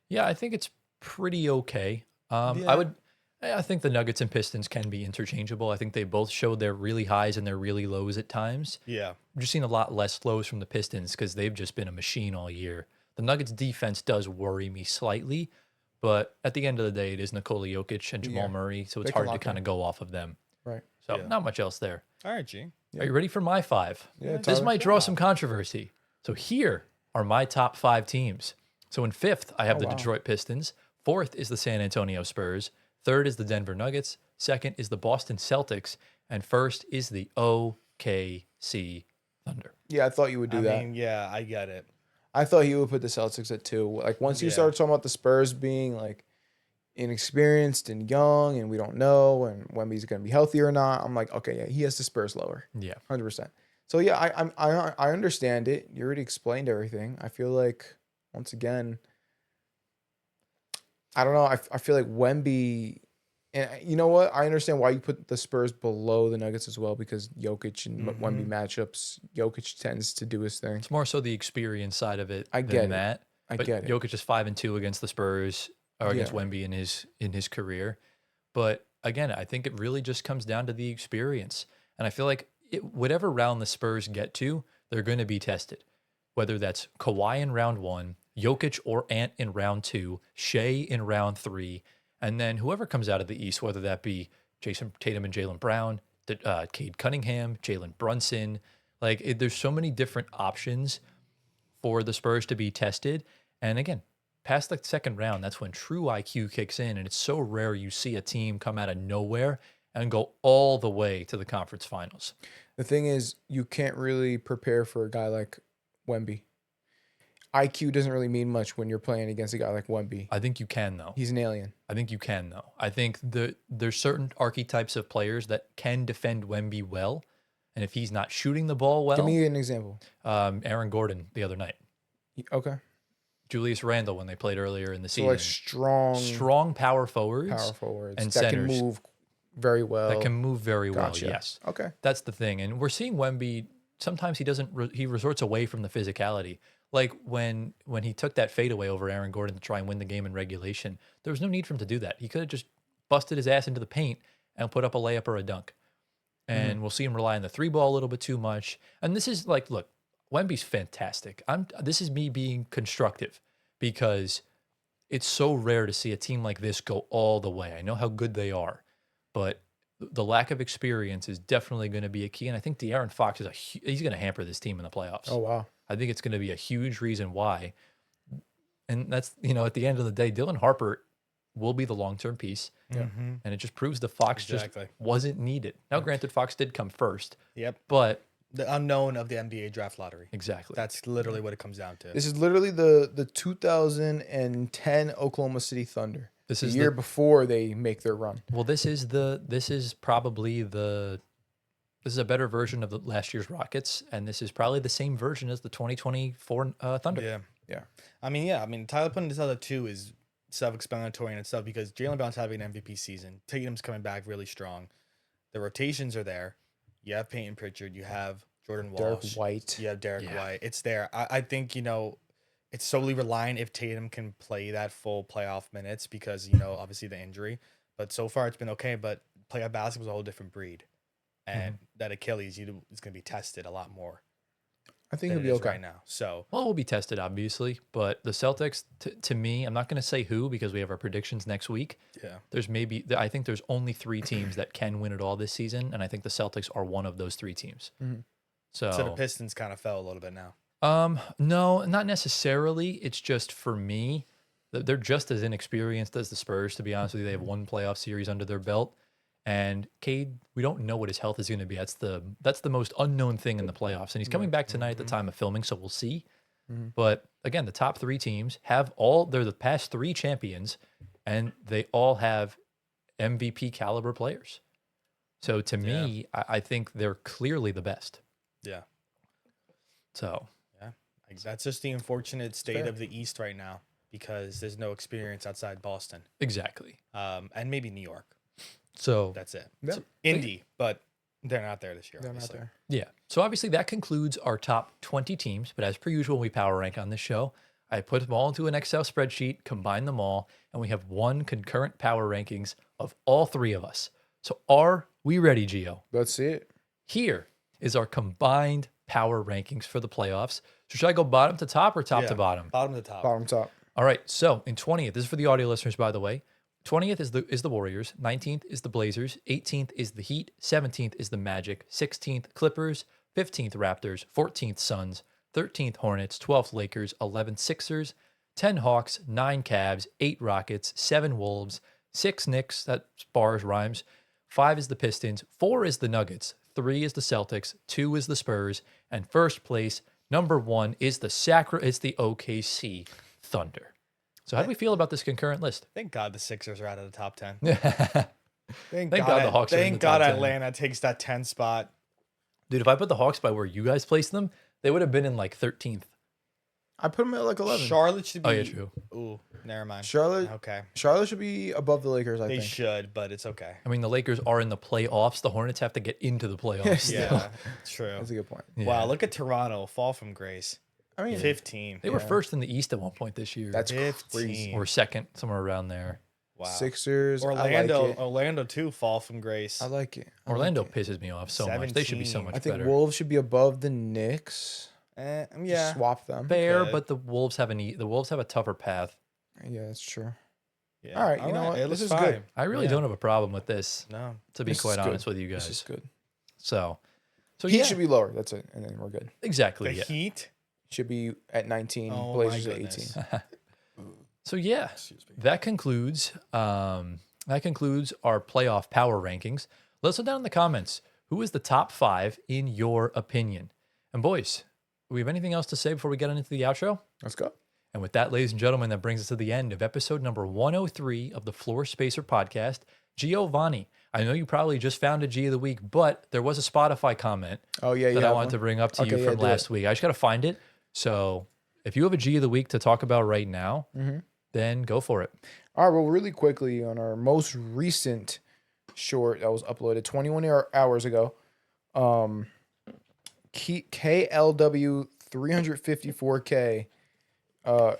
Yeah, I think it's pretty okay. Yeah. I would, I think the Nuggets and Pistons can be interchangeable. I think they both show their really highs and their really lows at times. Yeah. I've just seen a lot less lows from the Pistons because they've just been a machine all year. The Nuggets defense does worry me slightly, but at the end of the day, it is Nikola Jokic and Jamal Yeah. Murray, so They it's can hard to lock kind of go off of them. Right. So Yeah. not much else there. All right, G. Are you ready for my 5? Yeah, This Tyler. might draw some controversy. So here are my top 5 teams. So in 5th, I have the wow. Detroit Pistons. 4th is the San Antonio Spurs. 3rd is the Denver Nuggets. 2nd is the Boston Celtics. And 1st is the OKC Thunder. Yeah, I thought you would do that. mean, yeah, I get it. I thought he would put the Celtics at 2. Like once you Yeah. started talking about the Spurs being like inexperienced and young, and we don't know, and Wemby's going to be healthy or not, I'm like, okay, yeah, he has the Spurs lower, Yeah. 100%. So yeah, I understand it. You already explained everything. I feel like once again, I don't know. I feel like Wemby, and you know what? I understand why you put the Spurs below the Nuggets as well, because Jokic and Wemby matchups. Jokic tends to do his thing. It's more so the experience side of it I than get it. that. I But get it. Jokic is 5-2 against the Spurs or against Yeah. Wemby in his career. But again, I think it really just comes down to the experience. And I feel like whatever round the Spurs get to, they're going to be tested. Whether that's Kawhi in round 1, Jokic or Ant in round 2, Shea in round 3, and then whoever comes out of the East, whether that be Jason Tatum and Jaylen Brown, Cade Cunningham, Jalen Brunson. There's so many different options for the Spurs to be tested. And again, past the second round, that's when true IQ kicks in. And it's so rare you see a team come out of nowhere and go all the way to the conference finals. The thing is, you can't really prepare for a guy like Wemby. IQ doesn't really mean much when you're playing against a guy like Wemby. I think you can, though. He's an alien. I think you can, though. I think there's certain archetypes of players that can defend Wemby well. And if he's not shooting the ball well, Give me an example. Aaron Gordon the other night, Okay. Julius Randle when they played earlier in the So season. like strong Power forwards power forwards and that can centers move very well. that can move very Gotcha. well. Yes. Okay. That's the thing. And we're seeing Wemby, sometimes he doesn't, he resorts away from the physicality. Like when he took that fadeaway over Aaron Gordon to try and win the game in regulation, there was no need for him to do that. He could have just busted his ass into the paint and put up a layup or a dunk. And we'll see him rely on the 3-ball a little bit too much. And this is like, look, Wemby's fantastic. This is me being constructive because it's so rare to see a team like this go all the way. I know how good they are, but the lack of experience is definitely going to be a key. And I think De'Aaron Fox he's going to hamper this team in the playoffs. Oh wow. I think it's going to be a huge reason why. And that's, at the end of the day, Dylan Harper will be the long-term piece. Mm-hmm. And it just proves the Fox Exactly. just wasn't needed. Now, granted, Fox did come first, Yep. but The unknown of the NBA draft lottery. exactly. That's literally what it comes down to. This is literally the 2010 Oklahoma City Thunder. This The is year before they make their run. Well, this is probably this is a better version of the last year's Rockets, and this is probably the same version as the 2024 Thunder. Yeah. Yeah. I mean, Tyler putting this other two is self-explanatory in itself because Jaylen Brown's having an MVP season. Tatum's coming back really strong. The rotations are there. You have Peyton Pritchard. You have Jordan Derek Walsh. White. You have Derek Yeah. White. It's there. I think, it's solely relying if Tatum can play that full playoff minutes because, obviously the injury. But so far it's been okay. But playoff basketball is a whole different breed. And that Achilles is going to be tested a lot more I think than he'll it be is okay. right now. So, Well, it will be tested, obviously, but the Celtics, to me, I'm not going to say who because we have our predictions next week. yeah. I think there's only 3 teams that can win it all this season, and I think the Celtics are one of those 3 teams. So the Pistons kind of fell a little bit now. No, not necessarily. It's just for me, they're just as inexperienced as the Spurs. To be honest with you, they have one playoff series under their belt, and Cade, we don't know what his health is going to be. That's the most unknown thing in the playoffs, and he's coming back tonight at the time of filming, so we'll see. But again, the top 3 teams they're the past 3 champions, and they all have MVP caliber players. So to me, I think they're clearly the best. Yeah. So That's just the unfortunate state fair. of the East right now because there's no experience outside Boston. exactly. And maybe New York. So That's it. Yeah. Indy, but they're not there this year. They're not obviously. there. yeah. So obviously that concludes our top 20 teams. But as per usual, we power rank on this show. I put them all into an Excel spreadsheet, combine them all, and we have one concurrent power rankings of all three of us. So are we ready, Gio? Let's see it. Here is our combined power rankings for the playoffs. So should I go bottom to top or top to bottom? Bottom to top. Bottom top. All right. So in 20th, this is for the audio listeners, by the way. 20th is the Warriors. 19th is the Blazers. 18th is the Heat. 17th is the Magic. 16th Clippers. 15th Raptors. 14th Suns. 13th Hornets. 12th Lakers. 11th Sixers. 10 Hawks. 9 Cavs. 8 Rockets. 7 Wolves. 6 Knicks. That bars rhymes. 5 is the Pistons. 4 is the Nuggets. 3 is the Celtics. 2 is the Spurs. And first place, number 1, is the OKC Thunder. So how do we feel about this concurrent list? Thank God the Sixers are out of the top 10. Thank God the Hawks are in Thank the top God 10. Atlanta takes that 10 spot. Dude, if I put the Hawks by where you guys placed them, they would have been in like 13th. I put them at like 11. Charlotte should be. Oh, yeah, true. Ooh, never mind. Charlotte Okay. Charlotte should be above the Lakers, I They think. should, but it's okay. I mean, the Lakers are in the playoffs. The Hornets have to get into the playoffs. Yeah, true. That's a good point. Yeah. Wow, look at Toronto fall from grace. I mean, 15. They were Yeah. first in the East at one point this year. that's 15. crazy. or second, somewhere around there. Wow. Sixers. Orlando, I like it. Orlando too fall from grace. I like it. I like Orlando it. pisses me off so much. They should be so 17. much I think better. Wolves should be above the Knicks. Yeah. Just swap them. Fair, Good. but the Wolves have a tougher path. Yeah, that's true. Yeah. All right, you know what? It This looks is good. fine. I really Yeah. don't have a problem with this, No. to be This is quite good. honest with you This guys. is good. So Heat yeah, should be lower. That's it, and then we're good. exactly. The Yeah. Heat. Should be at 19. Oh, Blazers my at 18. goodness. So yeah, Excuse me. that concludes our playoff power rankings. Let us know down in the comments who is the top 5 in your opinion. And boys, do we have anything else to say before we get into the outro? Let's go. And with that, ladies and gentlemen, that brings us to the end of episode number 103 of the Floor Spacer podcast. Giovanni, I know you probably just found a G of the week, but there was a Spotify comment Oh yeah, that yeah. I wanted to bring up to Okay, you yeah, from do last it. week. I just got to find it. So if you have a G of the week to talk about right now, then go for it. All right. Well, really quickly on our most recent short that was uploaded 21 hours ago, KLW 354K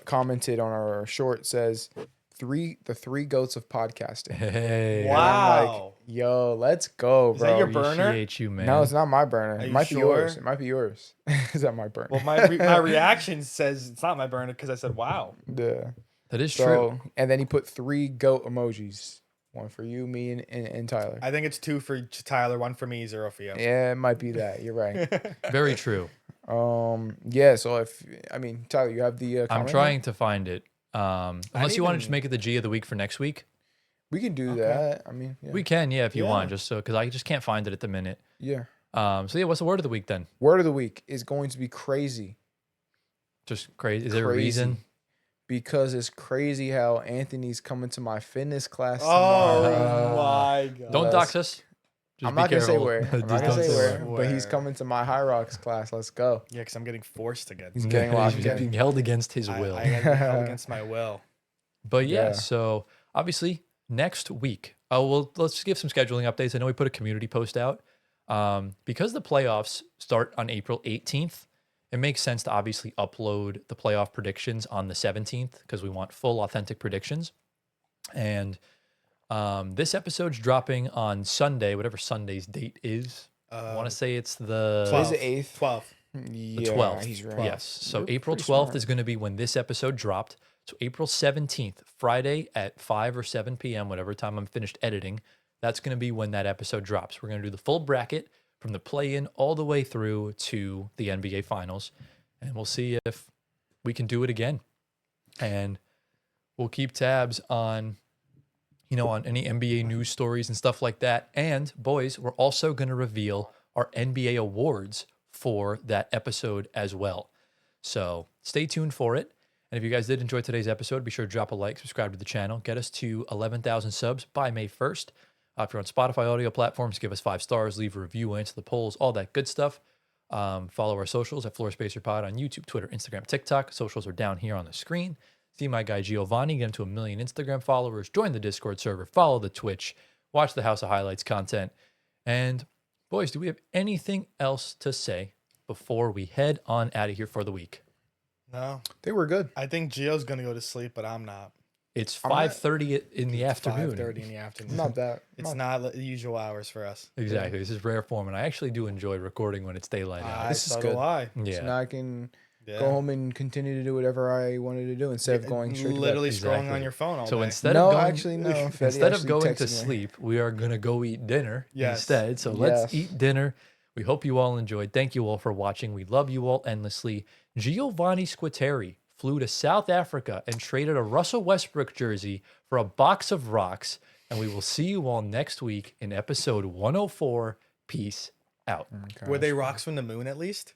commented on our short, says the three goats of podcasting. Hey, And I'm like, Wow. yo, let's go, bro. Is that your burner? appreciate you, man. No, it's not my burner. Are It you might be sure? yours. It might be yours. Is that my burner? Well, my reaction says it's not my burner because I said, wow. Yeah. That is true. So, and then he put 3 goat emojis. One for you, me, and Tyler. I think it's 2 for Tyler, 1 for me, 0 for you. Yeah, it might be that. You're right. Very true. Yeah. So Tyler, you have the. I'm comment trying to find it. Unless you want to just even- make it the G of the week for next week. here? We can do that. I mean, yeah. We can, yeah, if you Yeah. want, just so because I just can't find it at the minute. Yeah. So yeah, what's the word of the week then? Word of the week is going to be crazy. Just crazy. Is there a reason? Because it's crazy how Anthony's coming to my fitness class Oh tomorrow. my god. Don't dox us. Just I'm be not gonna say careful. where. I'm Just not gonna don't say where. where. But he's coming to my High Rocks class. Let's go. Yeah, because I'm getting forced to get. He's getting locked He's in. being held against his will. I gotta be held against my will. But yeah, Yeah. so obviously next week, well, let's give some scheduling updates. I know we put a community post out. Because the playoffs start on April 18th, it makes sense to obviously upload the playoff predictions on the 17th because we want full authentic predictions. And this episode's dropping on Sunday, whatever Sunday's date is. I want to say it's the 12th. Is it 8th? 12th. Yeah, 12th. he's right. Yes. So You're April pretty 12th smart. is going to be when this episode dropped. So April 17th, Friday at 5 or 7 p.m., whatever time I'm finished editing, that's going to be when that episode drops. We're going to do the full bracket from the play-in all the way through to the NBA Finals. And we'll see if we can do it again. And we'll keep tabs on, on any NBA news stories and stuff like that. And boys, we're also going to reveal our NBA awards for that episode as well. So stay tuned for it. And if you guys did enjoy today's episode, be sure to drop a like, subscribe to the channel, get us to 11,000 subs by May 1st. If you're on Spotify audio platforms, give us 5 stars, leave a review, answer the polls, all that good stuff. Follow our socials at Floor Spacer Pod on YouTube, Twitter, Instagram, TikTok. Socials are down here on the screen. See my guy Giovanni, get him to 1 million Instagram followers, join the Discord server, follow the Twitch, watch the House of Highlights content. And boys, do we have anything else to say before we head on out of here for the week? No, I think we're good. I think Gio's gonna go to sleep, but I'm not. It's I'm not- 5:30 in the afternoon. 5:30 in the afternoon. Not that. It's not the usual hours for us. Exactly. This is rare form, and I actually do enjoy recording when it's daylight out. This is So good. do I. So Yeah. now I can Yeah. go home and continue to do whatever I wanted to do instead of going straight literally to scrolling Exactly. on your phone all So day. instead No, of going, actually, no. Fetty instead of actually going to texted me. sleep, we are gonna go eat dinner Yes. instead. So let's Yes. eat dinner. We hope you all enjoyed. Thank you all for watching. We love you all endlessly. Giovanni Squatteri flew to South Africa and traded a Russell Westbrook jersey for a box of rocks. And we will see you all next week in episode 104. Peace out. Were they rocks from the moon at least?